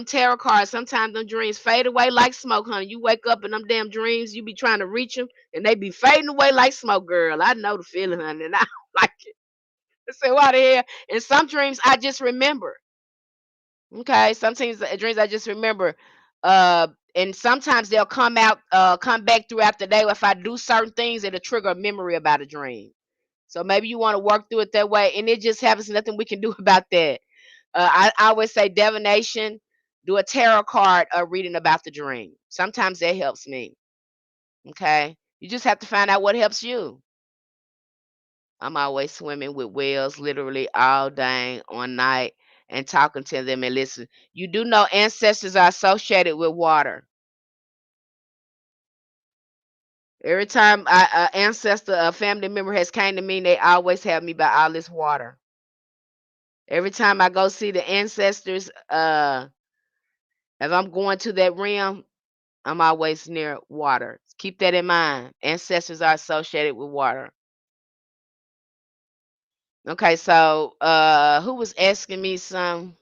Speaker 1: tarot cards. Sometimes them dreams fade away like smoke, honey. You wake up and them damn dreams, you be trying to reach them, and they be fading away like smoke, girl. I know the feeling, honey, and I don't like it. I say, why the hell? And some dreams I just remember. Okay, sometimes dreams I just remember. And sometimes they'll come back throughout the day. If I do certain things, it'll trigger a memory about a dream. So maybe you want to work through it that way, and it just happens. Nothing we can do about that. I always say divination. Do a tarot card reading about the dream. Sometimes that helps me. Okay, you just have to find out what helps you. I'm always swimming with whales literally all day, on night, and talking to them and listen. You do know ancestors are associated with water. Every time a ancestor, a family member has came to me, they always have me by all this water. Every time I go see the ancestors, if I'm going to that realm, I'm always near water. Keep that in mind. Ancestors are associated with water. Okay, so who was asking me some?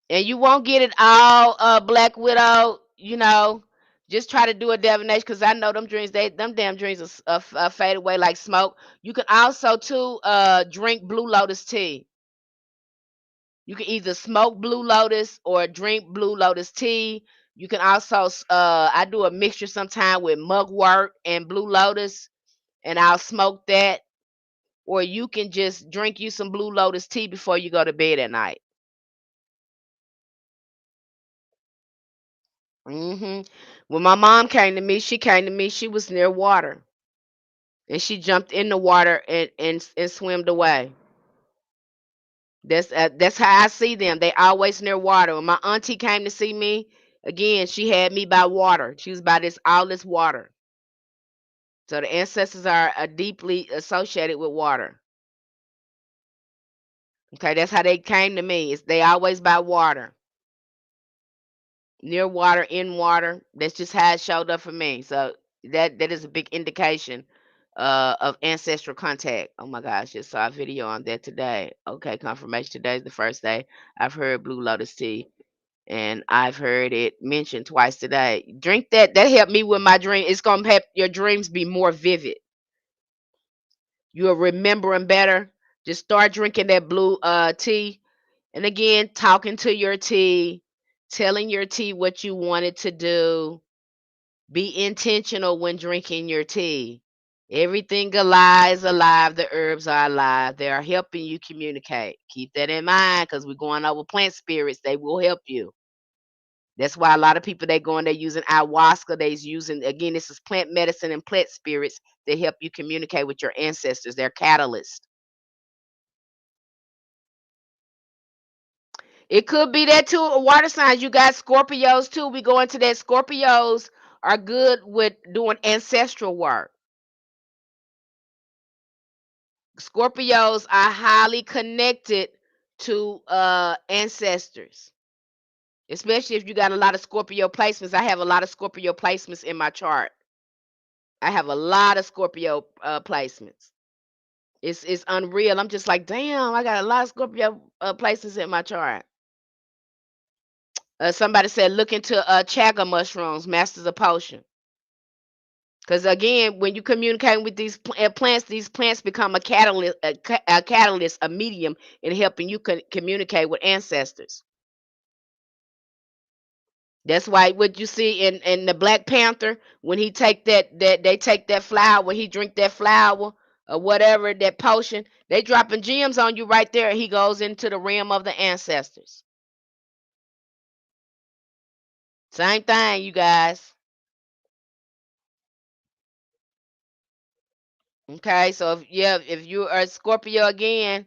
Speaker 1: And you won't get it all, Black Widow. Just try to do a divination because I know them dreams. Them damn dreams fade away like smoke. You can also too drink blue lotus tea. You can either smoke blue lotus or drink blue lotus tea. You can also I do a mixture sometime with mugwort and blue lotus, and I'll smoke that. Or you can just drink you some blue lotus tea before you go to bed at night. When my mom came to me, she was near water, and she jumped in the water and swam away. That's how I see them. They always near water. When my auntie came to see me, again, she had me by water. She was by all this water. So the ancestors are deeply associated with water. Okay, that's how they came to me. They always by water, near water, in water. That's just how it showed up for me. So that is a big indication of ancestral contact. Oh my gosh, just saw a video on that today. Okay, confirmation. Today's the first day I've heard blue lotus tea, and I've heard it mentioned twice today. Drink that. That helped me with my dream. It's gonna help your dreams be more vivid. You'll remember them better. Just start drinking that blue tea, and again, talking to your tea, telling your tea what you want it to do. Be intentional when drinking your tea. Everything alive is alive. The herbs are alive. They are helping you communicate. Keep that in mind because we're going over plant spirits. They will help you. That's why a lot of people they going, they're using ayahuasca. They're using, again, this is plant medicine and plant spirits. They help you communicate with your ancestors. They're catalysts. It could be that too. Water signs. You got Scorpios too. We go into that. Scorpios are good with doing ancestral work. Scorpios are highly connected to ancestors, especially if you got a lot of Scorpio placements. I have a lot of Scorpio placements in my chart. I have a lot of Scorpio placements. It's unreal. I'm just like, damn, I got a lot of Scorpio placements in my chart. Somebody said, look into chaga mushrooms, masters of potion. Because again, when you communicate with these plants become a catalyst, a catalyst, a medium in helping you communicate with ancestors. That's why what you see in the Black Panther when he take that they take that flower, when he drink that flower or whatever that potion, they dropping gems on you right there. He goes into the realm of the ancestors. Same thing, you guys. Okay, so if you are a Scorpio again,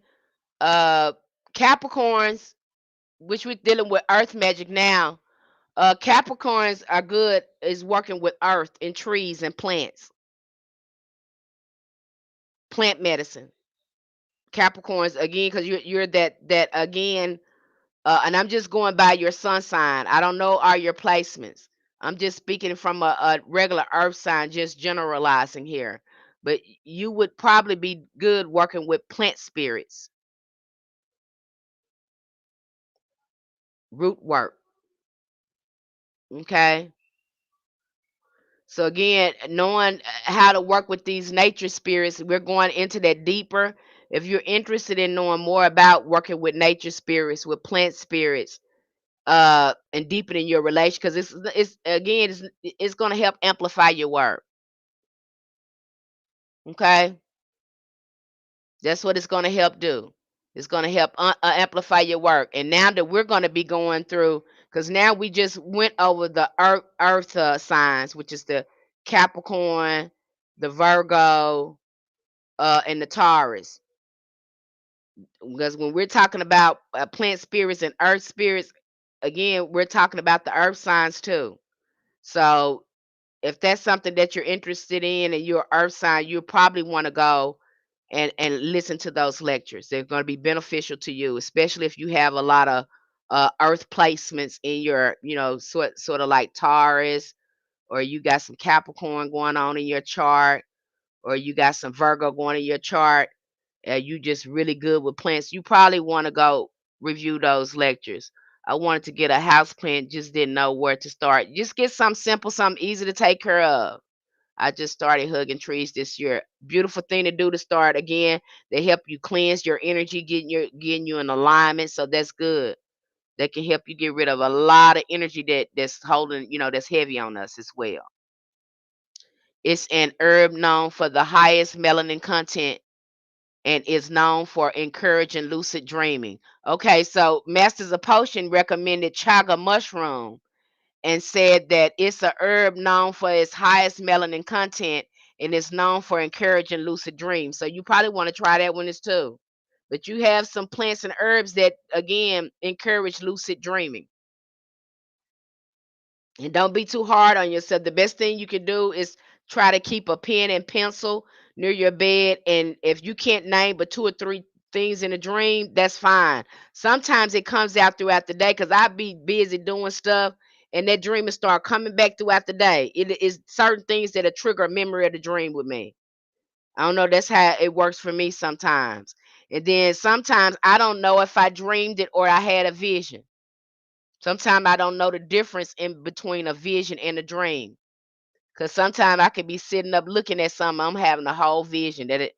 Speaker 1: uh, Capricorns, which we're dealing with Earth magic now. Capricorns are good is working with earth and trees and plants, plant medicine. Capricorns again, because you're that again, and I'm just going by your sun sign. I don't know all your placements. I'm just speaking from a regular earth sign, just generalizing here. But you would probably be good working with plant spirits, root work. Okay. So again, knowing how to work with these nature spirits, we're going into that deeper. If you're interested in knowing more about working with nature spirits, with plant spirits, and deepening your relation, because it's again, it's going to help amplify your work. Okay, that's what it's going to help do. It's going to help amplify your work. And now that we're going to be going through, because now we just went over the earth signs, which is the Capricorn, the Virgo, and the Taurus. Because when we're talking about plant spirits and earth spirits, again, we're talking about the earth signs too. So if that's something that you're interested in and you're earth sign, you probably want to go and listen to those lectures. They're going to be beneficial to you, especially if you have a lot of earth placements in your, sort of like Taurus, or you got some Capricorn going on in your chart, or you got some Virgo going in your chart. You just really good with plants. You probably want to go review those lectures. I wanted to get a house plant, just didn't know where to start. Just get something simple, something easy to take care of. I just started hugging trees this year. Beautiful thing to do to start again. They help you cleanse your energy, getting you in alignment. So that's good. That can help you get rid of a lot of energy that's holding, that's heavy on us as well. It's an herb known for the highest melanin content and is known for encouraging lucid dreaming. Okay, so Masters of Potion recommended chaga mushroom and said that it's a herb known for its highest melanin content and is known for encouraging lucid dreams. So you probably want to try that one as too. But you have some plants and herbs that again encourage lucid dreaming. And don't be too hard on yourself. The best thing you can do is try to keep a pen and pencil near your bed. And if you can't name but two or three things in a dream, that's fine. Sometimes it comes out throughout the day because I be busy doing stuff and that dream will start coming back throughout the day. It is certain things that'll trigger a memory of the dream with me. I don't know. That's how it works for me sometimes. And then sometimes I don't know if I dreamed it or I had a vision. Sometimes I don't know the difference in between a vision and a dream. Cause sometimes I could be sitting up looking at something, I'm having a whole vision that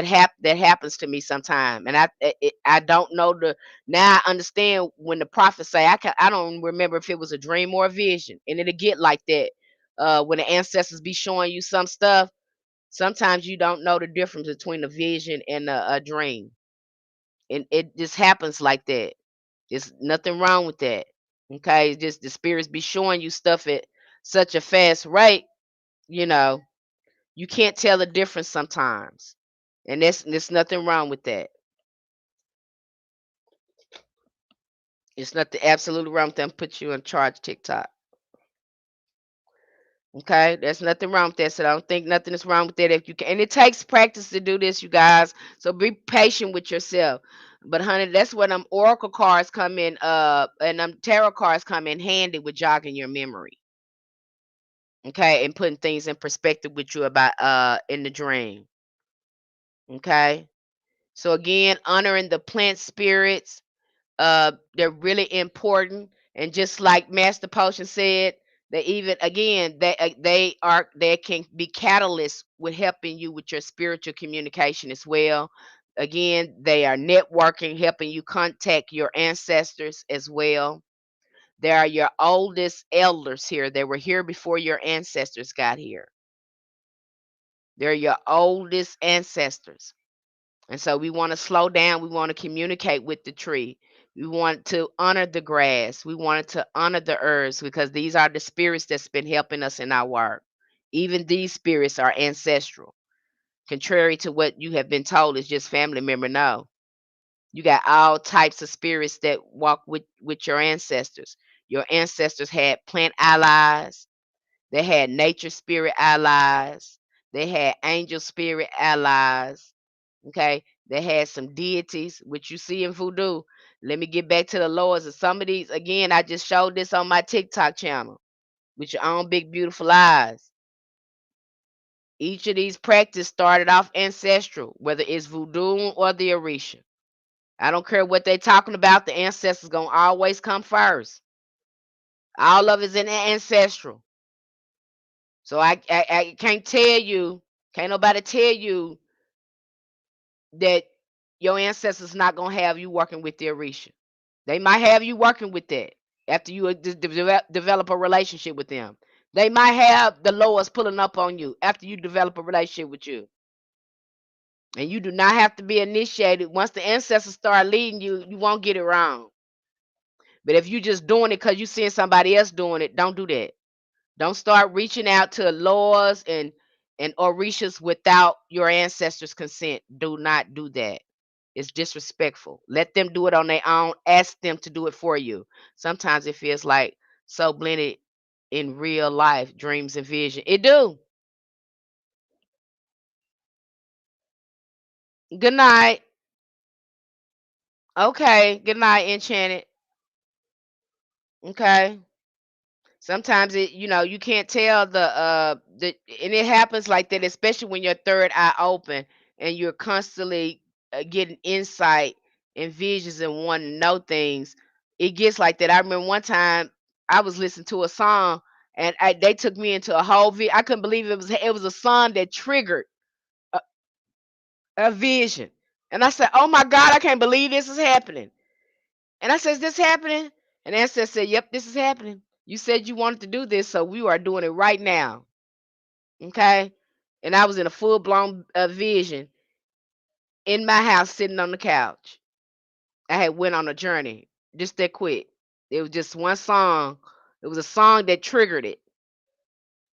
Speaker 1: happens to me sometime, and I don't know the now I understand when the prophets say I don't remember if it was a dream or a vision, and it'll get like that. When the ancestors be showing you some stuff, sometimes you don't know the difference between a vision and a dream, and it just happens like that. There's nothing wrong with that. Okay, it's just the spirits be showing you stuff at such a fast rate, you know, you can't tell the difference sometimes. And there's nothing wrong with that. It's nothing absolutely wrong with them put you in charge TikTok. Okay, there's nothing wrong with that. So I don't think nothing is wrong with that if you can. And it takes practice to do this, you guys. So be patient with yourself. But honey, that's where them oracle cards come in, and them tarot cards come in handy with jogging your memory. Okay, and putting things in perspective with you about in the dream. Okay. So again, honoring the plant spirits, they're really important. And just like Master Potion said, they even again they can be catalysts with helping you with your spiritual communication as well. Again, they are networking, helping you contact your ancestors as well. They are your oldest elders here. They were here before your ancestors got here. They're your oldest ancestors. And so we want to slow down. We want to communicate with the tree. We want to honor the grass. We want to honor the herbs because these are the spirits that's been helping us in our work. Even these spirits are ancestral. Contrary to what you have been told, is just family member. No, you got all types of spirits that walk with your ancestors. Your ancestors had plant allies. They had nature spirit allies. They had angel spirit allies. Okay. They had some deities, which you see in voodoo. Let me get back to the lords of some of these. Again, I just showed this on my TikTok channel with your own big, beautiful eyes. Each of these practices started off ancestral, whether it's voodoo or the Orisha. I don't care what they're talking about, the ancestors going to always come first. All of it's in the ancestral. So I can't tell you, can't nobody tell you that your ancestors not gonna have you working with their Orisha. They might have you working with that after you develop a relationship with them. They might have the lowest pulling up on you after you develop a relationship with you. And you do not have to be initiated. Once the ancestors start leading you, you won't get it wrong. But if you just doing it because you seeing somebody else doing it, don't do that. Don't start reaching out to laws and orishas without your ancestors' consent. Do not do that. It's disrespectful. Let them do it on their own. Ask them to do it for you. Sometimes it feels like so blended in real life, dreams and vision. It do. Good night. Okay. Good night, Enchanted. Okay. Sometimes you can't tell the and it happens like that, especially when your third eye open and you're constantly getting insight and visions and wanting to know things. It gets like that. I remember one time I was listening to a song and they took me into a whole I couldn't believe it was a song that triggered a, a vision. And I said, "Oh my God, I can't believe this is happening." And I said, "Is this happening?" And the ancestor said, "Yep, this is happening. You said you wanted to do this, so we are doing it right now." Okay. And I was in a full blown vision in my house sitting on the couch. I had went on a journey just that quick. It was just one song. It was a song that triggered it.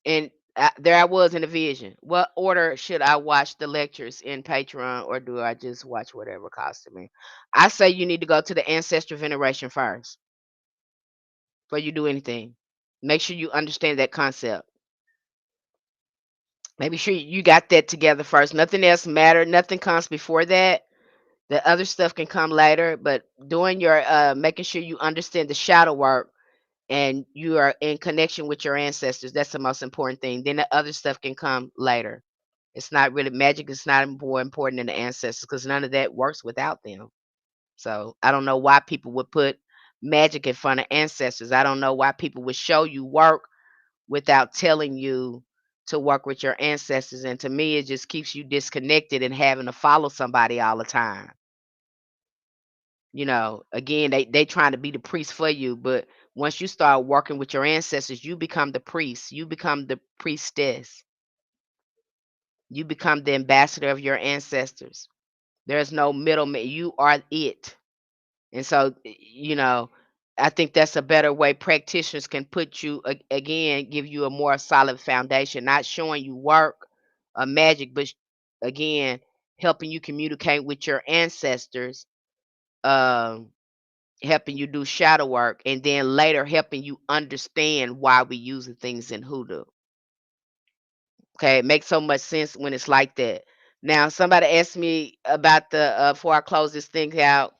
Speaker 1: And there I was in a vision. What order should I watch the lectures in Patreon, or do I just watch whatever costs to me? I say you need to go to the ancestral veneration first before you do anything. Make sure you understand that concept. Make sure you got that together first. Nothing else matter. Nothing comes before that. The other stuff can come later, but doing your making sure you understand the shadow work and you are in connection with your ancestors. That's the most important thing. Then the other stuff can come later. It's not really magic. It's not more important than the ancestors because none of that works without them. So I don't know why people would put magic in front of ancestors. I don't know why people would show you work without telling you to work with your ancestors. And to me, it just keeps you disconnected and having to follow somebody all the time. Again, they trying to be the priest for you, but once you start working with your ancestors, you become the priest. You become the priestess. You become the ambassador of your ancestors. There's no middleman. You are it. And so, I think that's a better way practitioners can put you again, give you a more solid foundation, not showing you work or magic, but again, helping you communicate with your ancestors, um, helping you do shadow work, and then later helping you understand why we using things in hoodoo. Okay, it makes so much sense when it's like that. Now, somebody asked me about the before I close this thing out,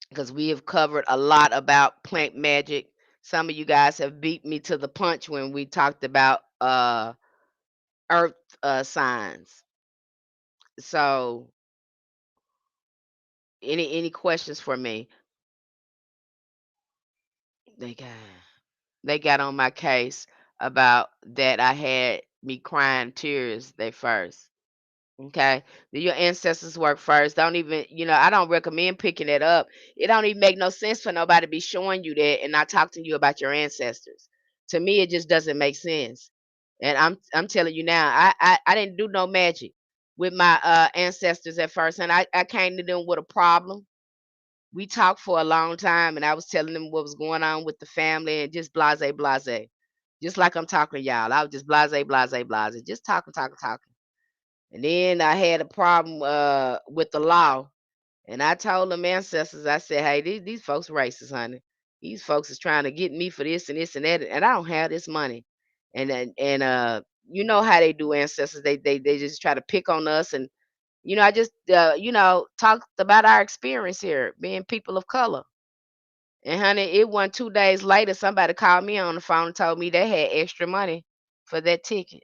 Speaker 1: because we have covered a lot about plant magic. Some of you guys have beat me to the punch when we talked about earth signs. So, any questions for me? They got they got on my case about that I had me crying tears they first. Okay. Do your ancestors work first? Don't even, I don't recommend picking it up. It don't even make no sense for nobody to be showing you that and not talk to you about your ancestors. To me, it just doesn't make sense. And I'm telling you now, I didn't do no magic with my ancestors at first. And I came to them with a problem. We talked for a long time and I was telling them what was going on with the family and just blase blase. Just like I'm talking to y'all. I was just blase blase blase. Just talking, talking, talking. And then I had a problem with the law. And I told them ancestors, I said, hey, these folks racist, honey. These folks is trying to get me for this and this and that, and I don't have this money. And you know how they do ancestors. They just try to pick on us. And I just talked about our experience here, being people of color. And honey, it wasn't 2 days later, somebody called me on the phone and told me they had extra money for that ticket.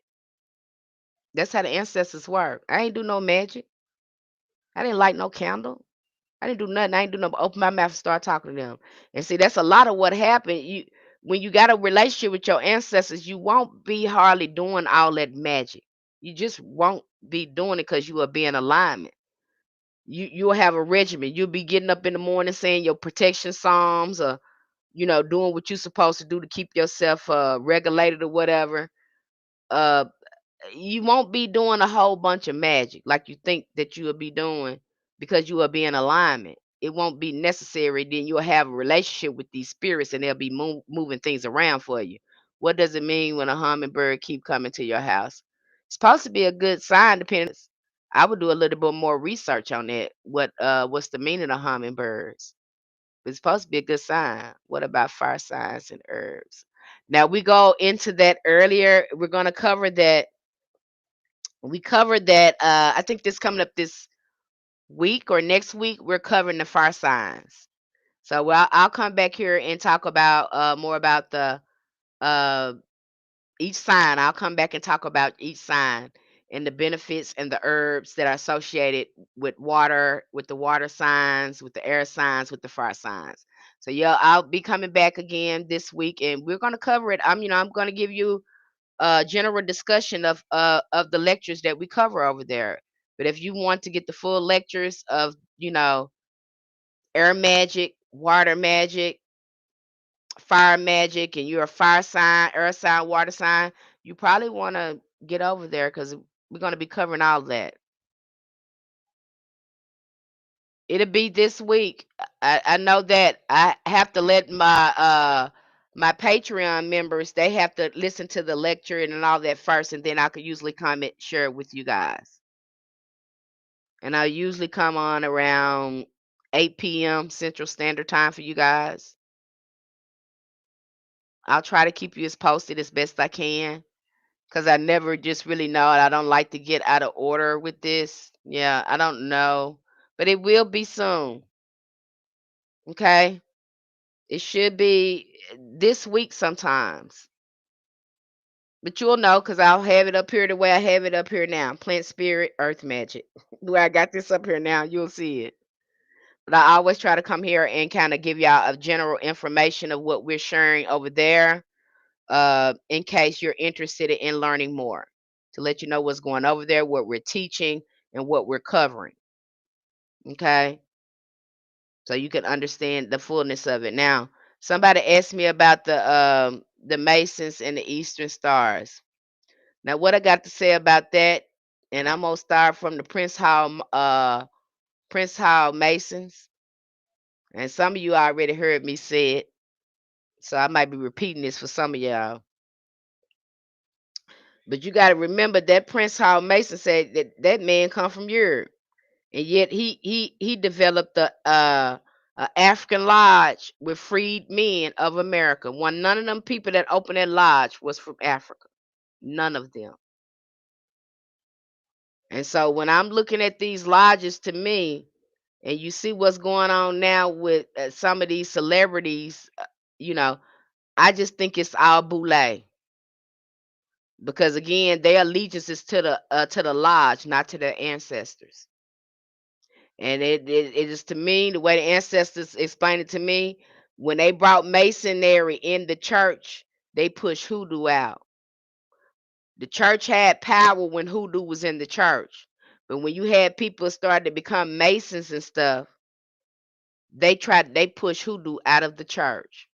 Speaker 1: That's how the ancestors work. I ain't do no magic. I didn't light no candle. I didn't do nothing. I ain't do no open my mouth and start talking to them. And see, that's a lot of what happened. When you got a relationship with your ancestors, you won't be hardly doing all that magic. You just won't be doing it because you will be in alignment. You'll have a regimen. You'll be getting up in the morning saying your protection psalms, or doing what you're supposed to do to keep yourself regulated or whatever. Uh, you won't be doing a whole bunch of magic like you think that you will be doing because you will be in alignment. It won't be necessary. Then you'll have a relationship with these spirits and they'll be moving things around for you. What does it mean when a hummingbird keep coming to your house? It's supposed to be a good sign, depending. I would do a little bit more research on that. What's the meaning of hummingbirds? It's supposed to be a good sign. What about fire signs and herbs? Now we go into that earlier. We're gonna cover that. We covered that. I think this coming up this week or next week. We're covering the fire signs. So I'll come back here and talk about more about the uh, each sign. I'll come back and talk about each sign and the benefits and the herbs that are associated with water, with the water signs, with the air signs, with the fire signs. So yeah, I'll be coming back again this week, and we're gonna cover it. I'm gonna give you a general discussion of the lectures that we cover over there. But if you want to get the full lectures of air magic, water magic, fire magic, and you're a fire sign, earth sign, water sign, you probably want to get over there because we're going to be covering all that. It'll be this week. I know that I have to let my Patreon members, they have to listen to the lecture and all that first, and then I could usually come and share it with you guys. And I usually come on around 8 p.m. Central Standard Time for you guys. I'll try to keep you as posted as best I can. Cause I never just really know, and I don't like to get out of order with this. Yeah, I don't know, but it will be soon. Okay, it should be this week sometimes, but you'll know because I'll have it up here the way I have it up here now. Plant spirit, earth magic. The way I got this up here now, you'll see it. But I always try to come here and kind of give y'all a general information of what we're sharing over there, in case you're interested in learning more, to let you know what's going over there, what we're teaching, and what we're covering. Okay, so you can understand the fullness of it. Now, somebody asked me about the Masons and the Eastern Stars. Now, what I got to say about that, and I'm gonna start from the Prince Hall Masons, and some of you already heard me say it, so I might be repeating this for some of y'all. But you got to remember that Prince Hall Mason said that that man come from Europe, and yet he developed a African lodge with freed men of America. One None of them people that opened that lodge was from Africa, none of them. And so when I'm looking at these lodges, to me, and you see what's going on now with some of these celebrities, you know, I just think it's all boule, because again, their allegiance is to the lodge, not to their ancestors. And it is, to me, the way the ancestors explained it to me, when they brought masonry in the church, they pushed hoodoo out. The church had power when hoodoo was in the church. But when you had people start to become masons and stuff, they pushed hoodoo out of the church.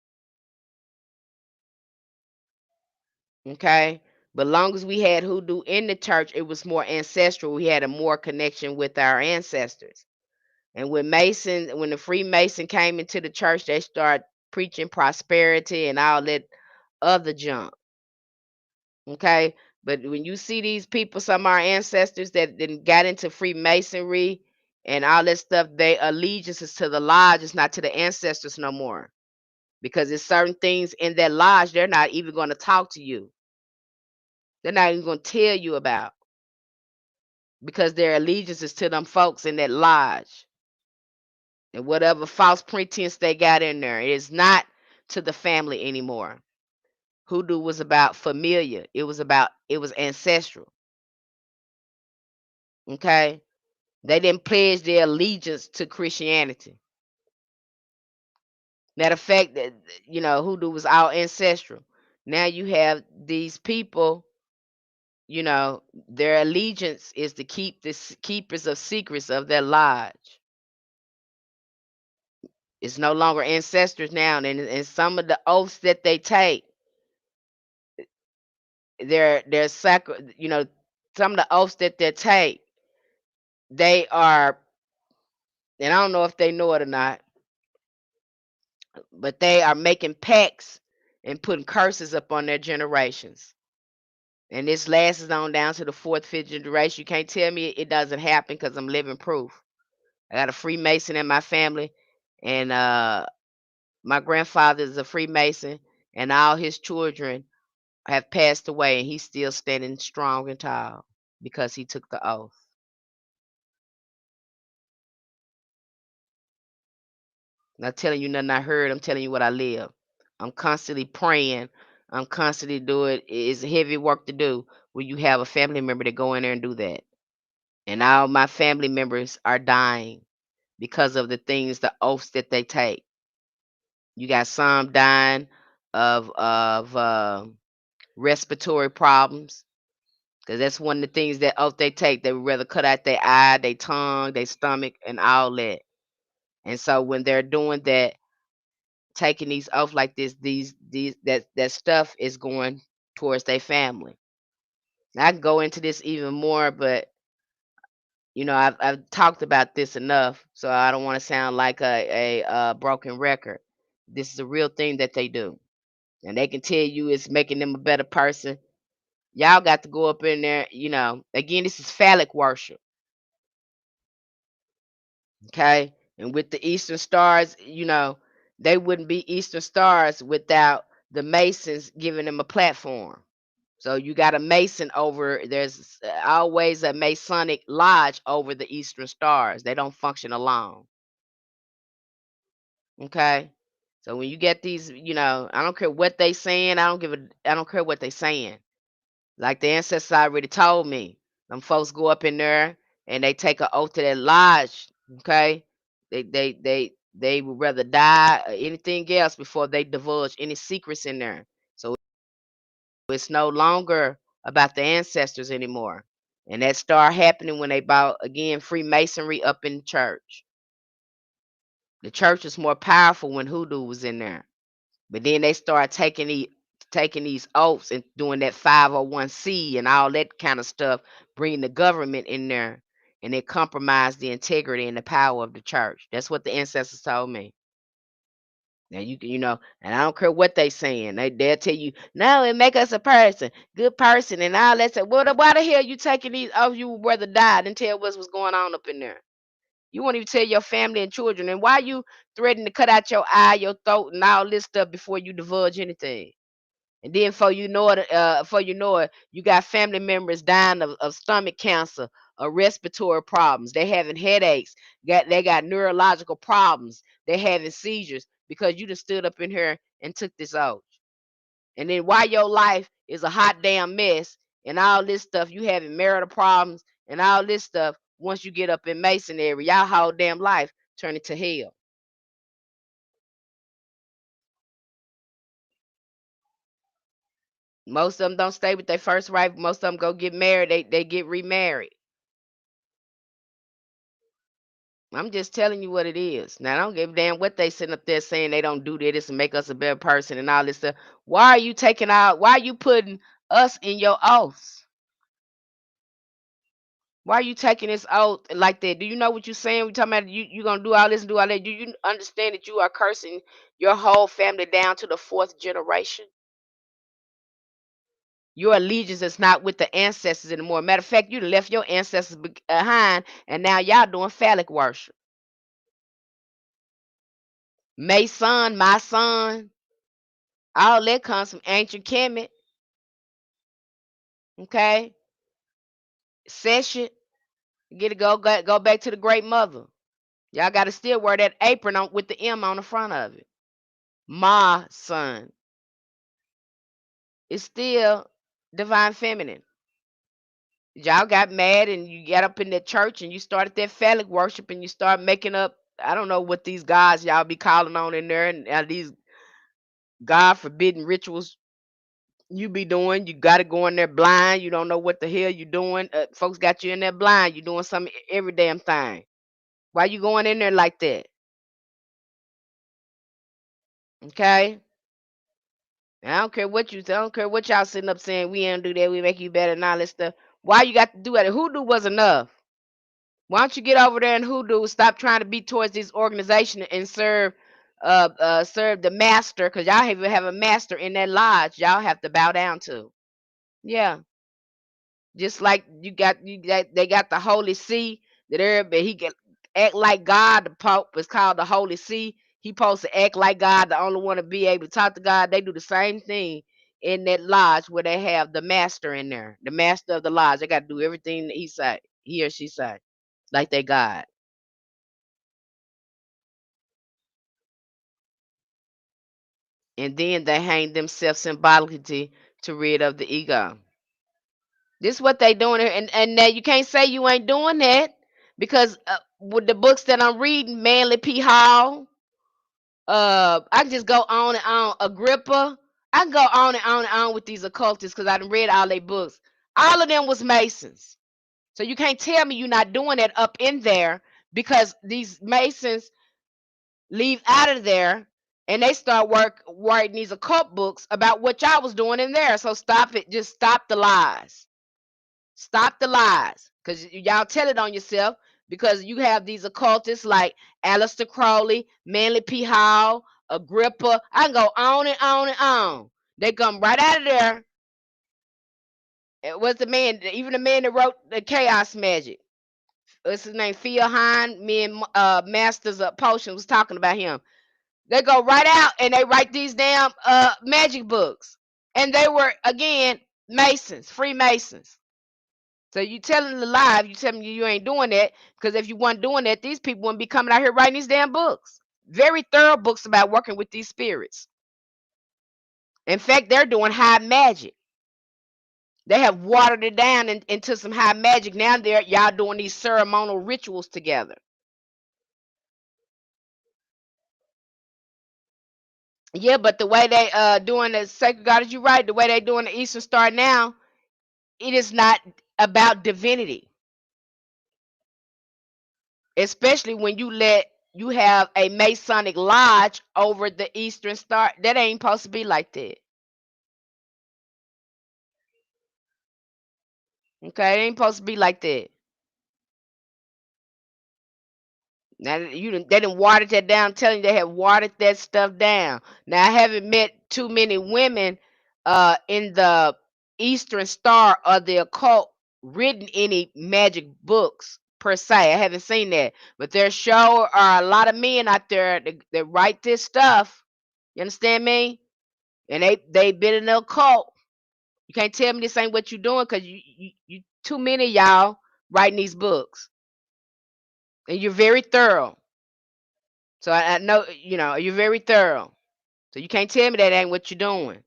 Speaker 1: Okay? But long as we had hoodoo in the church, it was more ancestral. We had a more connection with our ancestors. And when the Freemason came into the church, they started preaching prosperity and all that other junk. Okay. But when you see these people, some of our ancestors that then got into Freemasonry and all that stuff, their allegiance is to the lodge, it's not to the ancestors no more. Because there's certain things in that lodge they're not even going to talk to you. They're not even going to tell you about, because their allegiance is to them folks in that lodge. And whatever false pretense they got in there, it is not to the family anymore. Hoodoo was about familiar. It was ancestral. Okay? They didn't pledge their allegiance to Christianity. Matter of fact, that Hoodoo was all ancestral. Now you have these people, their allegiance is to keep the keepers of secrets of their lodge. It's no longer ancestors now, and some of the oaths that they take, they're some of the oaths that they take, they are, and I don't know if they know it or not, but they are making pacts and putting curses up on their generations. And this lasts on down to the fourth, fifth generation. You can't tell me it doesn't happen because I'm living proof. I got a Freemason in my family, and my grandfather is a Freemason, and all his children have passed away, and he's still standing strong and tall because he took the oath. Not telling you nothing I heard. I'm telling you what I live. I'm constantly praying. I'm constantly doing. It's heavy work to do when you have a family member to go in there and do that. And all my family members are dying because of the things, the oaths that they take. You got some dying of respiratory problems because that's one of the things that oath they take. They would rather cut out their eye, their tongue, their stomach, and all that. And so when they're doing that, taking these off like this, these that stuff is going towards their family. I can go into this even more, but I've talked about this enough, so I don't want to sound like a broken record. This is a real thing that they do, and they can tell you it's making them a better person. Y'all got to go up in there. Again, this is phallic worship, okay? And with the Eastern Stars, they wouldn't be Eastern Stars without the Masons giving them a platform. So you got a Mason over, there's always a Masonic lodge over the Eastern Stars. They don't function alone. Okay. So when you get these, I don't care what they saying, I don't care what they saying. Like the ancestors already told me. Them folks go up in there and they take an oath to that lodge. Okay. They would rather die or anything else before they divulge any secrets in there. So it's no longer about the ancestors anymore. And that started happening when they brought again Freemasonry up in church. The church was more powerful when Hoodoo was in there. But then they started taking these oaths and doing that 501c and all that kind of stuff, bringing the government in there, and it compromised the integrity and the power of the church. That's what the ancestors told me. Now and I don't care what they saying. They'll tell you, no, it make us a person, good person, and all that. Well, why the hell you taking these off? You would rather die than tell what's going on up in there. You won't even tell your family and children. And why you threatening to cut out your eye, your throat, and all this stuff before you divulge anything? And then before you know it, you got family members dying of stomach cancer or respiratory problems. They having headaches. They got neurological problems. They having seizures because you just stood up in here and took this out. And then why your life is a hot damn mess and all this stuff, you having marital problems and all this stuff. Once you get up in masonry, y'all whole damn life turn into hell. Most of them don't stay with their first wife. Most of them go get married. They get remarried. I'm just telling you what it is. Now, I don't give a damn what they sitting up there saying they don't do this and make us a better person and all this stuff. Why are you taking out? Why are you putting us in your oaths? Why are you taking this oath like that? Do you know what you're saying? We talking about you gonna do all this and do all that. Do you understand that you are cursing your whole family down to the fourth generation? Your allegiance is not with the ancestors anymore. Matter of fact, you left your ancestors behind, and now y'all doing phallic worship. Mason, my son, all that comes from ancient Kemet. Okay, session. Get it go back to the great mother. Y'all got to still wear that apron on with the M on the front of it. My son. It's still divine feminine. Y'all got mad and you got up in that church and you started that phallic worship and you start making up. I don't know what these gods y'all be calling on in there and these God forbidden rituals you be doing. You got to go in there blind. You don't know what the hell you doing. Folks got you in there blind. You doing some every damn thing. Why you going in there like that? Okay. I don't care what you say. I don't care what y'all sitting up saying we ain't do that. We make you better and all this stuff. Why you got to do that? Hoodoo was enough. Why don't you get over there and Hoodoo? Stop trying to be towards this organization and serve serve the master, because y'all even have a master in that lodge y'all have to bow down to. Yeah. Just like they got the Holy See that everybody he can act like God. The Pope is called the Holy See. He supposed to act like God, the only one to be able to talk to God. They do the same thing in that lodge where they have the master in there, the master of the lodge. They got to do everything that he or she say, like they God. And then they hang themselves symbolically to rid of the ego. This is what they doing here, and you can't say you ain't doing that, because with the books that I'm reading, Manly P. Hall, I can just go on and on. Agrippa, I can go on and on and on with these occultists because I done read all their books. All of them was Masons, so you can't tell me you're not doing that up in there, because these Masons leave out of there and they start writing these occult books about what y'all was doing in there. So stop it. Just stop the lies. Stop the lies, because y'all tell it on yourself, because you have these occultists like Aleister Crowley, Manly P. Hall, Agrippa. I can go on and on and on. They come right out of there. It was the man, even the man that wrote the Chaos Magic. What's his name? Phil Hine. Me and Masters of Potion was talking about him. They go right out and they write these damn magic books. And they were, again, Masons, Freemasons. So you telling the lie, you telling me you ain't doing that, because if you weren't doing that, these people wouldn't be coming out here writing these damn books. Very thorough books about working with these spirits. In fact, they're doing high magic. They have watered it down into some high magic. Now y'all doing these ceremonial rituals together. Yeah, but the way they doing the sacred goddess, you right, the way they doing the Eastern Star now, it is not about divinity. Especially when you have a Masonic lodge over the Eastern Star. That ain't supposed to be like that. Okay, it ain't supposed to be like that. Now they didn't watered that down. I'm telling you, they have watered that stuff down. Now I haven't met too many women in the Eastern Star or the occult written any magic books per se. I haven't seen that, but there sure are a lot of men out there that write this stuff. You understand me? And they been in the occult. You can't tell me this ain't what you doing, because you too many of y'all writing these books, and you're very thorough. So I know, you're very thorough. So you can't tell me that ain't what you're doing.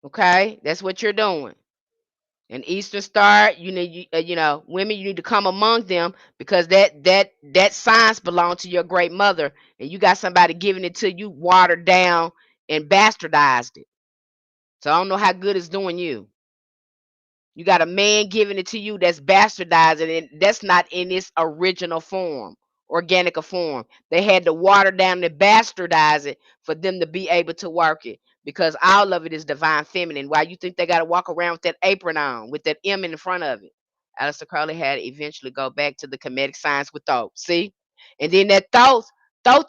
Speaker 1: Okay, that's what you're doing. And Eastern Star, women, you need to come among them, because that science belonged to your great mother, and you got somebody giving it to you watered down and bastardized it. So I don't know how good it's doing you. You got a man giving it to you that's bastardizing it. That's not in its original form, organic form. They had to water down and bastardize it for them to be able to work it, because all of it is divine feminine. Why you think they got to walk around with that apron on, with that M in front of it? Aleister Crowley had to eventually go back to the Kemetic science with Thoth. See? And then that Thoth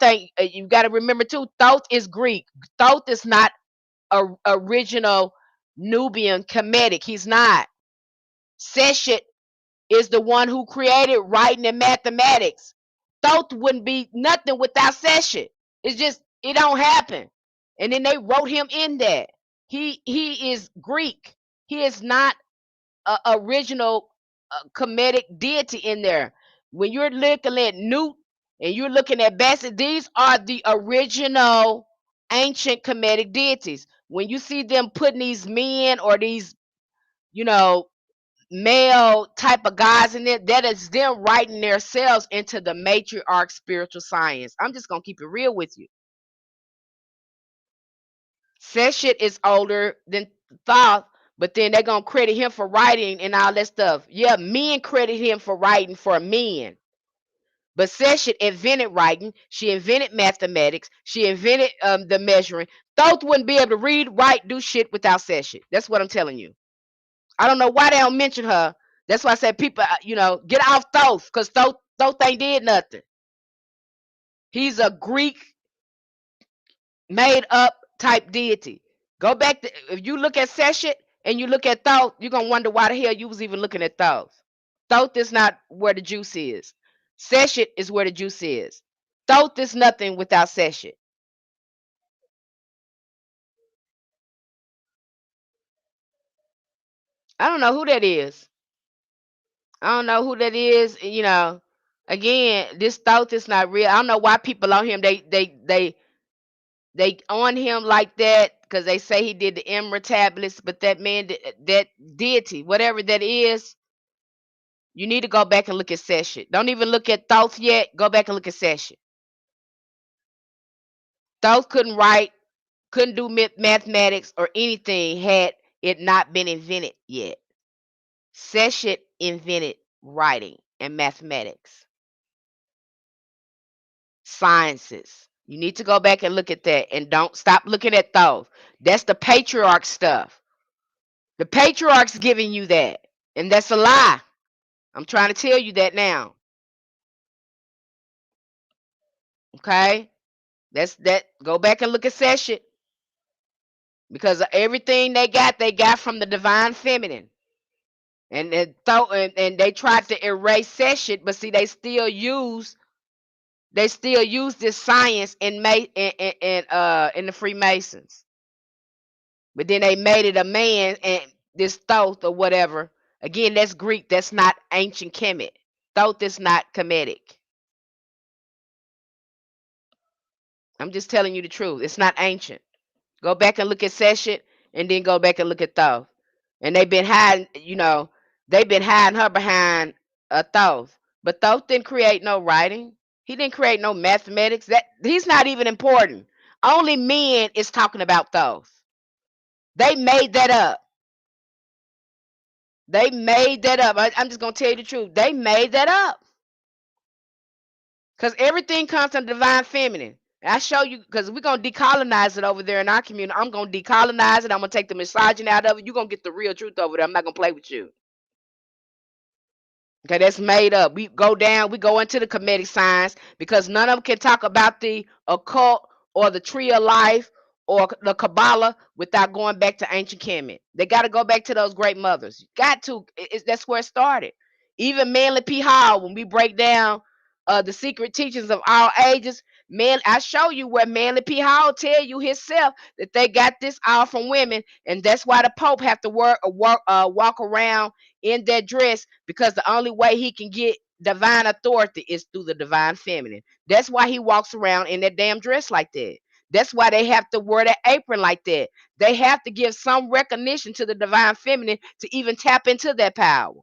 Speaker 1: ain't, you got to remember too, Thoth is Greek. Thoth is not original Nubian Kemetic. He's not. Seshet is the one who created writing and mathematics. Thoth wouldn't be nothing without Seshet. It's just, it don't happen. And then they wrote him in that. He is Greek. He is not a original Kemetic deity in there. When you're looking at Newt and you're looking at Basset, these are the original ancient Kemetic deities. When you see them putting these men or these, you know, male type of guys in there, that is them writing themselves into the matriarch spiritual science. I'm just gonna keep it real with you. Seshet is older than Thoth, but then they're gonna credit him for writing and all that stuff. Yeah, men credit him for writing for men. But Seshet invented writing. She invented mathematics. She invented the measuring. Thoth wouldn't be able to read, write, do shit without Seshet. That's what I'm telling you. I don't know why they don't mention her. That's why I said people, get off Thoth, because Thoth ain't did nothing. He's a Greek. made up type deity. Go back to, if you look at Seshet and you look at Thoth, you're gonna wonder why the hell you was even looking at Thoth. Thoth is not where the juice is. Seshet is where the juice is. Thoth is nothing without Seshet. I don't know who that is. I don't know who that is. Again, this Thoth is not real. I don't know why people on him they on him like that because they say he did the Emerald tablets, but that man, that deity, whatever that is, you need to go back and look at Session. Don't even look at Thoth yet. Go back and look at Session. Thoth couldn't write, couldn't do mathematics or anything had it not been invented yet. Session invented writing and mathematics, sciences. You need to go back and look at that and don't stop looking at Thoth. That's the patriarch stuff. The patriarch's giving you that, and that's a lie. I'm trying to tell you that now. Okay? That's that. Go back and look at Session because everything they got from the divine feminine. And they tried to erase Session, but see, they still use this science in the Freemasons. But then they made it a man and this Thoth or whatever. Again, that's Greek. That's not ancient Kemet. Thoth is not Kemetic. I'm just telling you the truth. It's not ancient. Go back and look at Session and then go back and look at Thoth. And they've been hiding her behind a Thoth. But Thoth didn't create no writing. He didn't create no mathematics. That he's not even important. Only men is talking about Thoth. They made that up. They made that up. I'm just gonna tell you the truth. They made that up. Because everything comes from the divine feminine. And I show you because we're gonna decolonize it over there in our community. I'm gonna decolonize it. I'm gonna take the misogyny out of it. You're gonna get the real truth over there. I'm not gonna play with you. Okay, that's made up. We go into the Kemetic science because none of them can talk about the occult or the tree of life or the Kabbalah without going back to ancient Kemet. They got to go back to those great mothers. Got to. That's where it started. Even Manly P. Hall, when we break down the secret teachings of all ages, man, I show you where Manly P. Hall tell you himself that they got this all from women, and that's why the Pope have to walk around in that dress because the only way he can get divine authority is through the divine feminine. That's why he walks around in that damn dress like that. That's why they have to wear that apron like that. They have to give some recognition to the divine feminine to even tap into that power.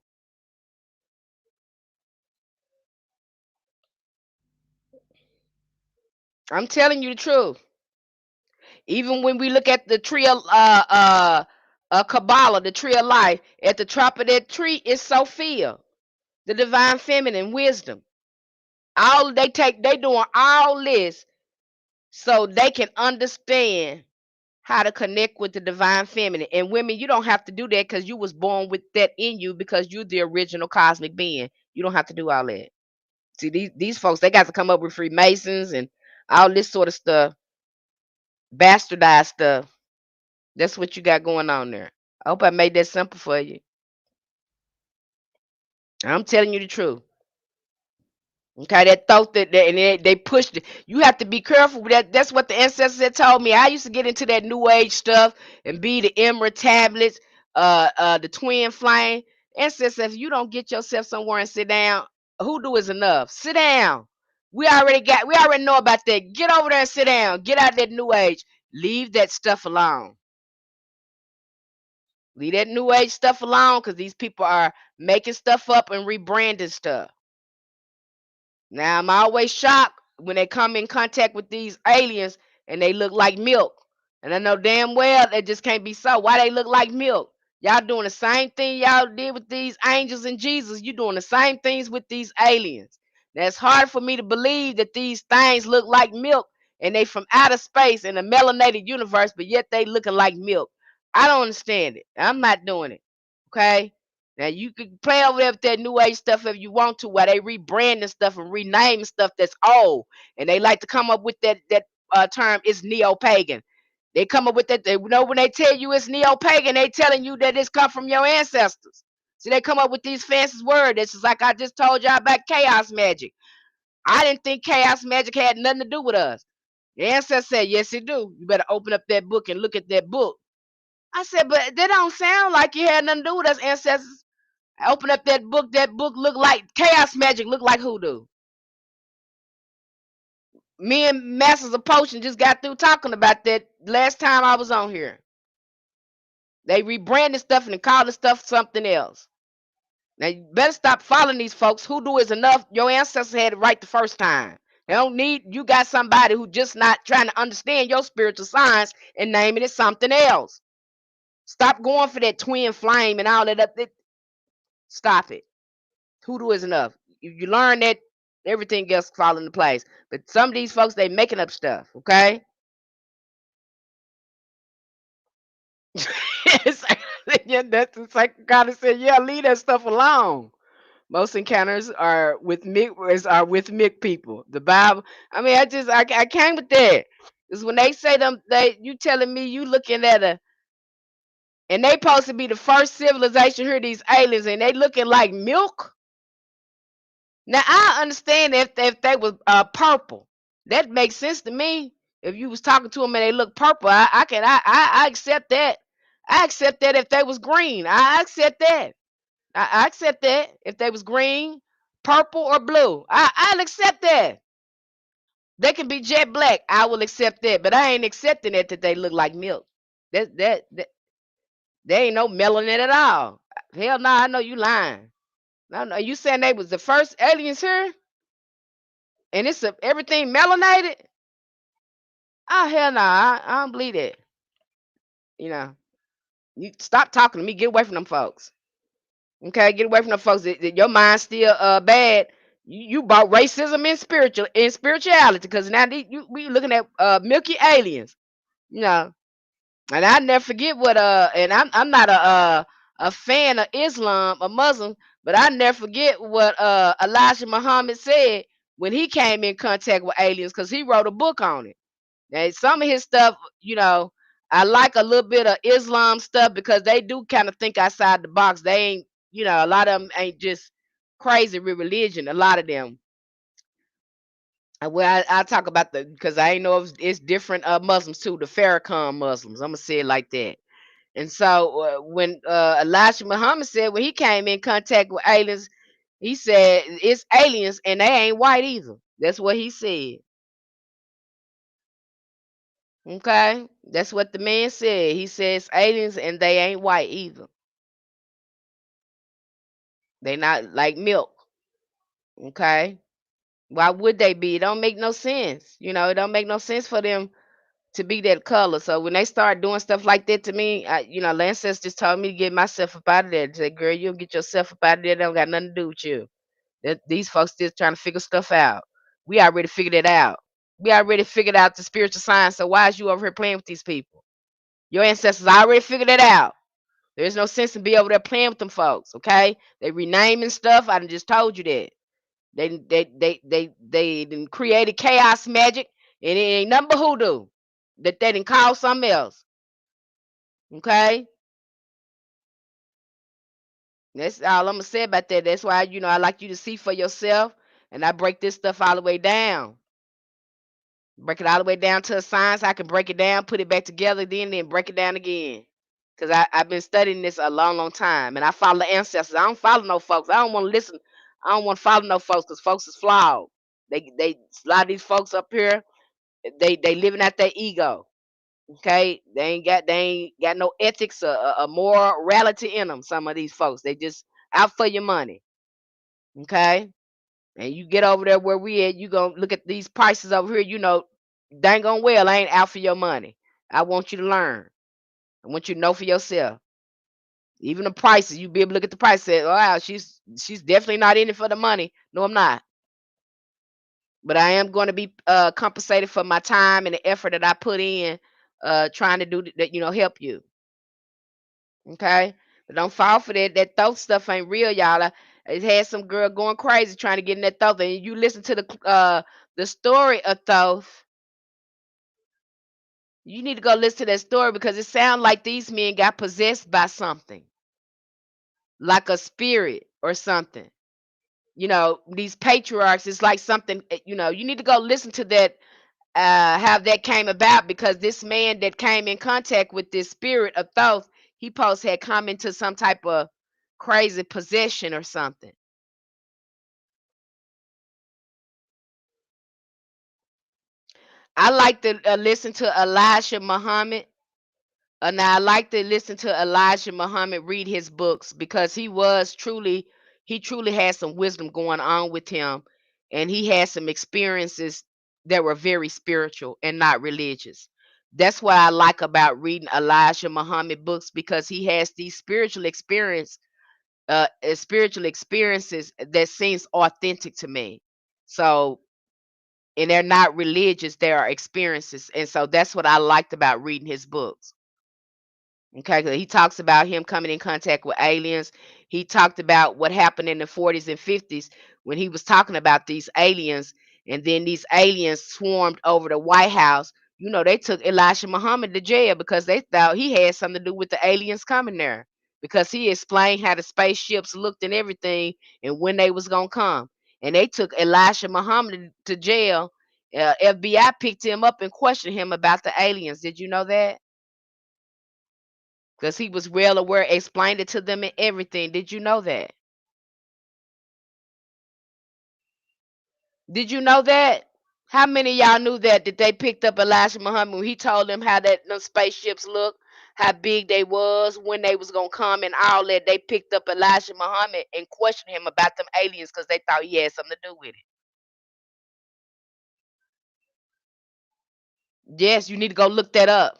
Speaker 1: I'm telling you the truth. Even when we look at the tree of Kabbalah, the tree of life, at the top of that tree is Sophia, the divine feminine wisdom. They doing all this so they can understand how to connect with the divine feminine. And women, you don't have to do that because you was born with that in you because you're the original cosmic being. You don't have to do all that. See, these folks, they got to come up with Freemasons and all this sort of stuff, bastardized stuff. That's what you got going on there. I hope I made that simple for you. I'm telling you the truth. Okay, that thought and they pushed it. You have to be careful with that. That's what the ancestors had told me. I used to get into that new age stuff and be the emerald tablets, the twin flame. Ancestors, if you don't get yourself somewhere and sit down, hoodoo is enough. Sit down. We already know about that. Get over there and sit down. Get out of that new age. Leave that stuff alone. Leave that new age stuff alone because these people are making stuff up and rebranding stuff. Now I'm always shocked when they come in contact with these aliens and they look like milk. And I know damn well that just can't be so. Why they look like milk? Y'all doing the same thing y'all did with these angels and Jesus. You doing the same things with these aliens. Now it's hard for me to believe that these things look like milk and they from outer space in a melanated universe, but yet they looking like milk. I don't understand it. I'm not doing it. Okay? Now you can play over there with that new age stuff if you want to, while they rebranding stuff and renaming stuff that's old, and they like to come up with that
Speaker 2: term is neo-pagan. They come up with that. They know when they tell you it's neo-pagan, they telling you that it's come from your ancestors. So they come up with these fancy words. This is like I just told y'all about chaos magic. I didn't think chaos magic had nothing to do with us. The ancestor said, yes, it do. You better open up that book and look at that book. I said, but that don't sound like you had nothing to do with us, ancestors. I opened up that book. That book looked like chaos magic, looked like hoodoo. Me and Masters of Potion just got through talking about that last time I was on here. They rebranded stuff and called the stuff something else. Now you better stop following these folks. Hoodoo is enough. Your ancestors had it right the first time. They don't need you got somebody who just not trying to understand your spiritual science and naming it something else. Stop going for that twin flame and all that up. Stop it. Hoodoo is enough. You learn that, everything else fall into place. But some of these folks, they making up stuff, okay? Yeah, that's the second God said, yeah, leave that stuff alone. Most encounters are with Mick people. The Bible. I mean, I came with that. Is when they say them, you telling me you looking at a, and they supposed to be the first civilization here, these aliens, and they looking like milk. Now I understand if they was purple, that makes sense to me. If you was talking to them and they look purple, I accept that. I accept that if they was green. I accept that. I accept that if they was green, purple, or blue. I'll accept that. They can be jet black. I will accept that, but I ain't accepting it that they look like milk. That they ain't no melanin at all. Hell no, I know you lying. No, you saying they was the first aliens here, and everything melanated? Oh hell no, I don't believe that. You know, you stop talking to me. Get away from them folks. Okay, get away from them folks. Your mind's still bad. You bought racism in spirituality because now we looking at milky aliens. You know, and I never forget what and I'm not a fan of Islam or Muslim, but I never forget what Elijah Muhammad said when he came in contact with aliens because he wrote a book on it. Now, some of his stuff, I like a little bit of Islam stuff because they do kind of think outside the box. They ain't, a lot of them ain't just crazy with religion. A lot of them. Well, I talk about because I ain't know if it's different Muslims too, the Farrakhan Muslims. I'm gonna say it like that. And so when Elijah Muhammad said when he came in contact with aliens, he said it's aliens and they ain't white either. That's what he said. Okay, that's what the man said. He says aliens and they ain't white either. They not like milk. Okay, why would they be? It don't make no sense. It don't make no sense for them to be that color. So when they start doing stuff like that to me, Lance just told me to get myself up out of there. Say, girl, you'll get yourself up out of there. They don't got nothing to do with you. These folks still trying to figure stuff out. We already figured it out. We already figured out the spiritual science. So why is you over here playing with these people? Your ancestors already figured it out. There's no sense in be over there playing with them folks, okay? They renaming stuff. I done just told you that. They done created chaos magic, and it ain't nothing but hoodoo that they didn't call something else. Okay? That's all I'm gonna say about that. That's why, I like you to see for yourself, and I break this stuff all the way down. Break it all the way down to a science. I can break it down, put it back together, then break it down again. Cause I've been studying this a long, long time, and I follow the ancestors. I don't follow no folks. I don't want to listen. I don't want to follow no folks because folks is flawed. They a lot of these folks up here. They living out their ego. Okay, they ain't got no ethics or morality in them. Some of these folks, they just out for your money. Okay, and you get over there where we at, you gonna look at these prices over here. Dang on well, I ain't out for your money. I want you to learn. I want you to know for yourself. Even the prices, you be able to look at the price. Say, oh, wow, she's definitely not in it for the money. No, I'm not. But I am going to be compensated for my time and the effort that I put in, trying to do that. Help you. Okay, but don't fall for that. That thought stuff ain't real, y'all. It had some girl going crazy trying to get in that thought, and you listen to the story of Thoth. You need to go listen to that story because it sounds like these men got possessed by something, like a spirit or something. These patriarchs, it's like something, you need to go listen to that, how that came about, because this man that came in contact with this spirit of Thoth, he post had come into some type of crazy possession or something. I like to listen to Elijah Muhammad. Now I like to listen to Elijah Muhammad read his books because he truly had some wisdom going on with him, and he had some experiences that were very spiritual and not religious. That's what I like about reading Elijah Muhammad books, because he has these spiritual experiences that seems authentic to me. So, and they're not religious, they are experiences, and so that's what I liked about reading his books. Okay, 'cause he talks about him coming in contact with aliens. He talked about what happened in the 40s and 50s when he was talking about these aliens, and then these aliens swarmed over the White House. They took Elijah Muhammad to jail because they thought he had something to do with the aliens coming there, because he explained how the spaceships looked and everything and when they was gonna come. And they took Elijah Muhammad to jail. FBI picked him up and questioned him about the aliens. Did you know that? Because he was well aware, explained it to them and everything. Did you know that? Did you know that? How many of y'all knew that they picked up Elijah Muhammad when he told them how that them spaceships look, how big they was, when they was gonna come, and all that? They picked up Elijah Muhammad and questioned him about them aliens because they thought he had something to do with it. Yes, you need to go look that up.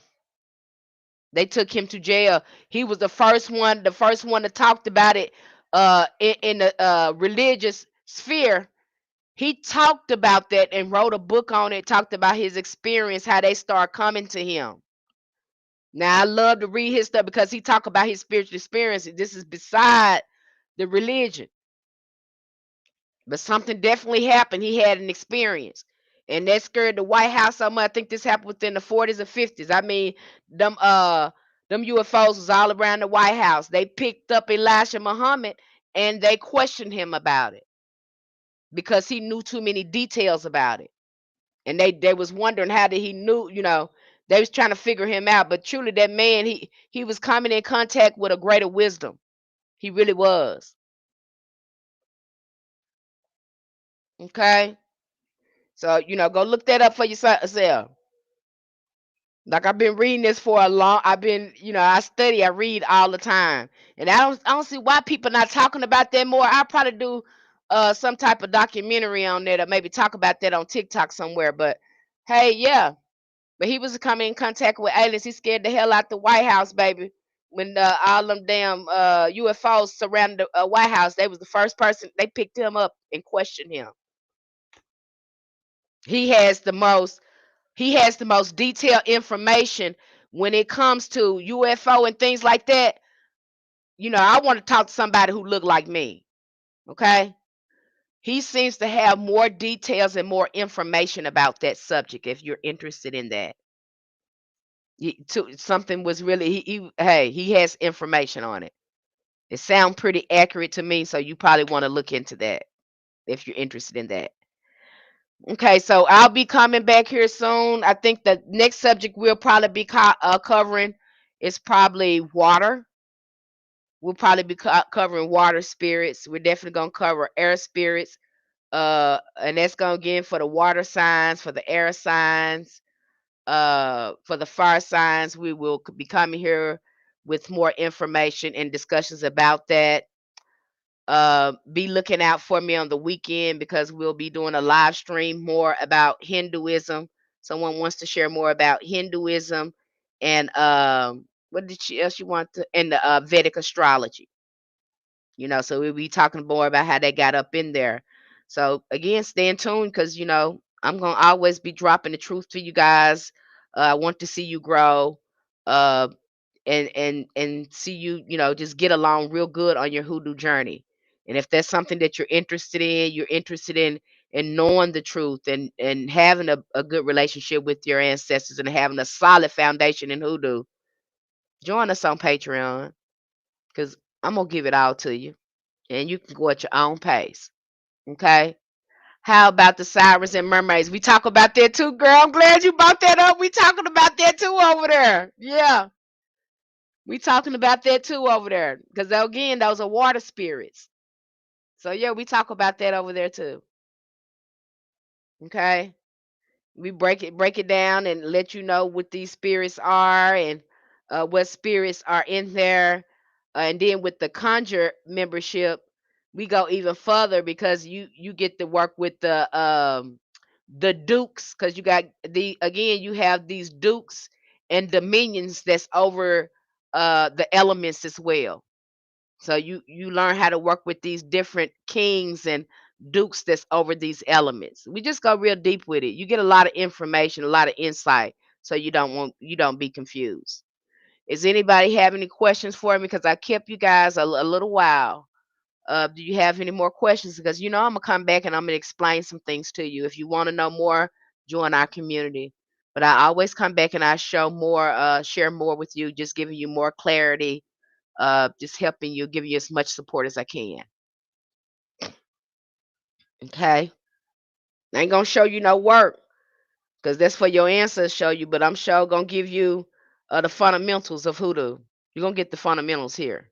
Speaker 2: They took him to jail. He was the first one that talked about it in the religious sphere. He talked about that and wrote a book on it, talked about his experience, how they start coming to him. Now I love to read his stuff because he talk about his spiritual experience. This is beside the religion. But something definitely happened. He had an experience. And that scared the White House so much. I think this happened within the 40s or 50s. I mean, them UFOs was all around the White House. They picked up Elijah Muhammad and they questioned him about it because he knew too many details about it. And they was wondering how did he knew, they was trying to figure him out. But truly that man, he was coming in contact with a greater wisdom. He really was. Okay, so go look that up for yourself. Like, I've been reading this for a long, I've been, I study, I read all the time, and I don't see why people not talking about that more. I'll probably do some type of documentary on that, or maybe talk about that on TikTok somewhere. But hey, yeah. But he was coming in contact with aliens. He scared the hell out the White House, baby. When all them damn UFOs surrounded the White House, they was the first person they picked him up and questioned him. He has the most. He has the most detailed information when it comes to UFO and things like that. I want to talk to somebody who look like me. Okay. He seems to have more details and more information about that subject. If you're interested in that, something was really hey, he has information on it. It sounds pretty accurate to me, so you probably want to look into that if you're interested in that. Okay, so I'll be coming back here soon. I think the next subject we'll probably be covering is probably water. We'll probably be covering water spirits. We're definitely gonna cover air spirits. And that's gonna again for the water signs, for the air signs, for the fire signs. We will be coming here with more information and discussions about that. Be looking out for me on the weekend because we'll be doing a live stream more about Hinduism. Someone wants to share more about Hinduism and what did she else you want to, and the Vedic astrology. So we'll be talking more about how they got up in there. So again, stay in tune because I'm gonna always be dropping the truth to you guys. I want to see you grow. Uh, and see you, just get along real good on your hoodoo journey. And if that's something that you're interested in and knowing the truth, and having a good relationship with your ancestors and having a solid foundation in hoodoo, join us on Patreon, because I'm gonna give it all to you, and you can go at your own pace. Okay. How about the sirens and mermaids? We talk about that too, girl. I'm glad you brought that up. We talking about that too over there. Yeah, we talking about that too over there. Because again, those are water spirits. So yeah, we talk about that over there too. Okay. We break it down and let you know what these spirits are, and what spirits are in there. And then with the conjure membership, we go even further, because you get to work with the dukes, because you got the again you have these dukes and dominions that's over the elements as well. So you learn how to work with these different kings and dukes that's over these elements. We just go real deep with it. You get a lot of information, a lot of insight, so you don't be confused. Is anybody have any questions for me? Because I kept you guys a little while. Do you have any more questions? Because I'm gonna come back and I'm gonna explain some things to you. If you want to know more, join our community. But I always come back and I show more, share more with you, just giving you more clarity, just helping you, giving you as much support as I can. Okay. I ain't gonna show you no work, because that's for your ancestors to show you, but I'm sure gonna give you the fundamentals of hoodoo. You're gonna get the fundamentals here.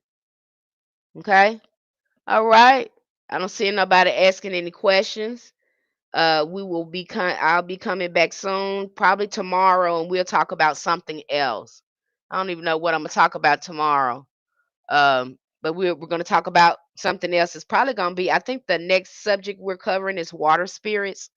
Speaker 2: Okay. All right. I don't see nobody asking any questions. I'll be coming back soon, probably tomorrow, and we'll talk about something else. I don't even know what I'm gonna talk about tomorrow. But we're gonna talk about something else. It's probably gonna be, I think the next subject we're covering is water spirits.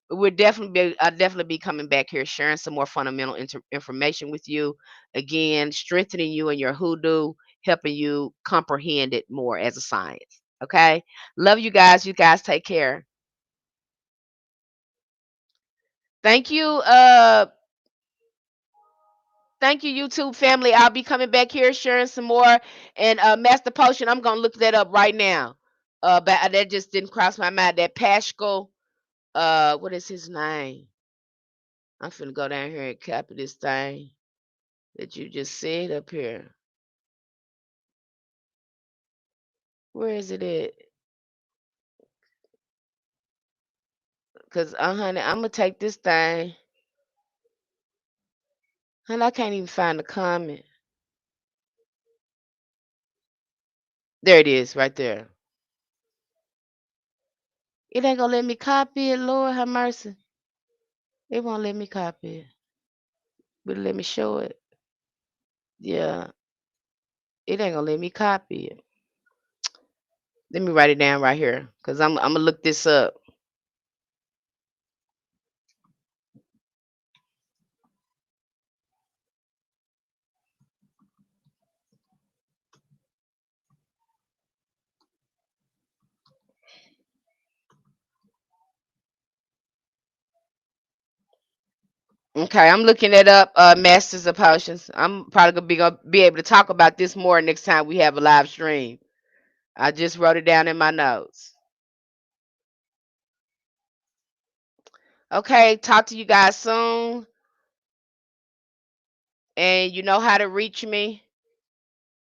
Speaker 2: But I'll definitely be coming back here, sharing some more fundamental information with you. Again, strengthening you in your hoodoo, helping you comprehend it more as a science. Okay. Love you guys. You guys take care. Thank you. Thank you, YouTube family. I'll be coming back here sharing some more. And Master Potion, I'm gonna look that up right now. But that just didn't cross my mind. That Pascal, what is his name? I'm finna go down here and copy this thing that you just said up here. Where is it at? Cause honey, I'm gonna take this thing. Honey, I can't even find the comment. There it is, right there. It ain't gonna let me copy it. Lord have mercy. It won't let me copy it. But let me show it. Yeah, it ain't gonna let me copy it. Let me write it down right here, cause I'm gonna look this up. Okay, I'm looking it up. Masters of Potions. I'm probably gonna be able to talk about this more next time we have a live stream. I just wrote it down in my notes. Okay, talk to you guys soon, and you know how to reach me.